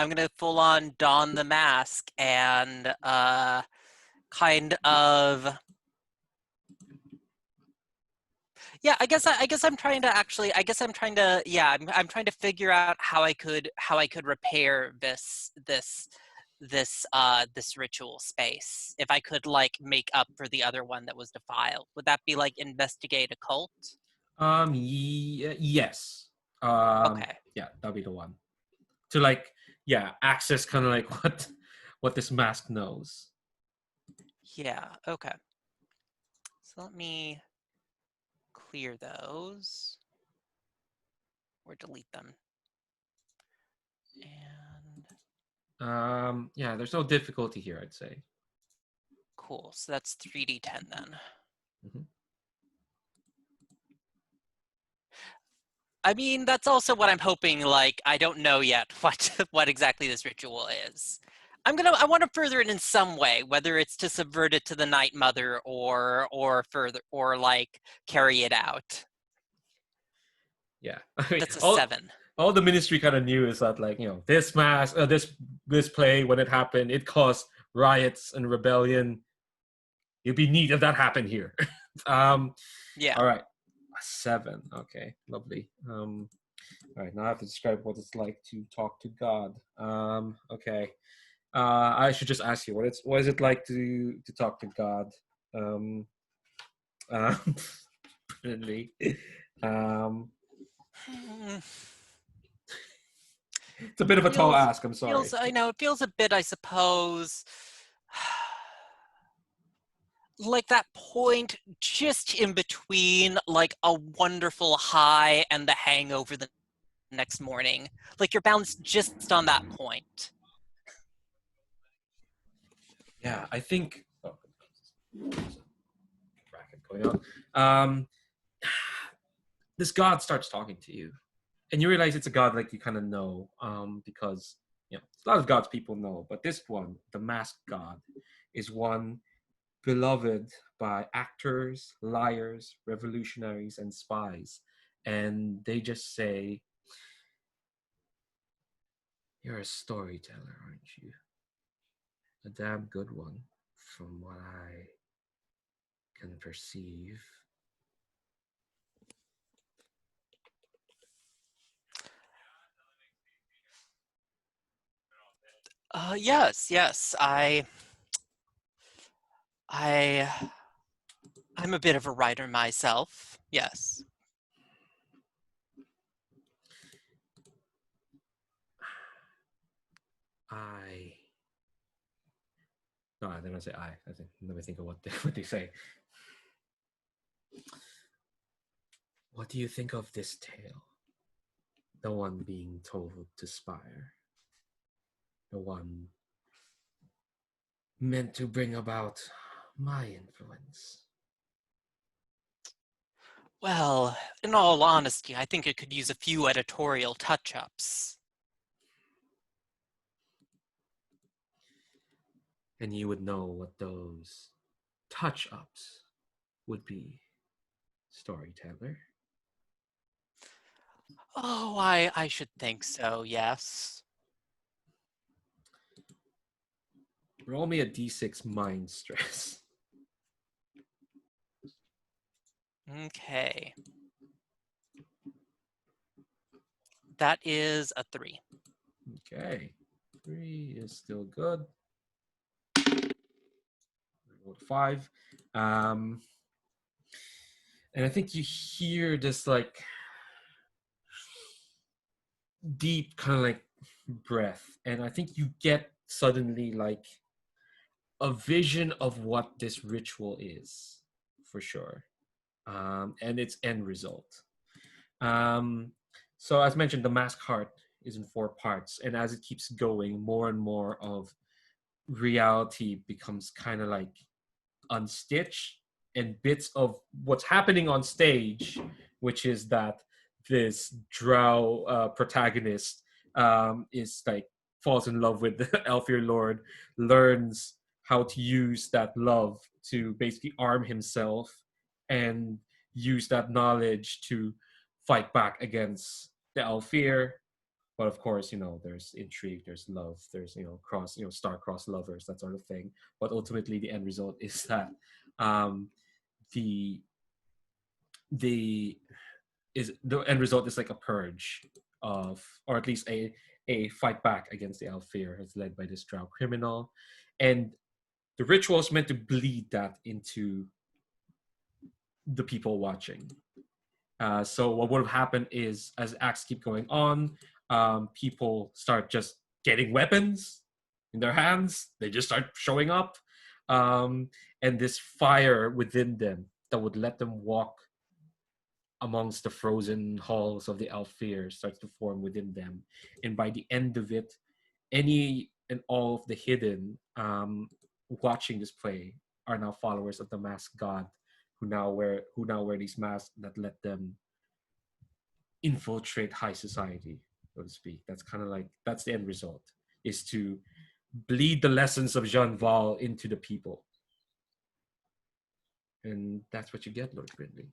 gonna full on don the mask and kind of I guess I'm trying to I'm trying to figure out how I could repair this ritual space. If I could make up for the other one that was defiled. Would that be investigate occult? Yes. Okay. Yeah, that'll be the one. To access kind of what this mask knows. Yeah, okay. So let me clear those. or delete them. And Yeah, there's no difficulty here, I'd say. cool. So that's 3d10 then. Mhm. I mean, that's also what I'm hoping. Like, I don't know yet what exactly this ritual is. I want to further it in some way, whether it's to subvert it to the Night Mother or further or like carry it out. Yeah, I mean, That's a 7. all the ministry kind of knew is that, like, this this play, when it happened, it caused riots and rebellion. It'd be neat if that happened here. Yeah. All right, a 7. Okay, lovely. All right, now I have to describe what it's like to talk to God. Okay. I should just ask you what is it like to talk to God? Um, brilliantly. Um, it's a bit of a tall ask. I'm sorry. I know it feels a bit, I suppose, like that point just in between, like a wonderful high and the hangover the next morning. Like you're balanced just on that point. Yeah, I think. Oh, bracket going on. This God starts talking to you, and you realize it's a God like you kind of know, because a lot of gods people know, but this one, the masked God, is one beloved by actors, liars, revolutionaries, and spies, and they just say, "You're a storyteller, aren't you? A damn good one, from what I can perceive." Yes. I'm a bit of a writer myself. Yes. No, I didn't say I. I think, let me think of what they say. What do you think of this tale? The one being told to Spire. The one meant to bring about my influence. Well, in all honesty, I think it could use a few editorial touch-ups. And you would know what those touch-ups would be, storyteller. Oh, I should think so, yes. Roll me a d6 mind stress. Okay. That is a 3. Okay. 3 is still good. Roll a 5. And I think you hear this like deep kind of like breath, and I think you get suddenly like a vision of what this ritual is, for sure, and its end result. So as mentioned, the mask heart is in 4 parts, and as it keeps going, more and more of reality becomes kind of like unstitched, and bits of what's happening on stage, which is that this drow protagonist is like falls in love with the Elfir Lord, learns how to use that love to basically arm himself and use that knowledge to fight back against the Elfir. But of course, there's intrigue, there's love, there's star-crossed lovers, that sort of thing. But ultimately, the end result is that the the end result is like a purge of, or at least a fight back against the Alfir, as led by this drow criminal, and the ritual is meant to bleed that into the people watching. So what would have happened is, as acts keep going on, people start just getting weapons in their hands. They just start showing up, and this fire within them that would let them walk amongst the frozen halls of the elf fear starts to form within them, and by the end of it, any and all of the hidden watching this play are now followers of the masked god, who now wear these masks that let them infiltrate high society, so to speak. That's kind of like that's the end result, is to bleed the lessons of Jean Val into the people, and that's what you get, Lord Brindley.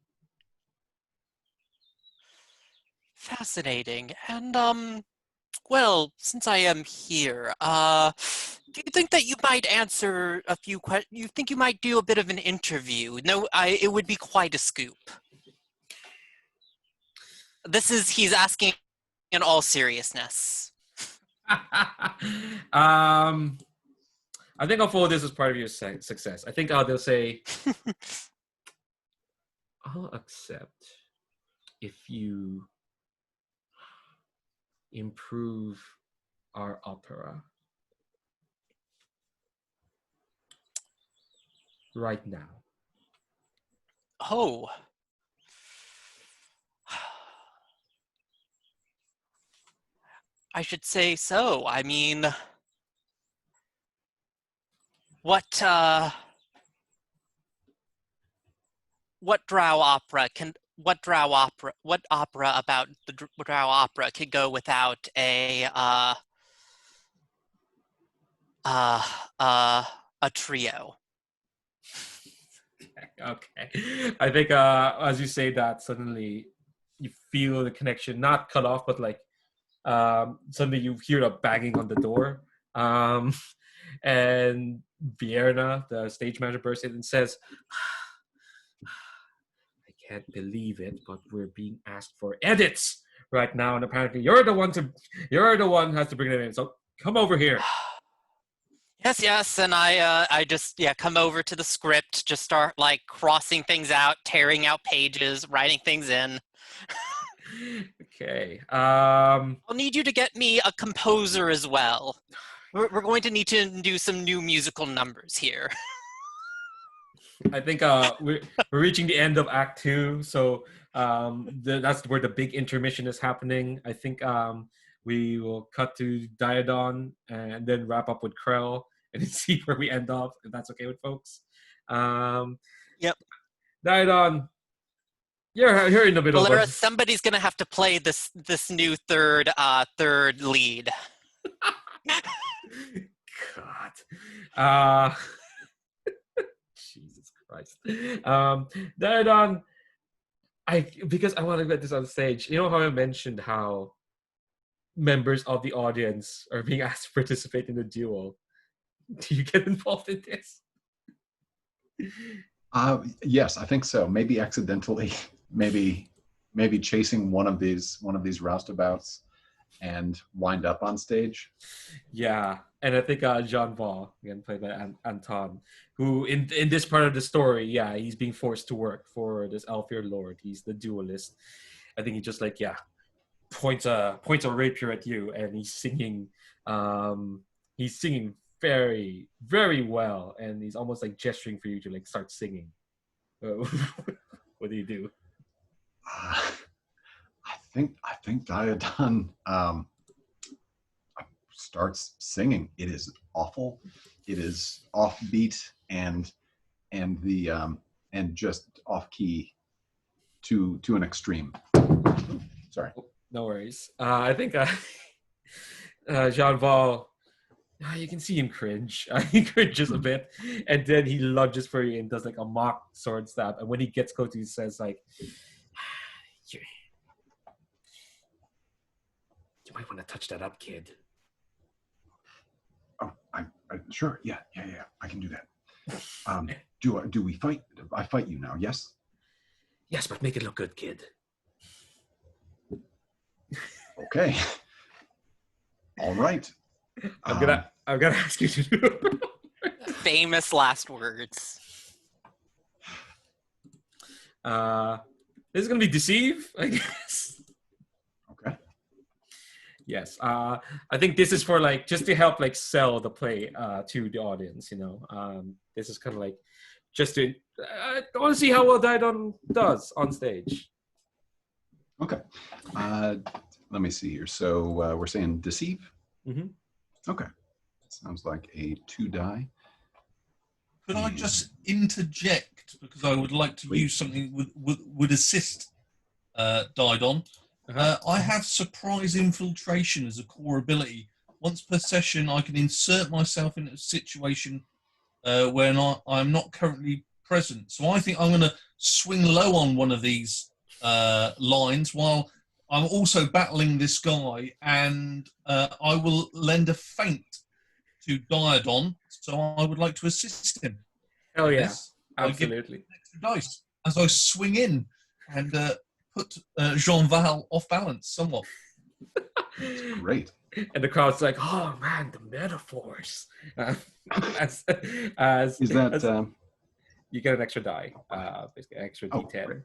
Fascinating. And well, since I am here, do you think that you might answer a few questions? You think you might do a bit of an interview? No, it would be quite a scoop. He's asking in all seriousness. I think I'll follow this as part of your success. I think they'll say, I'll accept if you improve our opera right now. Oh. I should say so. I mean, what opera about the drow opera could go without a trio? Okay. I think as you say that, suddenly you feel the connection not cut off, but like suddenly you hear a banging on the door, and Vierna, the stage manager, bursts in and says, I can't believe it, but we're being asked for edits right now, and apparently you're the one who has to bring them in, so come over here. Yes, and I just come over to the script, just start like crossing things out, tearing out pages, writing things in. Okay. I'll need you to get me a composer as well. We're going to need to do some new musical numbers here. I think we're reaching the end of Act 2, so that's where the big intermission is happening. I think we will cut to Diadon and then wrap up with Krell and then see where we end up, if that's okay with folks. Yep. Diadon, you're in the middle Valera, of somebody's gonna have to play this new third lead. God. Jesus Christ. Diadon, because I want to get this on stage. You know how I mentioned how members of the audience are being asked to participate in the duel? Do you get involved in this? Yes, I think so. Maybe accidentally, maybe chasing one of these roustabouts and wind up on stage. Yeah, and I think Jean Val, again played by Anton, who in this part of the story, yeah, he's being forced to work for this Alfir Lord. He's the duelist. I think he just like points a rapier at you, and he's singing very, very well, and he's almost like gesturing for you to like start singing. What do you do? I think Diadon starts singing. It is awful. It is offbeat and just off key to an extreme. Sorry. No worries. I think Jean Val, you can see him cringe. He cringes a bit, and then he lunges for you and does like a mock sword stab. And when he gets close, he says like, "You might want to touch that up, kid." Oh, I sure. Yeah. I can do that. Do we fight? I fight you now. Yes. Yes, but make it look good, kid. Okay. All right. I'm gonna ask you to do Famous last words. This is gonna be deceive, I guess. Okay. Yes. I think this is for like just to help like sell the play to the audience. You know, this is kind of like just to I want to see how well Diadon does on stage. Okay. Let me see here. So we're saying deceive? Mm-hmm. Okay. Sounds like a 2 die. Could I just interject, because I would like to use something would assist Didon. I have surprise infiltration as a core ability. Once per session, I can insert myself in a situation when I'm not currently present. So I think I'm going to swing low on one of these lines while I'm also battling this guy, and I will lend a feint to Diodon. So I would like to assist him. Hell yeah, this. absolutely. Extra dice as I swing in and put Jean Val off balance somewhat. That's great. And the crowd's like, "Oh man, the metaphors!" As Is that you get an extra die, basically extra D10. Great.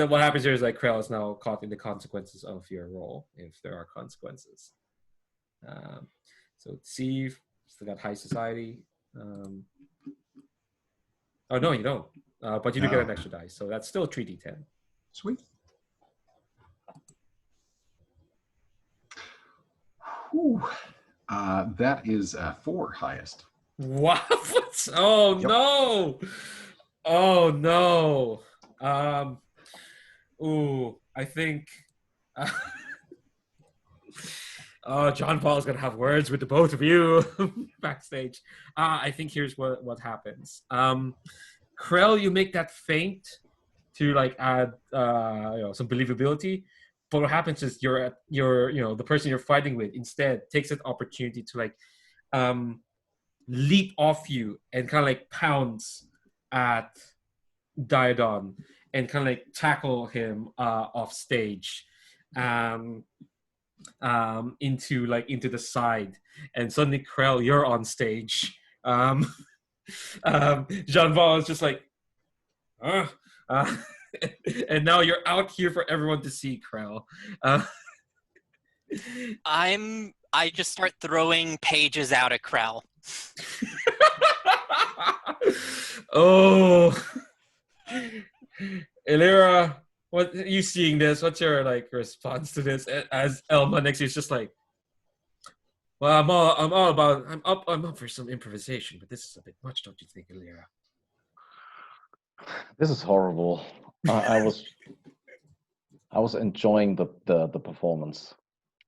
What happens here is like Krell is now caught in the consequences of your roll, if there are consequences. So deceive, still got high society. Oh no, you don't. But you do get an extra die, so that's still 3d10. Sweet. Whew. That is 4 highest. What? Oh Yep. no! Oh no! I think. John Paul is gonna have words with the both of you backstage. I think here's what happens. Krell, you make that feint to like add some believability. But what happens is the person you're fighting with instead takes an opportunity to like leap off you and kind of like pounds at Diodon and kind of like tackle him off stage into the side, and suddenly Krell, you're on stage. Jean-Paul is just like and now you're out here for everyone to see, Krell. I just start throwing pages out at Krell. Oh, Elira, what you seeing this? What's your response to this? As Elma next to you is just like, well, I'm up for some improvisation, but this is a bit much, don't you think, Elira? This is horrible. I was enjoying the performance,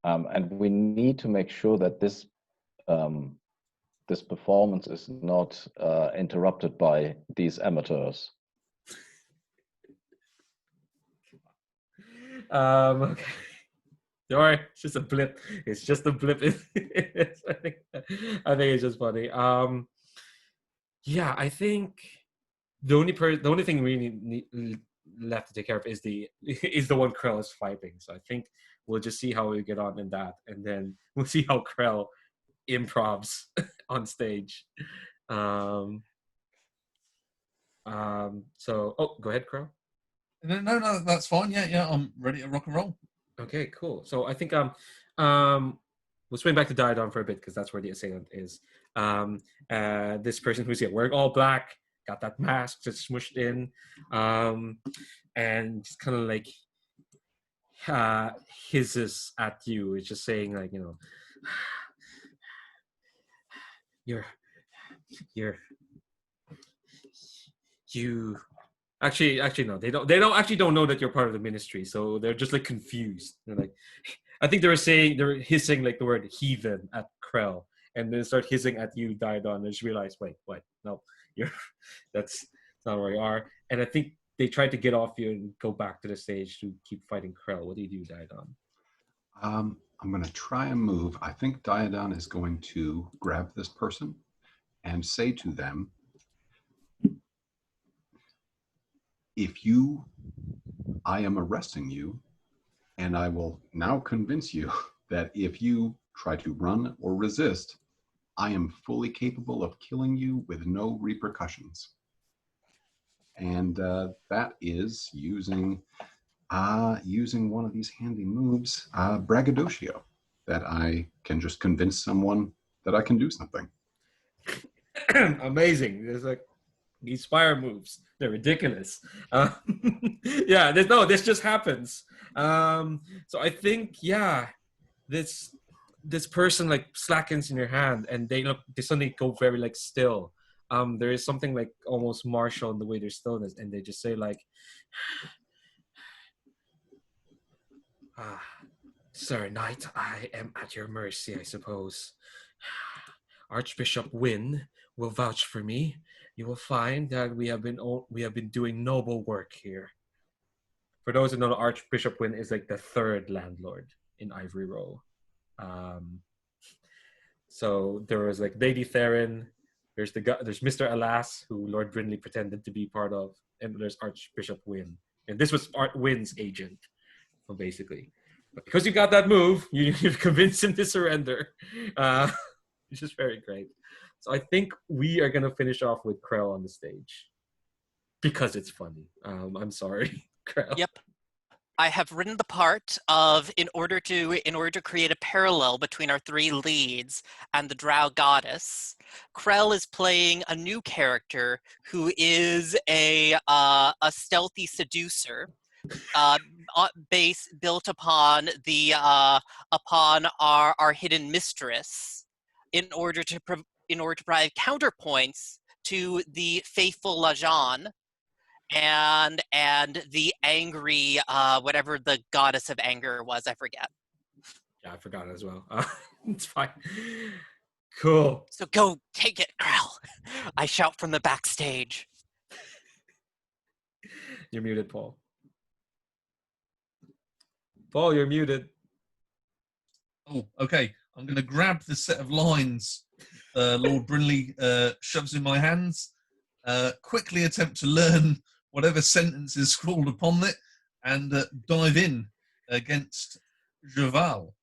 and we need to make sure that this performance is not interrupted by these amateurs. Okay. Don't worry, it's just a blip. It's just a blip. I think it's just funny. Yeah, I think the only thing we need left to take care of is the one Krell is fighting. So I think we'll just see how we get on in that, and then we'll see how Krell improvs on stage. So go ahead, Krell. No, that's fine. Yeah, I'm ready to rock and roll. Okay, cool. So I think we'll swing back to Diodon for a bit because that's where the assailant is. This person who's here wearing all black, got that mask just smushed in, and just kind of like hisses at you. It's just saying like, you actually no, they don't know that you're part of the ministry, so they're just like confused. They're like, I think they're hissing like the word heathen at Krell, and then start hissing at you, Diodon, and just realize, wait, no, that's not where you are. And I think they tried to get off you and go back to the stage to keep fighting Krell. What do you do, Diodon? I'm going to try and move. I think Diodon is going to grab this person and say to them, I am arresting you, and I will now convince you that if you try to run or resist, I am fully capable of killing you with no repercussions. And that is using one of these handy moves, braggadocio, that I can just convince someone that I can do something. Amazing. There's like, these Spire moves. They're ridiculous. This just happens. So I think, this person like slackens in your hand, and they suddenly go very like still. There is something like almost martial in the way their stillness, and they just say like, Sir Knight, I am at your mercy, I suppose. Archbishop Wynne will vouch for me. You will find that we have been doing noble work here. For those who don't know, Archbishop Wynne is like the third landlord in Ivory Row. So there was like Lady Theron, there's Mr. Alas, who Lord Brindley pretended to be part of, and there's Archbishop Wynne. And this was Art Wynn's agent, basically. But because you got that move, you've convinced him to surrender, which is very great. So I think we are going to finish off with Krell on the stage because it's funny. I'm sorry, Krell. Yep. I have written the part of in order to create a parallel between our three leads and the Drow goddess. Krell is playing a new character who is a stealthy seducer, built upon our hidden mistress, in order to provide counterpoints to the faithful Lajan. And the angry, whatever the goddess of anger was, I forget. Yeah, I forgot as well. It's fine. Cool. So go take it, Krell. I shout from the backstage. You're muted, Paul. Paul, you're muted. Oh, okay. I'm going to grab the set of lines Lord Brindley shoves in my hands, quickly attempt to learn whatever sentence is scrawled upon it, and dive in against Javal.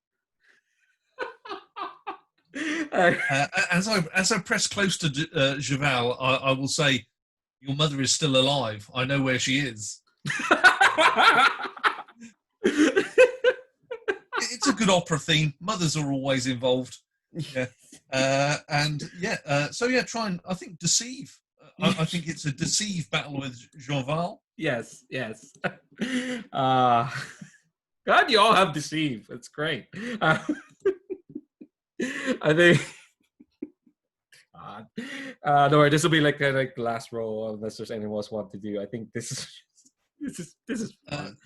As I press close to Javal, I will say, "Your mother is still alive. I know where she is." It's a good opera theme. Mothers are always involved. Yeah. Try and, I think, deceive. I think it's a deceive battle with Javal. Yes. God, you all have deceive. It's great. I think. Don't worry, this will be like the last roll unless there's anyone else want to do. I think this is fun.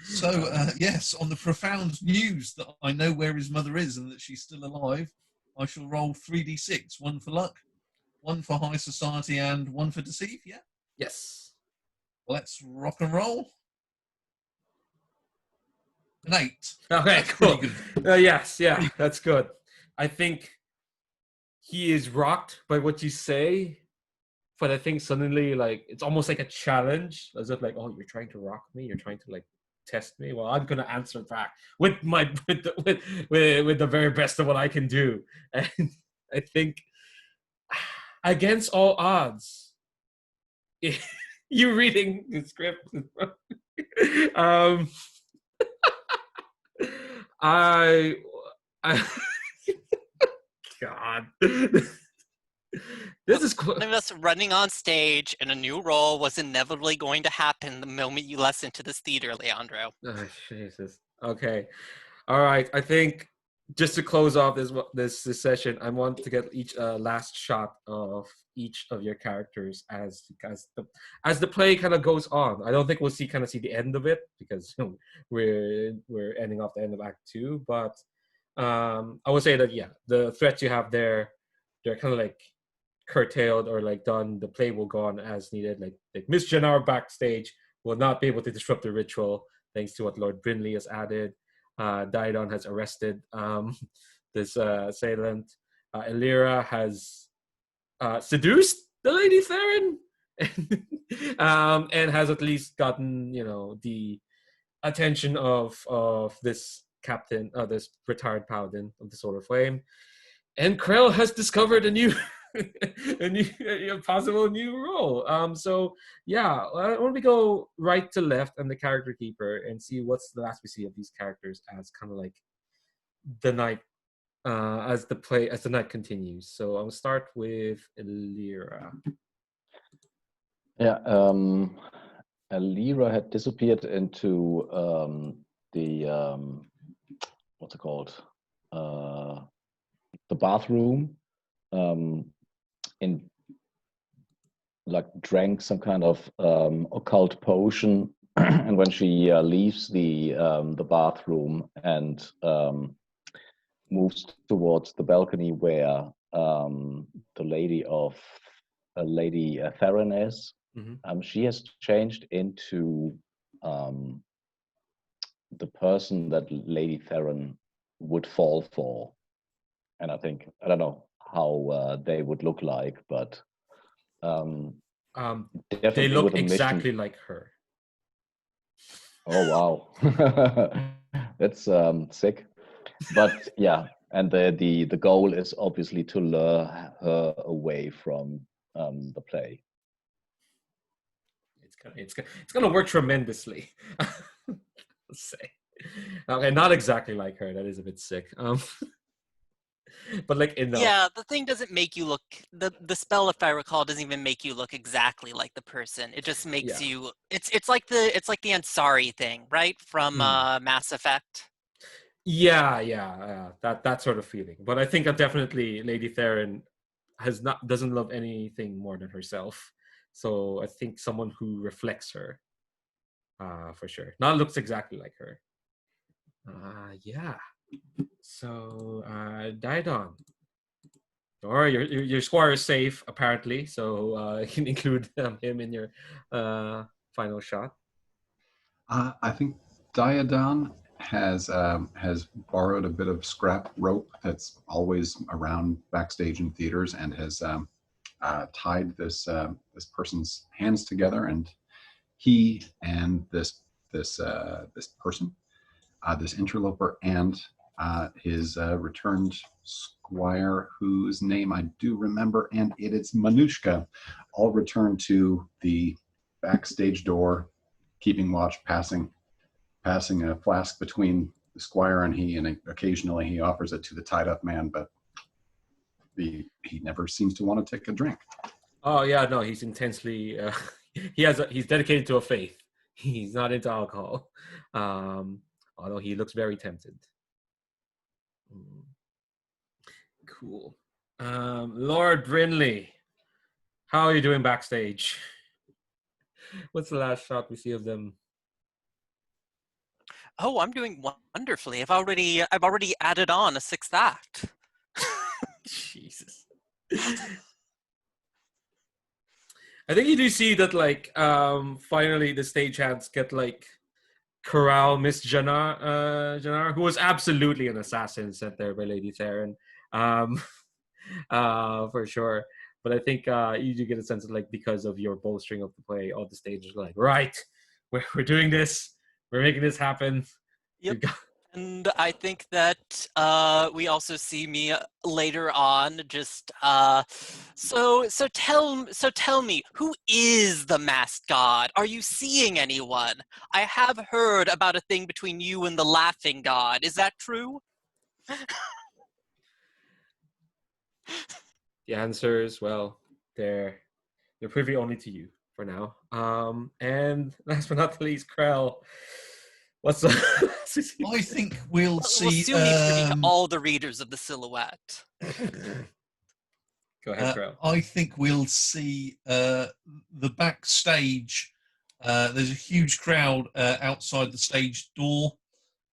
Yes, on the profound news that I know where his mother is and that she's still alive, I shall roll 3d6, 1 for luck, 1 for high society, and 1 for deceive, yeah? Yes. Let's rock and roll. An 8. Okay, that's cool. Yes, pretty that's good. I think he is rocked by what you say, but I think suddenly, like, it's almost like a challenge, as if like, oh, you're trying to rock me, you're trying to like test me. Well, I'm gonna answer back with the very best of what I can do, and I think against all odds, you reading the script, I God. This is One of us running on stage and a new role was inevitably going to happen the moment you listen to this theater, Leandro. Oh, Jesus. Okay. All right. I think just to close off this session, I want to get each last shot of each of your characters as the play kind of goes on. I don't think we'll see the end of it because we're ending off the end of Act 2. But I would say that the threats you have there, they're kind of like curtailed or like done. The play will go on as needed. Like Miss Jannar backstage will not be able to disrupt the ritual thanks to what Lord Brindley has added. Daidon has arrested this assailant. Elira has seduced the Lady Theron and has at least gotten the attention of this captain, this retired paladin of the Sword of Flame. And Krell has discovered a possible new role. Why don't we go right to left and the character keeper and see what's the last we see of these characters as kind of like the night, as the night continues. So I'll start with Elira. Yeah, Alira had disappeared into the what's it called? The bathroom. In like drank some kind of occult potion, and when she leaves the bathroom and moves towards the balcony where the lady Theron is, she has changed into the person that Lady Theron would fall for, and I don't know how they would look like, but They definitely look with a exactly mission. like her. Oh wow, that's sick. But yeah, and the goal is obviously to lure her away from the play. It's gonna work tremendously. Let's say. Okay, not exactly like her. That is a bit sick. But like enough. Yeah, the thing doesn't make you look the spell, if I recall, doesn't even make you look exactly like the person. It just makes Yeah. you it's like the Ansari thing, right? From Mass Effect. Yeah, that sort of feeling. But I think definitely Lady Theron doesn't love anything more than herself. So I think someone who reflects her, for sure. Not looks exactly like her. Yeah. So Daidon. Don't worry, your squire is safe apparently. So you can include him in your final shot. I think Diadon has borrowed a bit of scrap rope that's always around backstage in theaters, and has tied this person's hands together, and he and this person, this interloper, and his returned squire, whose name I do remember, and it is Manushka, all return to the backstage door, keeping watch, passing a flask between the squire and he, and occasionally he offers it to the tied up man, but he never seems to want to take a drink. Oh yeah, no, he's intensely. He's dedicated to a faith. He's not into alcohol, although he looks very tempted. Cool. Lord Brinley, how are you doing backstage? What's the last shot we see of them? Oh, I'm doing wonderfully. I've already added on a sixth act. Jesus. I think you do see that, like, finally the stagehands get like corral Miss Jannar, who was absolutely an assassin sent there by Lady Theron, for sure. But I think you do get a sense of, like, because of your bolstering of the play, all the stages are like, right, we're doing this, we're making this happen. Yep. And I think that we also see me later on. Just so tell me, who is the masked god? Are you seeing anyone? I have heard about a thing between you and the laughing god. Is that true? The answers, well, they're privy only to you for now. And last but not least, Krell. What's the? I think we'll We'll see. soon be privy to all the readers of the Silhouette. Go ahead, Krell. I think we'll see the backstage. There's a huge crowd outside the stage door,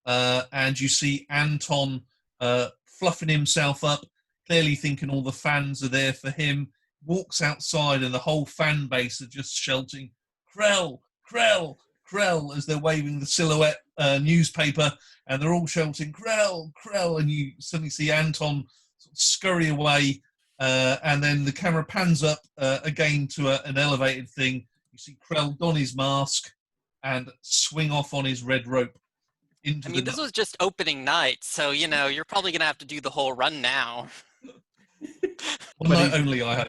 and you see Anton fluffing himself up, clearly thinking all the fans are there for him. Walks outside, and the whole fan base are just shouting, "Krell, Krell, Krell," as they're waving the Silhouette newspaper, and they're all shouting, "Krell, Krell," and you suddenly see Anton sort of scurry away. And then the camera pans up again to an elevated thing. You see Krell don his mask and swing off on his red rope. This was just opening night, so, you're probably going to have to do the whole run now. One night only, I hope.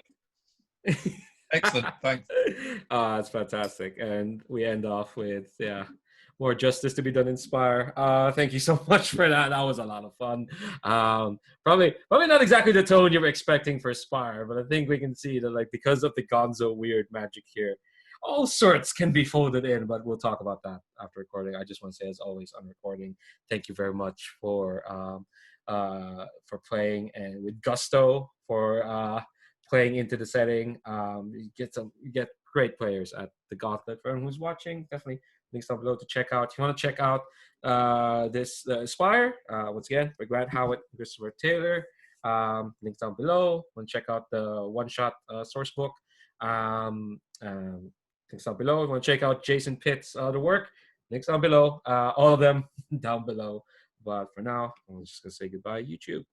Excellent, thanks. That's fantastic. And we end off with, more justice to be done in Spire. Thank you so much for that. That was a lot of fun. Probably not exactly the tone you were expecting for Spire, but I think we can see that, like, because of the gonzo weird magic here, all sorts can be folded in, but we'll talk about that after recording. I just want to say, as always, on recording, thank you very much for playing and with gusto, for playing into the setting. You get great players at the Gauntlet. For everyone who's watching, definitely links down below to check out. If you want to check out this Spire, once again, by Grant Howitt and Christopher Taylor, links down below. Want to check out the one-shot source book, links down below. Want to check out Jason Pitt's other work, links down below. All of them down below. But for now, I'm just going to say goodbye, YouTube.